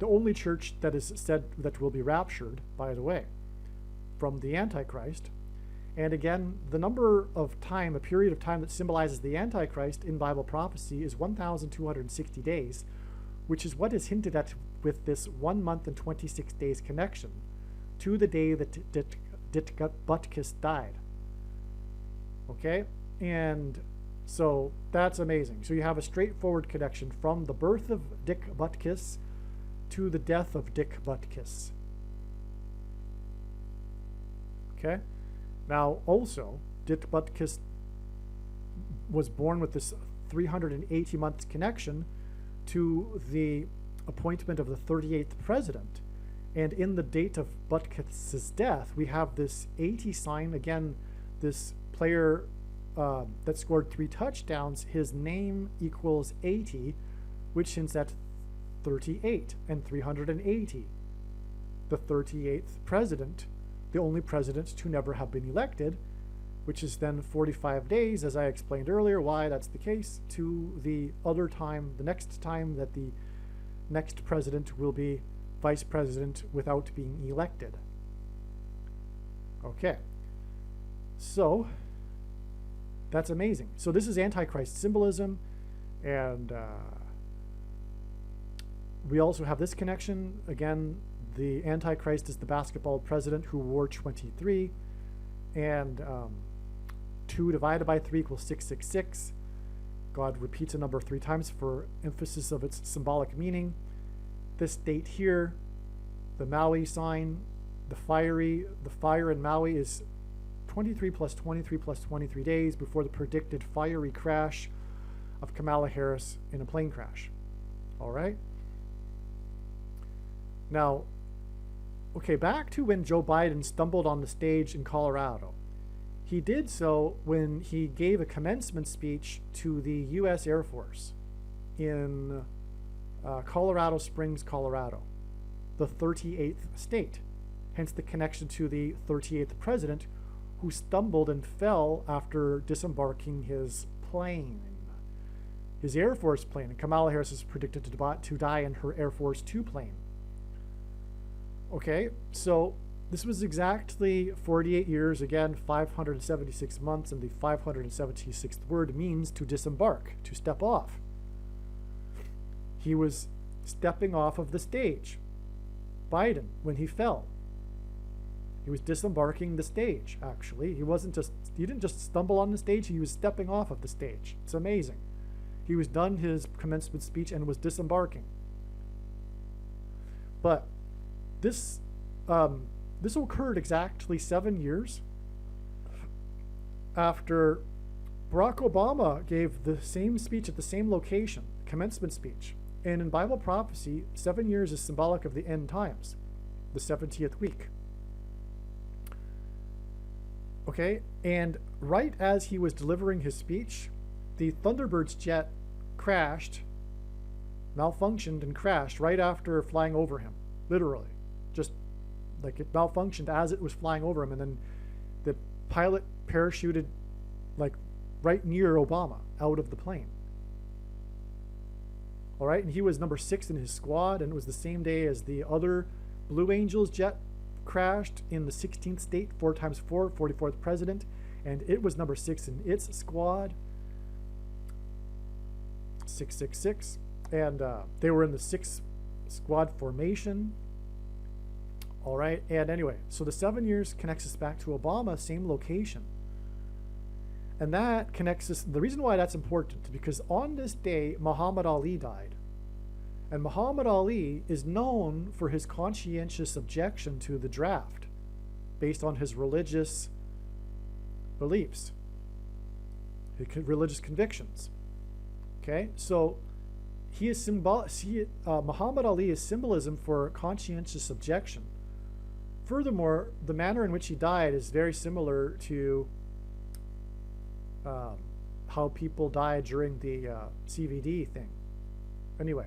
the only church that is said that will be raptured, by the way, from the Antichrist. And again, the number of time, a period of time that symbolizes the Antichrist in Bible prophecy is 1,260 days, which is what is hinted at with this 1 month and 26 days connection to the day that Butkus died. Okay? And so that's amazing. So you have a straightforward connection from the birth of Dick Butkus to the death of Dick Butkus. Okay? Now, also, Dick Butkus was born with this 380 months connection to the appointment of the 38th president. And in the date of Butkus's death, we have this 80 sign. Again, this player that scored 3 touchdowns, his name equals 80, which hints at 38 and 380. The 38th president, the only president to never have been elected, which is then 45 days, as I explained earlier why that's the case, to the other time, the next time that the next president will be vice president without being elected. Okay, so that's amazing. So this is Antichrist symbolism, and we also have this connection. Again, the Antichrist is the basketball president who wore 23, and 2 divided by 3 equals 666. God repeats a number 3 times for emphasis of its symbolic meaning. This date here, the Maui sign, the fire in Maui is 23 plus 23 plus 23 days before the predicted fiery crash of Kamala Harris in a plane crash. All right? Now, okay, back to when Joe Biden stumbled on the stage in Colorado. He did so when he gave a commencement speech to the U.S. Air Force in Colorado Springs, Colorado, the 38th state, hence the connection to the 38th president who stumbled and fell after disembarking his plane, his Air Force plane. And Kamala Harris is predicted to die in her Air Force 2 plane. Okay, so this was exactly 48 years, again, 576 months, and the 576th word means to disembark, to step off. He was stepping off of the stage, Biden, when he fell. He was disembarking the stage, actually. He didn't just stumble on the stage, he was stepping off of the stage. It's amazing. He was done his commencement speech and was disembarking. But this occurred exactly 7 years after Barack Obama gave the same speech at the same location, commencement speech. And in Bible prophecy, 7 years is symbolic of the end times, the 70th week. Okay, and right as he was delivering his speech, the Thunderbird's jet malfunctioned and crashed right after flying over him, literally. Just like it malfunctioned as it was flying over him, and then the pilot parachuted like right near Obama out of the plane. All right, and he was number 6 in his squad, and it was the same day as the other Blue Angels jet crashed in the 16th state, 4 times 4, 44th president, and it was number 6 in its squad, 666, and they were in the 6 squad formation. All right, and anyway, so the 7 years connects us back to Obama, same location. And that connects us. The reason why that's important is because on this day, Muhammad Ali died. And Muhammad Ali is known for his conscientious objection to the draft based on his religious beliefs, his religious convictions. Okay, so he is Muhammad Ali is symbolism for conscientious objection. Furthermore, the manner in which he died is very similar to how people died during the CVD thing. Anyway,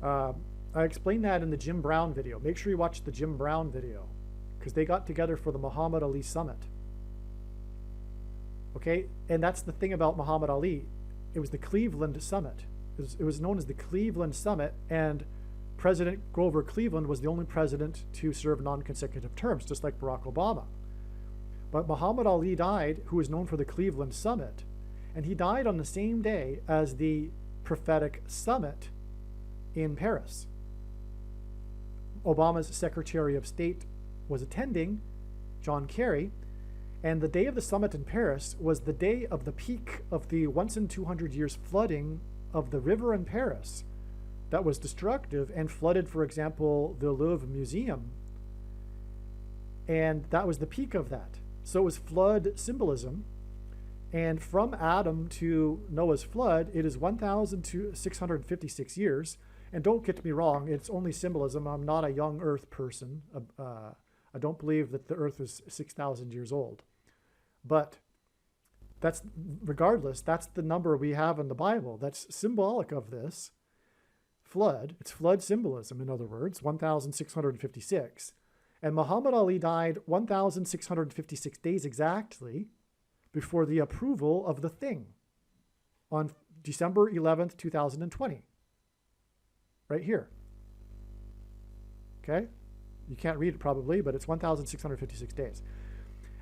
I explained that in the Jim Brown video. Make sure you watch the Jim Brown video because they got together for the Muhammad Ali Summit. Okay, and that's the thing about Muhammad Ali. It was the Cleveland Summit. It was known as the Cleveland Summit, and President Grover Cleveland was the only president to serve non-consecutive terms, just like Barack Obama. But Muhammad Ali died, who was known for the Cleveland Summit, and he died on the same day as the prophetic summit in Paris. Obama's Secretary of State was attending, John Kerry, and the day of the summit in Paris was the day of the peak of the once in 200 years flooding of the river in Paris that was destructive and flooded, for example, the Louvre Museum. And that was the peak of that. So it was flood symbolism. And from Adam to Noah's flood, it is 1,656 years. And don't get me wrong, it's only symbolism. I'm not a young earth person. I don't believe that the earth is 6,000 years old. But that's, regardless, that's the number we have in the Bible. That's symbolic of this flood. It's flood symbolism, in other words, 1,656. And Muhammad Ali died 1,656 days exactly before the approval of the thing on December 11th, 2020. Right here. Okay? You can't read it probably, but it's 1,656 days.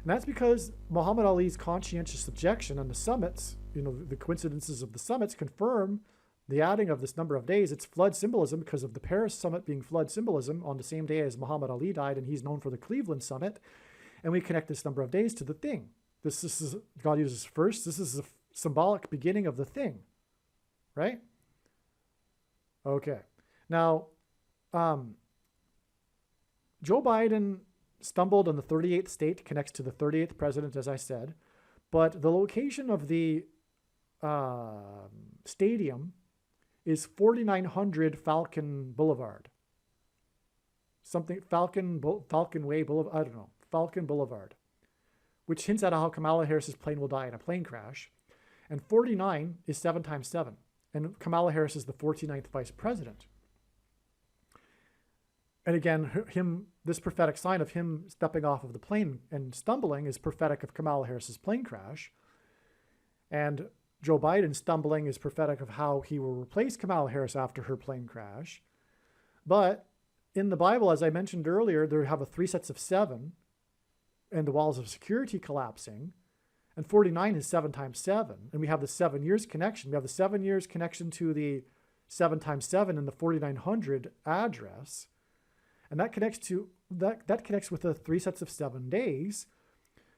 And that's because Muhammad Ali's conscientious objection on the summits, the coincidences of the summits confirm the adding of this number of days. It's flood symbolism because of the Paris summit being flood symbolism on the same day as Muhammad Ali died, and he's known for the Cleveland summit. And we connect this number of days to the thing. This is God uses first. This is the symbolic beginning of the thing, right? Okay. Now, Joe Biden stumbled on the 38th state, connects to the 38th president, as I said, but the location of the stadium is 4900 Falcon Boulevard. Falcon Way Boulevard, I don't know, Falcon Boulevard, which hints at how Kamala Harris's plane will die in a plane crash. And 49 is 7 times 7. And Kamala Harris is the 49th vice president. And again, this prophetic sign of him stepping off of the plane and stumbling is prophetic of Kamala Harris's plane crash. And Joe Biden stumbling is prophetic of how he will replace Kamala Harris after her plane crash. But in the Bible, as I mentioned earlier, there have 3 sets of 7 and the walls of security collapsing. And 49 is 7 times 7. And we have the 7 years connection. We have the 7 years connection to the 7 times 7 in the 4900 address. And that connects with the 3 sets of 7 days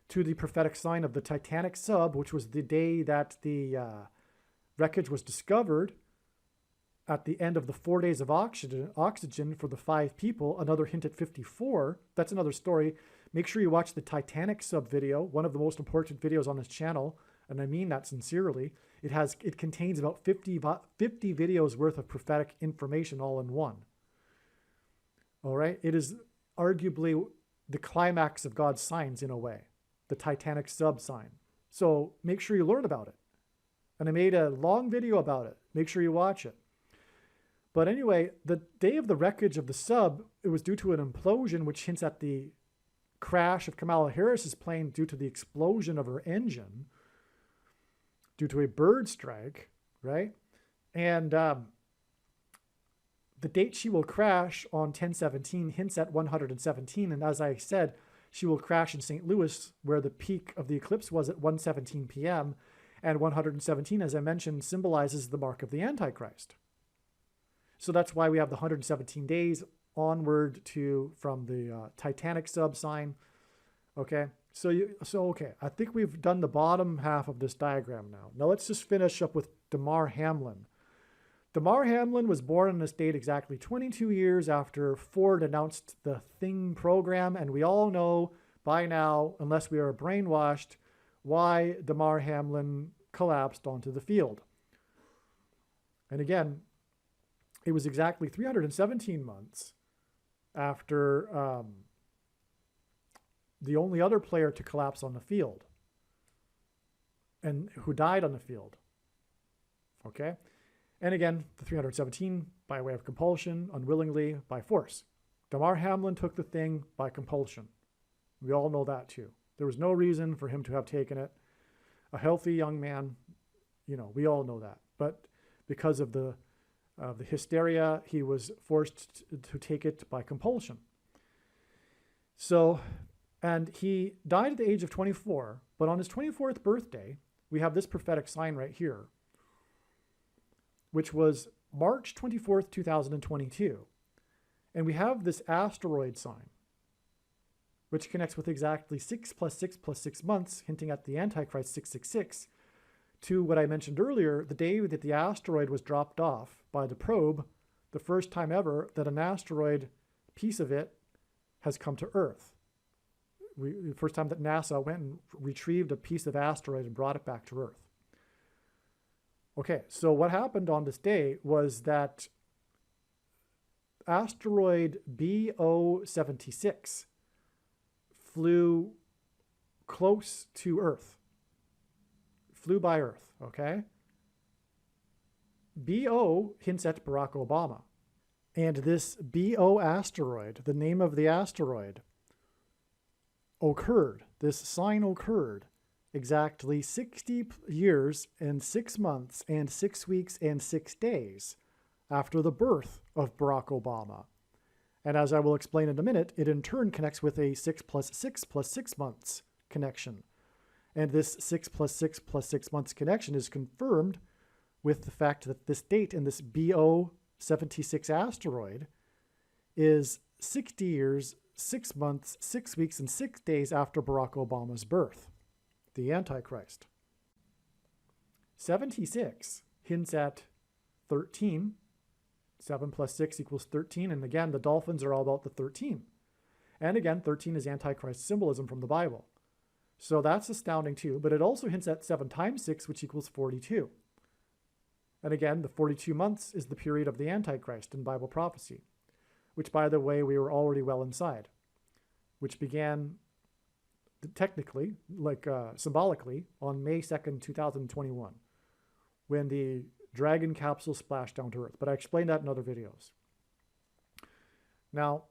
to the prophetic sign of the Titanic sub, which was the day that the wreckage was discovered at the end of the 4 days of oxygen for the 5 people. Another hint at 54. That's another story. Make sure you watch the Titanic sub video, one of the most important videos on this channel, and I mean that sincerely. It contains about 50 videos worth of prophetic information all in one. All right? It is arguably the climax of God's signs in a way, the Titanic sub sign. So make sure you learn about it. And I made a long video about it. Make sure you watch it. But anyway, the day of the wreckage of the sub, it was due to an implosion, which hints at the crash of Kamala Harris's plane due to the explosion of her engine, due to a bird strike, right? And the date she will crash on 10/17 hints at 117. And as I said, she will crash in St. Louis, where the peak of the eclipse was at 1:17 p.m. And 117, as I mentioned, symbolizes the mark of the Antichrist. So that's why we have the 117 days onward from the Titanic sub sign Okay, okay, I think we've done the bottom half of this diagram now. Now let's just finish up with DAMAR HAMLIN. DAMAR HAMLIN was born in the state exactly 22 years after Ford announced the Thing program, and we all know by now, unless we are brainwashed, why DAMAR HAMLIN collapsed onto the field. And again, it was exactly 317 months after the only other player to collapse on the field and who died on the field. Okay? And again, the 317 by way of compulsion, unwillingly, by force. DAMAR HAMLIN took the thing by compulsion. We all know that too. There was no reason for him to have taken it. A healthy young man, we all know that. But because of the hysteria, he was forced to take it by compulsion. So, and he died at the age of 24, but on his 24th birthday, we have this prophetic sign right here, which was March 24th, 2022. And we have this asteroid sign, which connects with exactly 6 + 6 + 6 months, hinting at the Antichrist 666, to what I mentioned earlier, the day that the asteroid was dropped off by the probe, the first time ever that an asteroid piece of it has come to Earth. The first time that NASA went and retrieved a piece of asteroid and brought it back to Earth. Okay, so what happened on this day was that asteroid BO76 flew close to Earth, flew by Earth, okay? BO hints at Barack Obama. And this BO asteroid, the name of the asteroid, this sign occurred exactly 60 years and 6 months and 6 weeks and 6 days after the birth of Barack Obama. And as I will explain in a minute, it in turn connects with a 6 + 6 + 6 months connection. And this 6 + 6 + 6 months connection is confirmed with the fact that this date in this BO76 asteroid is 60 years, 6 months, 6 weeks, and 6 days after Barack Obama's birth, the Antichrist. 76 hints at 13. 7 + 6 = 13. And again, the dolphins are all about the 13. And again, 13 is Antichrist symbolism from the Bible. So that's astounding too. But it also hints at 7 × 6, which equals 42. And again, the 42 months is the period of the Antichrist in Bible prophecy, which, by the way, we were already well inside, which began technically, symbolically, on May 2nd, 2021, when the Dragon capsule splashed down to Earth. But I explained that in other videos. Now,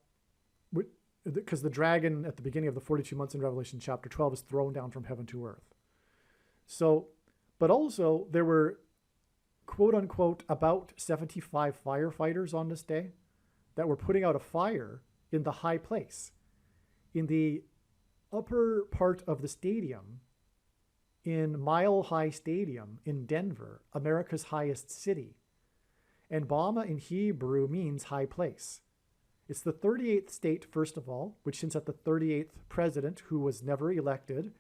because the dragon at the beginning of the 42 months in Revelation chapter 12 is thrown down from heaven to earth. So, but also there were, quote unquote, about 75 firefighters on this day that were putting out a fire in the high place, in the upper part of the stadium, in Mile High Stadium in Denver, America's highest city. And Bama in Hebrew means high place. It's the 38th state, first of all, which hints at the 38th president who was never elected.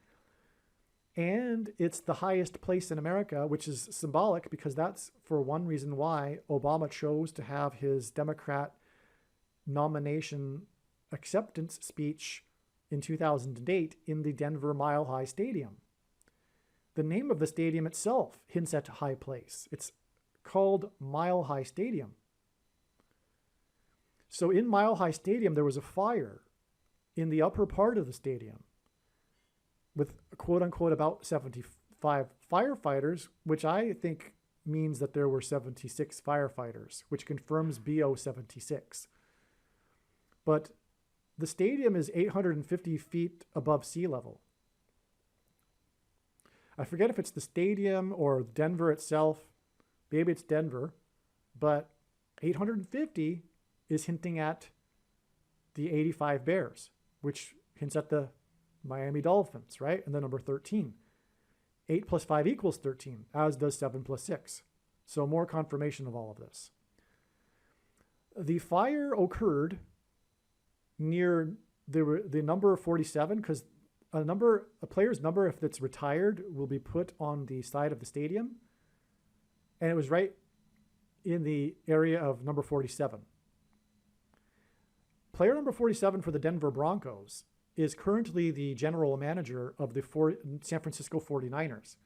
And it's the highest place in America, which is symbolic because that's for one reason why Obama chose to have his Democrat nomination acceptance speech in 2008 in the Denver Mile High Stadium. The name of the stadium itself hints at high place. It's called Mile High Stadium. So in Mile High Stadium, there was a fire in the upper part of the stadium with, quote unquote, about 75 firefighters, which I think means that there were 76 firefighters, which confirms BO76. But the stadium is 850 feet above sea level. I forget if it's the stadium or Denver itself. Maybe it's Denver, but 850 is hinting at the 85 Bears, which hints at the Miami Dolphins, right? And the number 13. 8 + 5 = 13, as does 7 + 6. So more confirmation of all of this. The fire occurred near the number 47 because a player's number, if it's retired, will be put on the side of the stadium. And it was right in the area of number 47. Player number 47 for the Denver Broncos is currently the general manager of the San Francisco 49ers.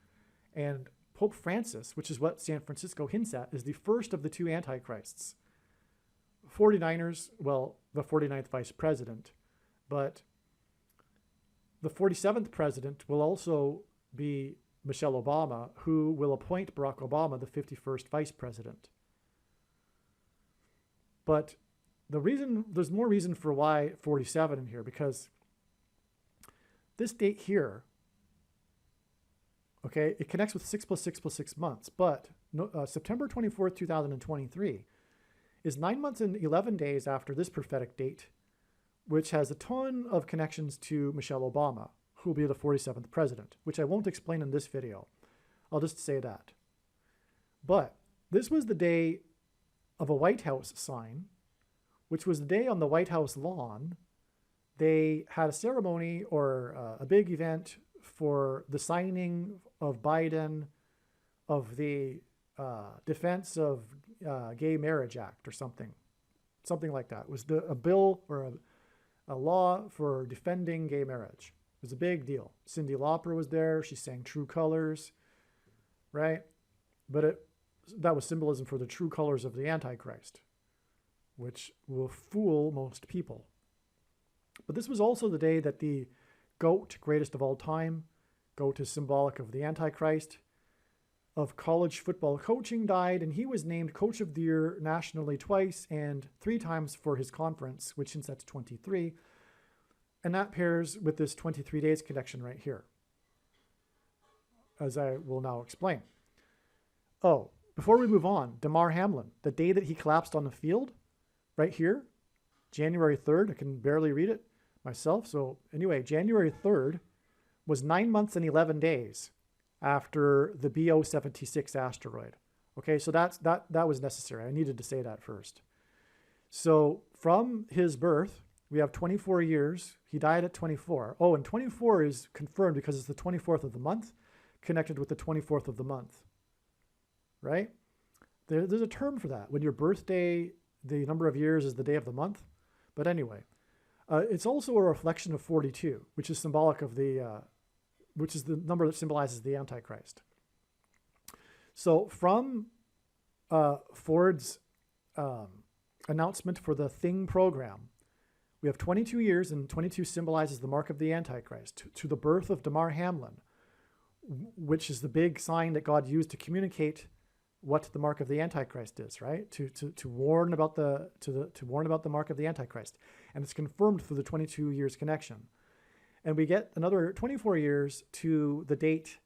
And Pope Francis, which is what San Francisco hints at, is the first of the two antichrists. 49ers, well, the 49th vice president, but the 47th president will also be Michelle Obama, who will appoint Barack Obama the 51st vice president. But there's more reason for why 47 in here, because this date here, okay, it connects with 6 + 6 + 6 months, but September 24th, 2023 is 9 months and 11 days after this prophetic date, which has a ton of connections to Michelle Obama, who will be the 47th president, which I won't explain in this video. I'll just say that. But this was the day of a White House sign, which was the day on the White House lawn. They had a ceremony or a big event for the signing of Biden of the Defense of Gay Marriage Act or something like that. It was a bill or a law for defending gay marriage. It was a big deal. Cyndi Lauper was there. She sang True Colors, right? But that was symbolism for the true colors of the Antichrist, which will fool most people. But this was also the day that the GOAT, greatest of all time, GOAT is symbolic of the Antichrist, of college football coaching, died, and he was named Coach of the Year nationally twice and 3 times for his conference, which since that's 23. And that pairs with this 23 days connection right here, as I will now explain. Oh, before we move on, Damar Hamlin, the day that he collapsed on the field, right here, January 3rd, I can barely read it myself. So anyway, January 3rd was 9 months and 11 days after the BO-76 asteroid. Okay, so that was necessary. I needed to say that first. So from his birth, we have 24 years. He died at 24. Oh, and 24 is confirmed because it's the 24th of the month, connected with the 24th of the month, right? There's a term for that. When your birthday, the number of years is the day of the month. But anyway, it's also a reflection of 42, which is symbolic of which is the number that symbolizes the Antichrist. So from Ford's announcement for the Thing program, we have 22 years, and 22 symbolizes the mark of the Antichrist, to the birth of Damar Hamlin, which is the big sign that God used to communicate what the mark of the Antichrist is, right? To warn about to warn about the mark of the Antichrist, and it's confirmed through the 22 years connection, and we get another 24 years to the date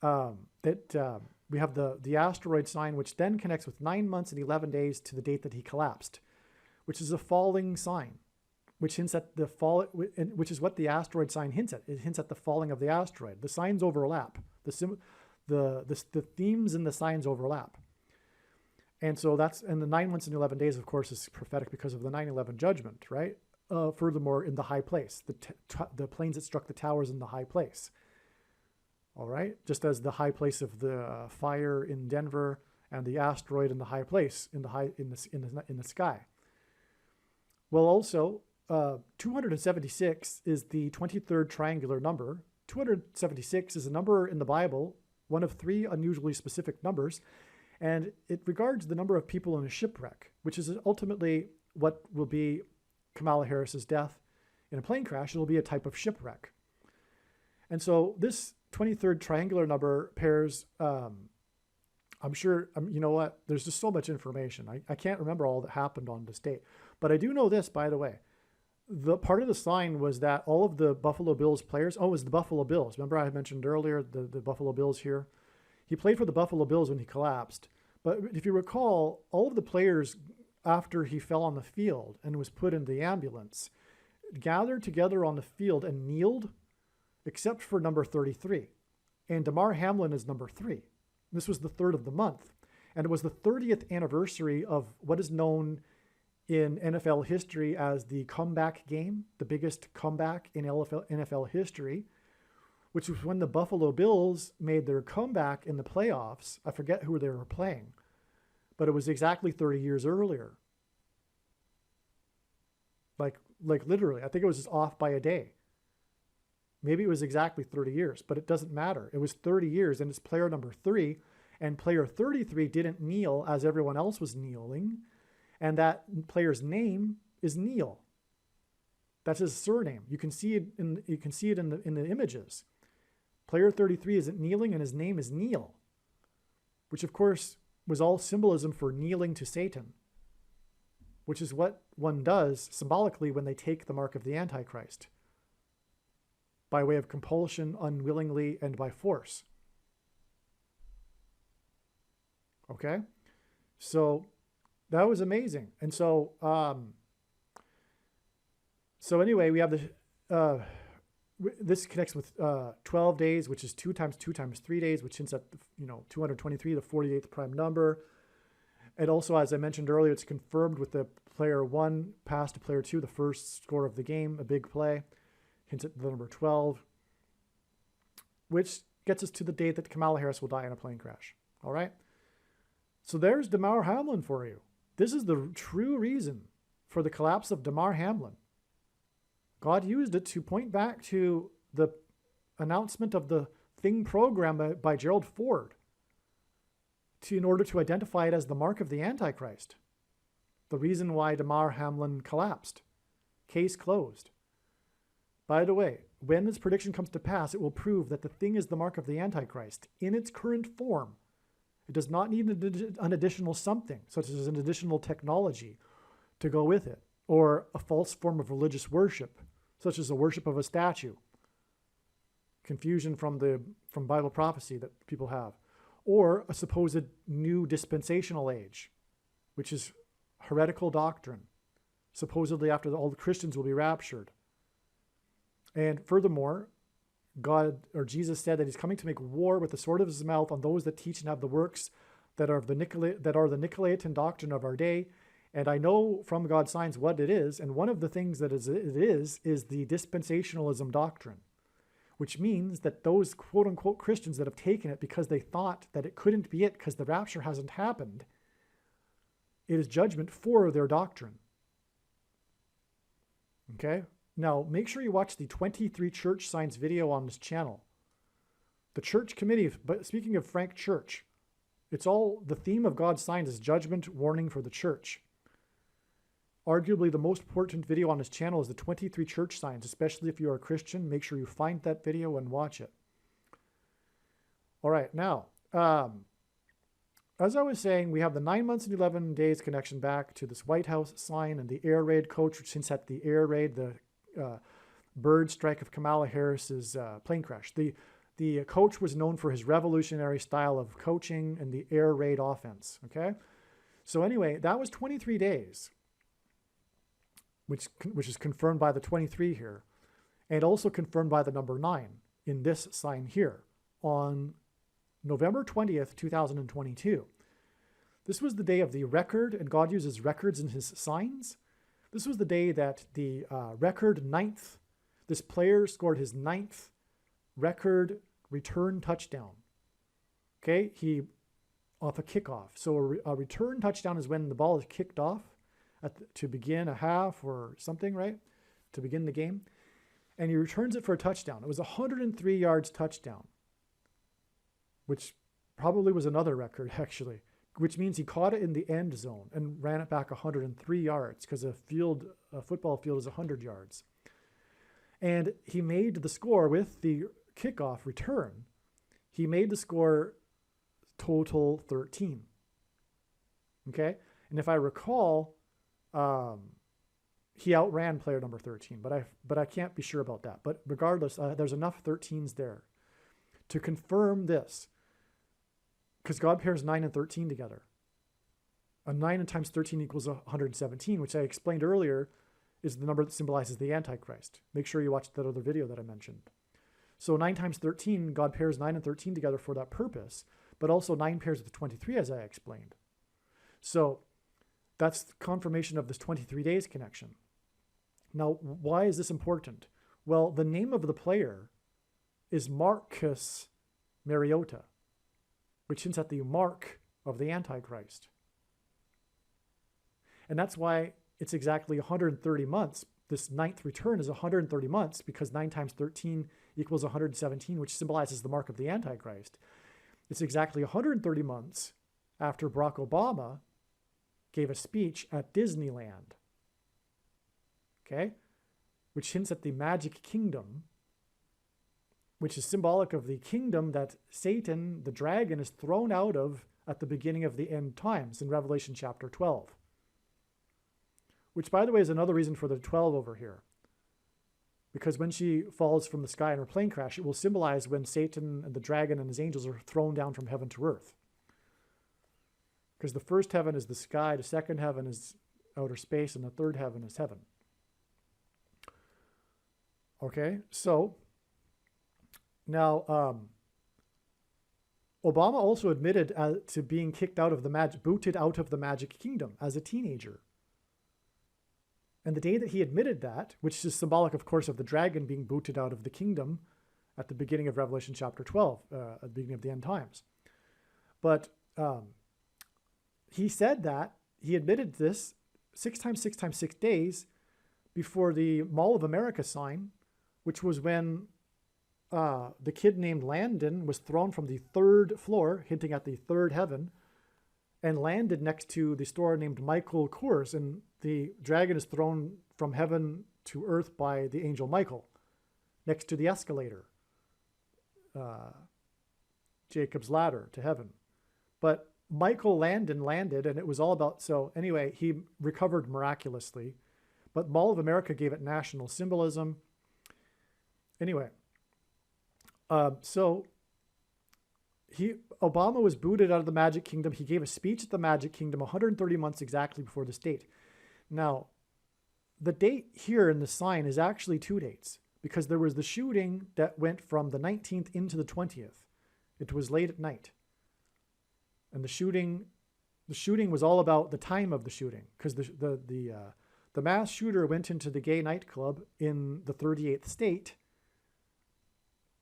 that we have the asteroid sign, which then connects with 9 months and 11 days to the date that he collapsed, which is a falling sign, which hints at the fall, which is what the asteroid sign hints at. It hints at the falling of the asteroid. The signs overlap. The themes and the signs overlap. And so and the 9 months and 11 days, of course, is prophetic because of the 9/11 judgment, right? Furthermore, in the high place, the planes that struck the towers in the high place. All right, just as the high place of the fire in Denver and the asteroid in the high place in the sky. Well, also 276 is the 23rd triangular number. 276 is a number in the Bible, one of 3 unusually specific numbers, and it regards the number of people in a shipwreck, which is ultimately what will be Kamala Harris's death in a plane crash. It'll be a type of shipwreck. And so this 23rd triangular number pairs, I'm sure, you know what, there's just so much information. I can't remember all that happened on this date. But I do know this, by the way. The part of the sign was that all of the Buffalo Bills players, it was the Buffalo Bills. Remember I mentioned earlier the Buffalo Bills here? He played for the Buffalo Bills when he collapsed. But if you recall, all of the players, after he fell on the field and was put in the ambulance, gathered together on the field and kneeled, except for number 33. And Damar Hamlin is number 3. This was the 3rd of the month. And it was the 30th anniversary of what is known in NFL history as the comeback game, the biggest comeback in NFL history, which was when the Buffalo Bills made their comeback in the playoffs. I forget who they were playing, but it was exactly 30 years earlier. Like literally, I think it was just off by a day. Maybe it was exactly 30 years, but it doesn't matter. It was 30 years, and it's player number 3, and player 33 didn't kneel as everyone else was kneeling, and that player's name is Neil. That's his surname. You can see it in the images. Player 33 isn't kneeling, and his name is Neil, which of course was all symbolism for kneeling to Satan, which is what one does symbolically when they take the mark of the Antichrist, by way of compulsion, unwillingly, and by force. Okay? So that was amazing. And so, anyway, we have the, this connects with 12 days, which is 2 times 2 times 3 days, which hints at, 223, the 48th prime number. And also, as I mentioned earlier, it's confirmed with the player 1 pass to player 2, the first score of the game, a big play. Hints at the number 12, which gets us to the date that Kamala Harris will die in a plane crash. All right? So there's DAMAR HAMLIN for you. This is the true reason for the collapse of DAMAR HAMLIN. God used it to point back to the announcement of the Thing program by Gerald Ford in order to identify it as the mark of the Antichrist. The reason why DAMAR HAMLIN collapsed. Case closed. By the way, when this prediction comes to pass, it will prove that the Thing is the mark of the Antichrist in its current form. It does not need an additional something, such as an additional technology, to go with it, or a false form of religious worship, such as the worship of a statue. Confusion from Bible prophecy that people have. Or a supposed new dispensational age, which is heretical doctrine. Supposedly after all the Christians will be raptured. And furthermore, God or Jesus said that he's coming to make war with the sword of his mouth on those that teach and have the works that are the Nicolaitan doctrine of our day. And I know from God's signs what it is. And one of the things that it is the dispensationalism doctrine, which means that those quote unquote Christians that have taken it because they thought that it couldn't be it because the rapture hasn't happened, it is judgment for their doctrine. Okay? Now, make sure you watch the 23 church signs video on this channel. The church committee, but speaking of Frank Church, it's all, the theme of God's signs is judgment, warning for the church. Arguably the most important video on his channel is the 23 church signs, especially if you are a Christian. Make sure you find that video and watch it. All right, now, as I was saying, we have the 9 months and 11 days connection back to this White House sign and the air raid coach, which hints at the air raid, the bird strike of Kamala Harris's plane crash. The coach was known for his revolutionary style of coaching and the air raid offense. Okay, so anyway, that was 23 days, which is confirmed by the 23 here, and also confirmed by the number 9 in this sign here on November 20th, 2022. This was the day of the record, and God uses records in his signs. This was the day that the record 9th, this player scored his 9th record return touchdown. Okay, off a kickoff. So a return touchdown is when the ball is kicked off to begin a half or something, right? To begin the game. And he returns it for a touchdown. It was 103 yards touchdown, which probably was another record actually, which means he caught it in the end zone and ran it back 103 yards because a football field is 100 yards. And he made the score with the kickoff return. He made the score total 13. Okay? And if I recall, he outran player number 13, but I can't be sure about that. But regardless, there's enough 13s there to confirm this. Because God pairs 9 and 13 together. A 9 times 13 equals 117, which I explained earlier is the number that symbolizes the Antichrist. Make sure you watch that other video that I mentioned. So 9 times 13, God pairs 9 and 13 together for that purpose, but also 9 pairs with 23, as I explained. So That's the confirmation of this 23 days connection. Now, why is this important? Well, the name of the player is Marcus Mariota, which hints at the mark of the Antichrist. And that's why it's exactly 130 months. This ninth return is 130 months because 9 times 13 equals 117, which symbolizes the mark of the Antichrist. It's exactly 130 months after Barack Obama gave a speech at Disneyland, okay, which hints at the magic kingdom, which is symbolic of the kingdom that Satan, the dragon, is thrown out of at the beginning of the end times in Revelation chapter 12. Which, by the way, is another reason for the 12 over here. Because when she falls from the sky in her plane crash, it will symbolize when Satan and the dragon and his angels are thrown down from heaven to earth. Because the first heaven is the sky, the second heaven is outer space, and the third heaven is heaven. Okay, so now Obama also admitted to being kicked out of the booted out of the magic kingdom as a teenager. And the day that he admitted that, which is symbolic, of course, of the dragon being booted out of the kingdom at the beginning of Revelation chapter 12, at the beginning of the end times. But he said that, he admitted this 6 times 6 times 6 days before the Mall of America sign, which was when the kid named Landon was thrown from the 3rd floor, hinting at the 3rd heaven, and landed next to the store named Michael Kors, and the dragon is thrown from heaven to earth by the angel Michael, next to the escalator, Jacob's ladder to heaven. But Michael Landon landed, and it was all about, so anyway, he recovered miraculously, but Mall of America gave it national symbolism. Anyway, Obama was booted out of the Magic Kingdom. He gave a speech at the Magic Kingdom 130 months exactly before this date. Now, the date here in the sign is actually 2 dates because there was the shooting that went from the 19th into the 20th. It was late at night. And the shooting was all about the time of the shooting because the mass shooter went into the gay nightclub in the 38th state,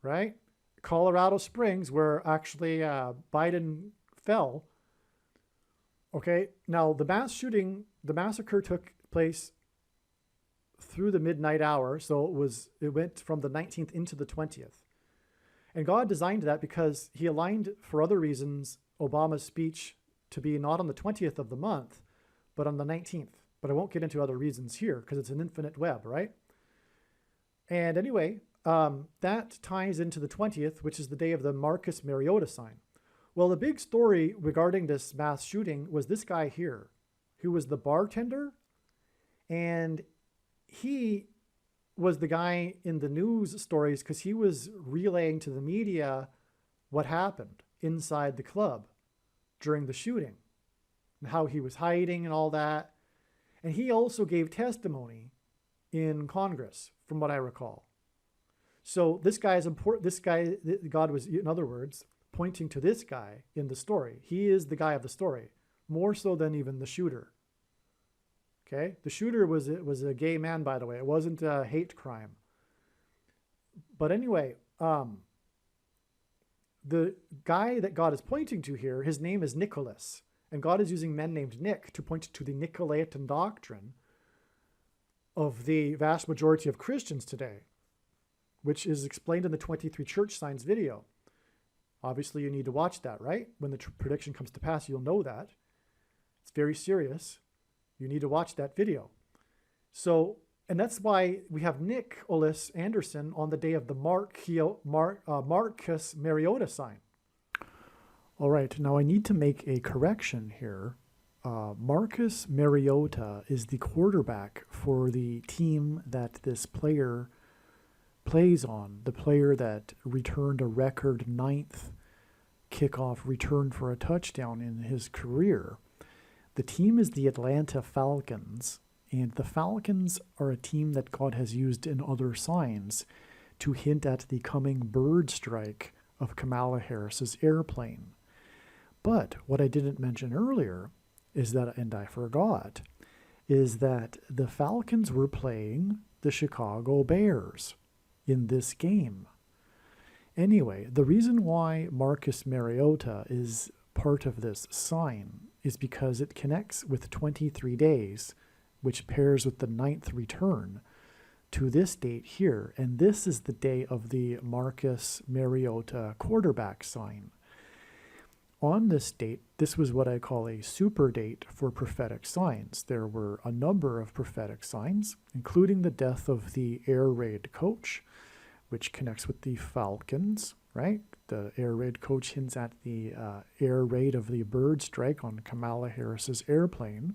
right? Colorado Springs, where actually Biden fell. Okay, now the massacre took place through the midnight hour, so it went from the 19th into the 20th. And God designed that because he aligned, for other reasons, Obama's speech to be not on the 20th of the month, but on the 19th. But I won't get into other reasons here because it's an infinite web, right? And anyway, that ties into the 20th, which is the day of the Marcus Mariota sign. Well, the big story regarding this mass shooting was this guy here, who was the bartender, and he was the guy in the news stories because he was relaying to the media what happened inside the club during the shooting and how he was hiding and all that. And he also gave testimony in Congress, from what I recall. So this guy is important. This guy, God was, in other words, pointing to this guy in the story. He is the guy of the story, more so than even the shooter. Okay, the shooter was a gay man, by the way. It wasn't a hate crime. But anyway, the guy that God is pointing to here, his name is Nicholas, and God is using men named Nick to point to the Nicolaitan doctrine of the vast majority of Christians today, which is explained in the 23 church signs video. Obviously, you need to watch that, right? When the prediction comes to pass, you'll know that. It's very serious. You need to watch that video. So, and that's why we have Nicholas Anderson on the day of the Marcus Mariota sign. All right, now I need to make a correction here. Marcus Mariota is the quarterback for the team that this player plays on, the player that returned a record 9th kickoff return for a touchdown in his career. The team is the Atlanta Falcons, and the Falcons are a team that God has used in other signs to hint at the coming bird strike of Kamala Harris's airplane. But what I didn't mention earlier is that, and I forgot, is that the Falcons were playing the Chicago Bears in this game. Anyway, the reason why Marcus Mariota is part of this sign is because it connects with 23 days, which pairs with the 9th return to this date here. And this is the day of the Marcus Mariota quarterback sign. On this date, this was what I call a super date for prophetic signs. There were a number of prophetic signs, including the death of the air raid coach, which connects with the Falcons, right? The air raid coach hints at the air raid of the bird strike on Kamala Harris's airplane.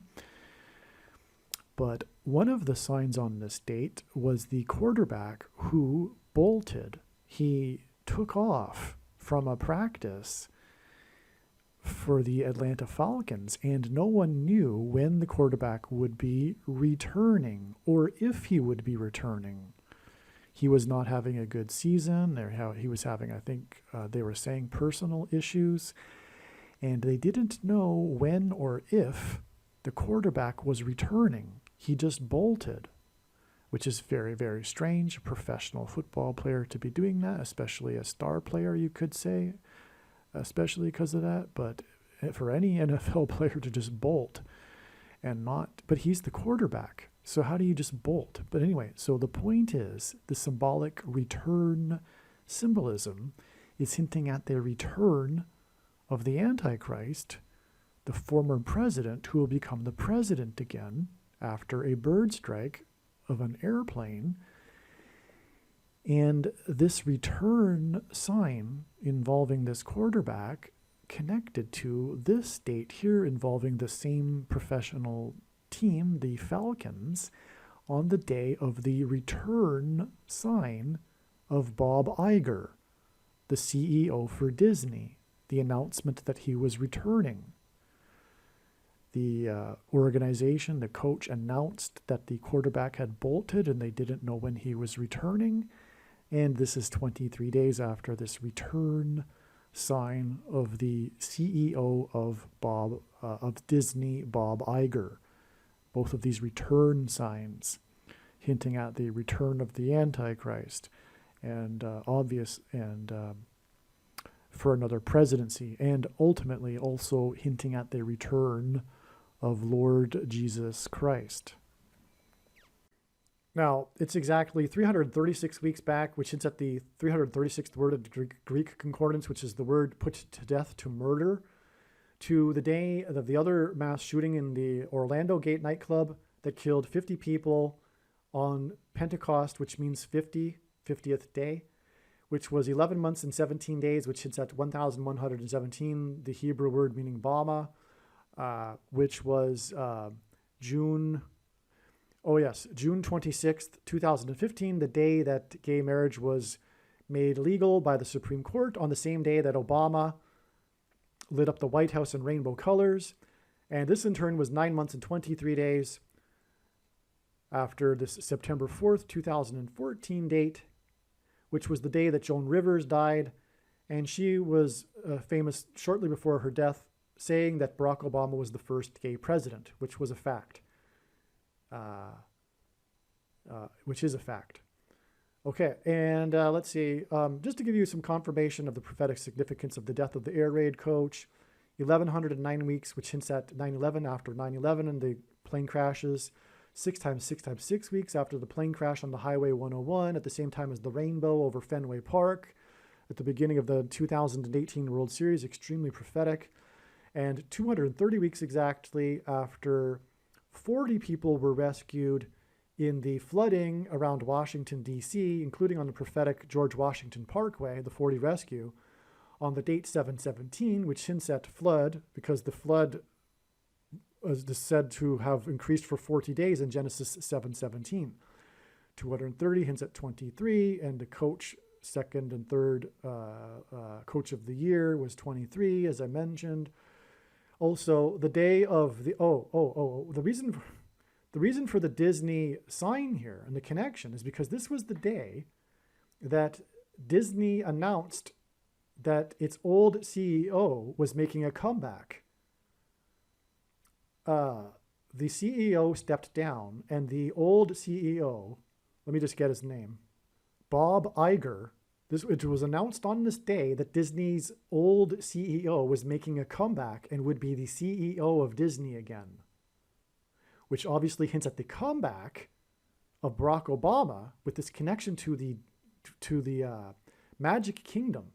But one of the signs on this date was the quarterback who bolted. He took off from a practice for the Atlanta Falcons, and no one knew when the quarterback would be returning or if he would be returning. He was not having a good season. He was having, I think they were saying, personal issues, and they didn't know when or if the quarterback was returning. He just bolted, which is very, very strange. A professional football player to be doing that, especially a star player, you could say, especially because of that. But for any NFL player to just bolt and not, but he's the quarterback. So how do you just bolt? But anyway, so the point is the symbolic return symbolism is hinting at the return of the Antichrist, the former president who will become the president again after a bird strike of an airplane. And this return sign involving this quarterback connected to this date here involving the same professional team, the Falcons, on the day of the return sign of Bob Iger, the CEO for Disney, the announcement that he was returning. The organization, the coach, announced that the quarterback had bolted and they didn't know when he was returning. And this is 23 days after this return sign of the CEO of Disney, Bob Iger. Both of these return signs hinting at the return of the Antichrist and for another presidency, and ultimately also hinting at the return of Lord Jesus Christ. Now, it's exactly 336 weeks back, which hints at the 336th word of the Greek concordance, which is the word put to death, to murder, to the day of the other mass shooting in the Orlando Gate nightclub that killed 50 people on Pentecost, which means 50th day, which was 11 months and 17 days, which hints at 1,117, the Hebrew word meaning Bama, which was June 26th, 2015, the day that gay marriage was made legal by the Supreme Court, on the same day that Obama lit up the White House in rainbow colors. And this in turn was 9 months and 23 days after this September 4th, 2014 date, which was the day that Joan Rivers died. And she was famous shortly before her death, saying that Barack Obama was the first gay president, which was a fact. Which is a fact. Okay, and let's see, just to give you some confirmation of the prophetic significance of the death of the air raid coach, 1,109 weeks, which hints at 9/11 after 9/11 and the plane crashes, 6 times 6 times 6 weeks after the plane crash on the Highway 101, at the same time as the rainbow over Fenway Park, at the beginning of the 2018 World Series, extremely prophetic, and 230 weeks exactly after 40 people were rescued in the flooding around Washington, D.C., including on the prophetic George Washington Parkway, the 40 rescue, on the date 7/17, which hints at flood, because the flood was said to have increased for 40 days in Genesis 7:17. 230 hints at 23, and the coach, second and third coach of the year, was 23, as I mentioned. Also, the day of the the reason for the Disney sign here and the connection is because this was the day that Disney announced that its old CEO was making a comeback. the CEO stepped down, and the old CEO, let me just get his name, Bob Iger. It was announced on this day that Disney's old CEO was making a comeback and would be the CEO of Disney again, which obviously hints at the comeback of Barack Obama with this connection to the Magic Kingdom.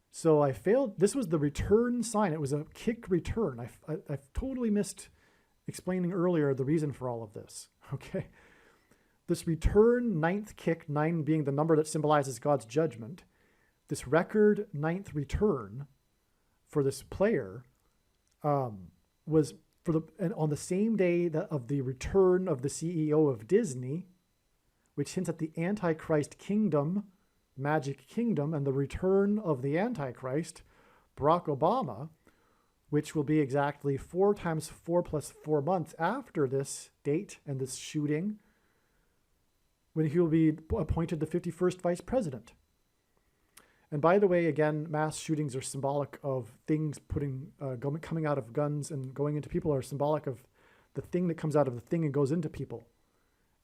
So I failed. This was the return sign. It was a kick return. I totally missed explaining earlier the reason for all of this. Okay. This return ninth kick, 9 being the number that symbolizes God's judgment, this record ninth return for this player was on the same day of the return of the CEO of Disney, which hints at the Antichrist kingdom, Magic Kingdom, and the return of the Antichrist, Barack Obama, which will be exactly 4 times 4 plus 4 months after this date and this shooting, when he will be appointed the 51st vice president. And by the way, again, mass shootings are symbolic of things coming out of guns and going into people, are symbolic of the thing that comes out of the thing and goes into people.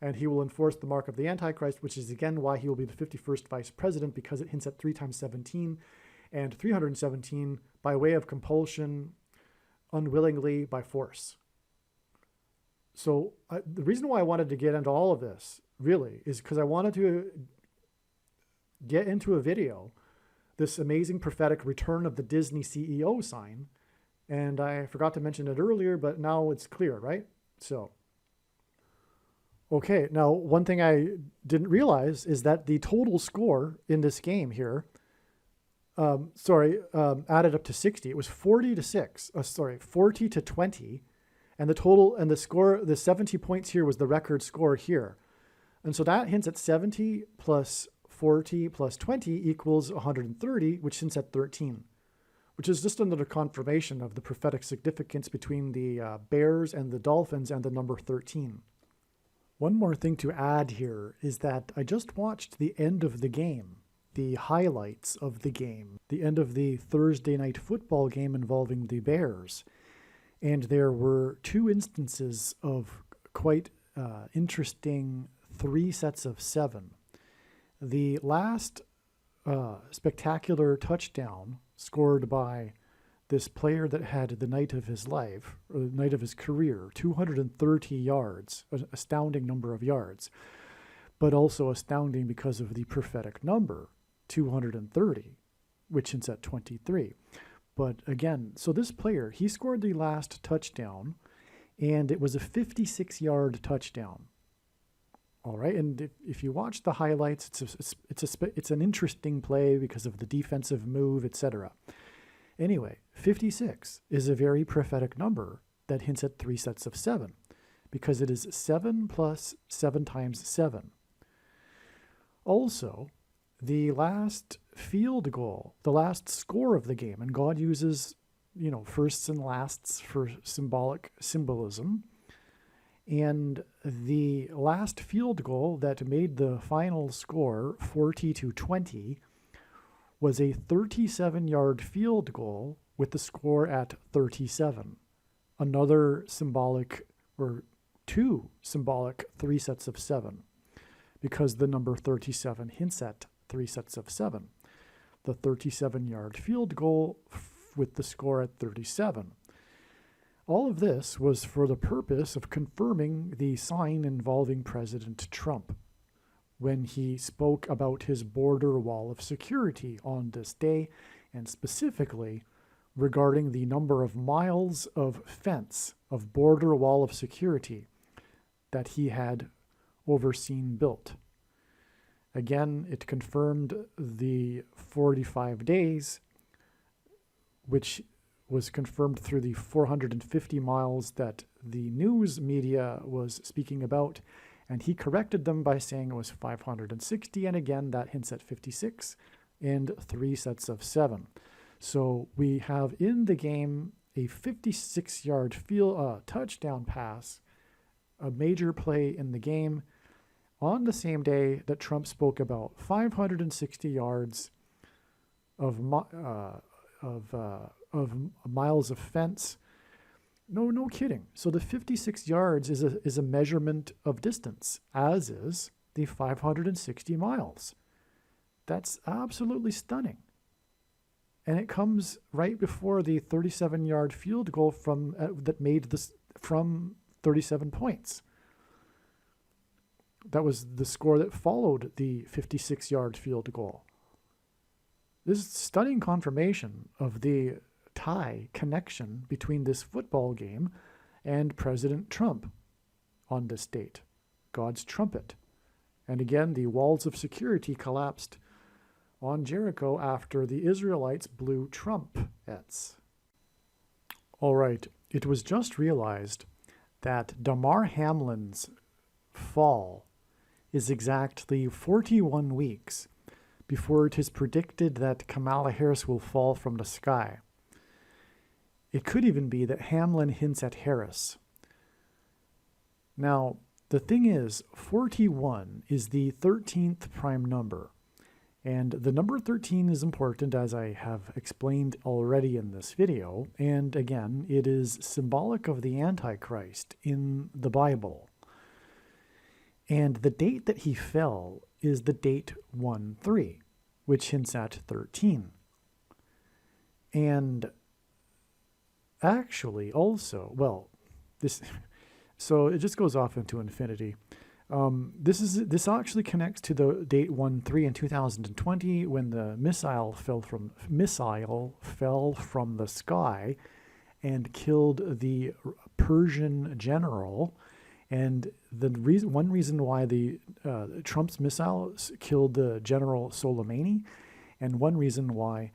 And he will enforce the mark of the Antichrist, which is again why he will be the 51st vice president, because it hints at 3 times 17 and 317 by way of compulsion, unwillingly, by force. So the reason why I wanted to get into all of this really is because I wanted to get into a video, this amazing prophetic return of the Disney CEO sign. And I forgot to mention it earlier, but now it's clear, right? So, okay. Now, one thing I didn't realize is that the total score in this game here, added up to 60. It was 40 to 20. And the total and the score, the 70 points here was the record score here. And so that hints at 70 plus 40 plus 20 equals 130, which hints at 13, which is just another confirmation of the prophetic significance between the Bears and the Dolphins and the number 13. One more thing to add here is that I just watched the end of the game, the highlights of the game, the end of the Thursday night football game involving the Bears. And there were 2 instances of quite interesting 3 sets of 7. The last spectacular touchdown scored by this player that had the night of his life, or the night of his career, 230 yards, an astounding number of yards, but also astounding because of the prophetic number, 230, which hints at 23. But again, so this player, he scored the last touchdown, and it was a 56-yard touchdown. All right, and if you watch the highlights, it's an interesting play because of the defensive move, etc. Anyway, 56 is a very prophetic number that hints at 3 sets of 7, because it is 7 plus 7 times 7. Also, the last field goal, the last score of the game, and God uses, firsts and lasts for symbolism. And the last field goal that made the final score 40-20 was a 37-yard field goal with the score at 37. Another symbolic, or 2 symbolic 3 sets of 7, because the number 37 hints at 3 sets of 7. The 37-yard field goal with the score at 37. All of this was for the purpose of confirming the sign involving President Trump when he spoke about his border wall of security on this day, and specifically regarding the number of miles of fence, of border wall of security that he had overseen built. Again, it confirmed the 45 days, which was confirmed through the 450 miles that the news media was speaking about, and he corrected them by saying it was 560, and again, that hints at 56 and 3 sets of 7. So we have in the game a 56-yard touchdown pass, a major play in the game, on the same day that Trump spoke about 560 yards of miles of fence, No kidding. So the 56 yards is a measurement of distance, as is the 560 miles. That's absolutely stunning. And it comes right before the 37-yard field goal that made this from 37 points. That was the score that followed the 56-yard field goal. This is stunning confirmation of the tie connection between this football game and President Trump on this date. God's trumpet. And again, the walls of security collapsed on Jericho after the Israelites blew trumpets. All right, it was just realized that Damar Hamlin's fall is exactly 41 weeks before it is predicted that Kamala Harris will fall from the sky. It could even be that Hamlin hints at Harris. Now, the thing is, 41 is the 13th prime number. And the number 13 is important, as I have explained already in this video. And again, it is symbolic of the Antichrist in the Bible. And the date that he fell is the date 1-3, which hints at 13. And actually also, so it just goes off into infinity. This actually connects to the date 1-3 in 2020 when the missile fell from the sky and killed the Persian general. And one reason why the Trump's missile killed the General Soleimani, and one reason why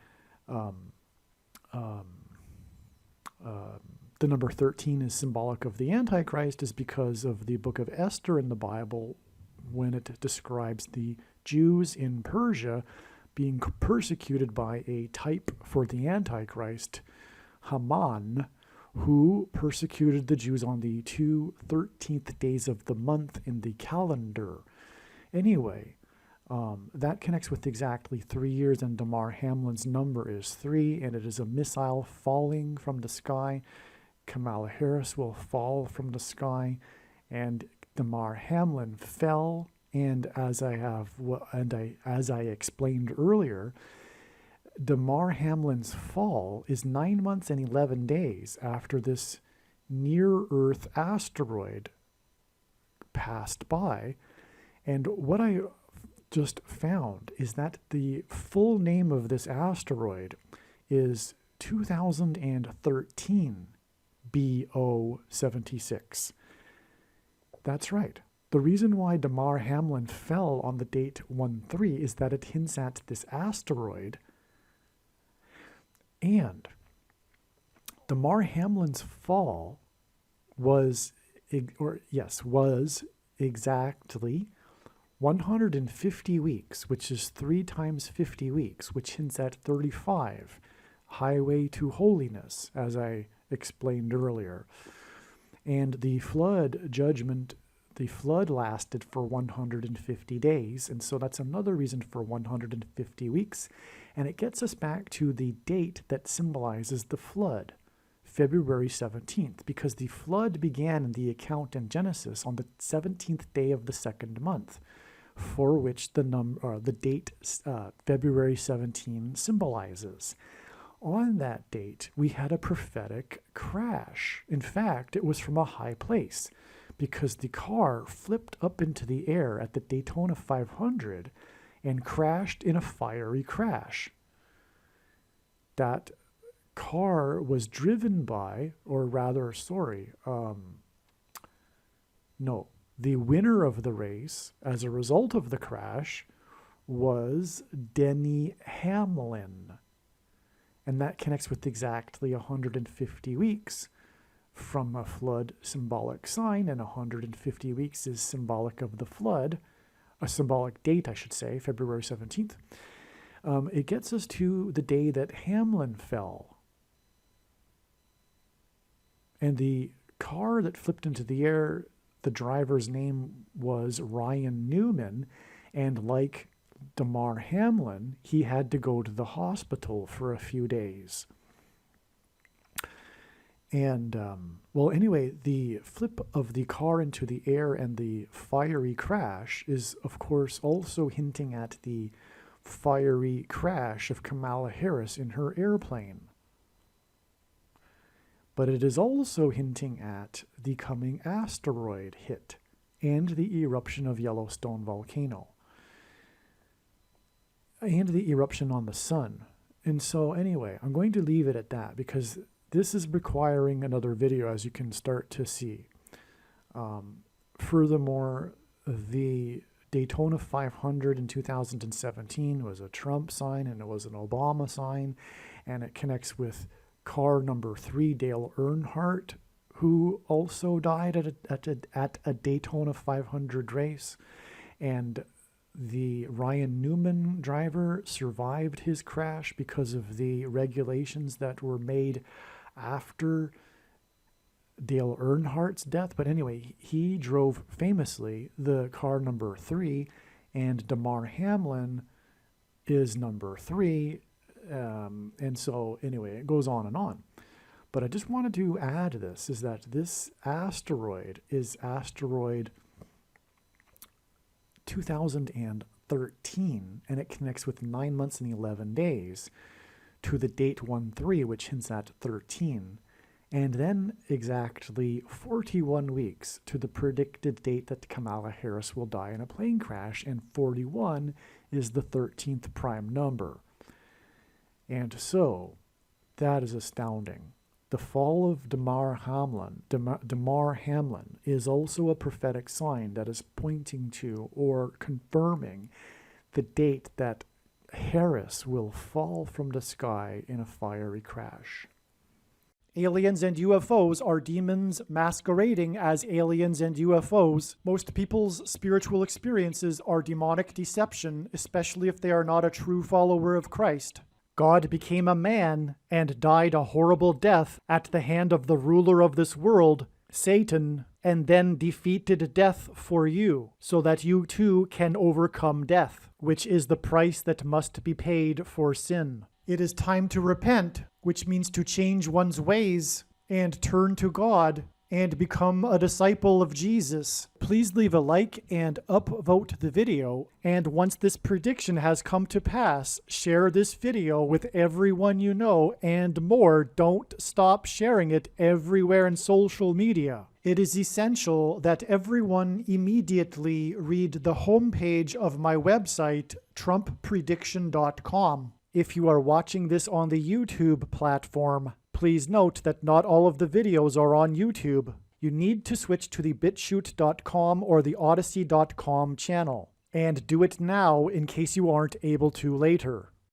the number 13 is symbolic of the Antichrist is because of the book of Esther in the Bible, when it describes the Jews in Persia being persecuted by a type for the Antichrist, Haman, who persecuted the Jews on the 13th days of the month in the calendar. Anyway, that connects with exactly 3 years, and Damar Hamlin's number is 3, and it is a missile falling from the sky. Kamala Harris will fall from the sky, and Damar Hamlin fell. And as I explained earlier, Damar Hamlin's fall is 9 months and 11 days after this near-Earth asteroid passed by. And what I just found is that the full name of this asteroid is 2013 BO76. That's right. The reason why Damar Hamlin fell on the date 1-3 is that it hints at this asteroid. And Damar Hamlin's fall was exactly 150 weeks, which is 3 times 50 weeks, which hints at 35, highway to holiness, as I explained earlier. And the flood judgment, the flood lasted for 150 days, and so that's another reason for 150 weeks. And it gets us back to the date that symbolizes the flood, February 17th, because the flood began in the account in Genesis on the 17th day of the second month, for which the date February 17 symbolizes. On that date, we had a prophetic crash. In fact, it was from a high place, because the car flipped up into the air at the Daytona 500 and crashed in a fiery crash. That car was driven by, the winner of the race as a result of the crash was Denny Hamlin. And that connects with exactly 150 weeks from a flood symbolic sign, and 150 weeks is symbolic of the flood, a symbolic date, I should say, February 17th. It gets us to the day that Hamlin fell. And the car that flipped into the air, the driver's name was Ryan Newman, and like Damar Hamlin, he had to go to the hospital for a few days. And, well, anyway, the flip of the car into the air and the fiery crash is, of course, also hinting at the fiery crash of Kamala Harris in her airplane. But it is also hinting at the coming asteroid hit and the eruption of Yellowstone volcano and the eruption on the sun. And so anyway, I'm going to leave it at that because this is requiring another video, as you can start to see. Furthermore, the Daytona 500 in 2017 was a Trump sign and it was an Obama sign, and it connects with car number 3, Dale Earnhardt, who also died at a Daytona 500 race. And the Ryan Newman driver survived his crash because of the regulations that were made after Dale Earnhardt's death. But anyway, he drove famously the car number 3, and DAMAR Hamlin is number 3. And so anyway, it goes on and on. But I just wanted to add this, is that this asteroid is asteroid 2013, and it connects with 9 months and 11 days to the date 13, which hints at 13, and then exactly 41 weeks to the predicted date that Kamala Harris will die in a plane crash, and 41 is the 13th prime number. And so, that is astounding. The fall of Damar Hamlin is also a prophetic sign that is pointing to or confirming the date that Harris will fall from the sky in a fiery crash. Aliens and UFOs are demons masquerading as aliens and UFOs. Most people's spiritual experiences are demonic deception, especially if they are not a true follower of Christ. God became a man and died a horrible death at the hand of the ruler of this world, Satan, and then defeated death for you, so that you too can overcome death, which is the price that must be paid for sin. It is time to repent, which means to change one's ways and turn to God and become a disciple of Jesus. Please leave a like and upvote the video. And once this prediction has come to pass, share this video with everyone you know, and more. Don't stop sharing it everywhere in social media. It is essential that everyone immediately read the homepage of my website, TrumpPrediction.com. If you are watching this on the YouTube platform, please note that not all of the videos are on YouTube. You need to switch to the BitChute.com or the Odyssey.com channel. And do it now in case you aren't able to later.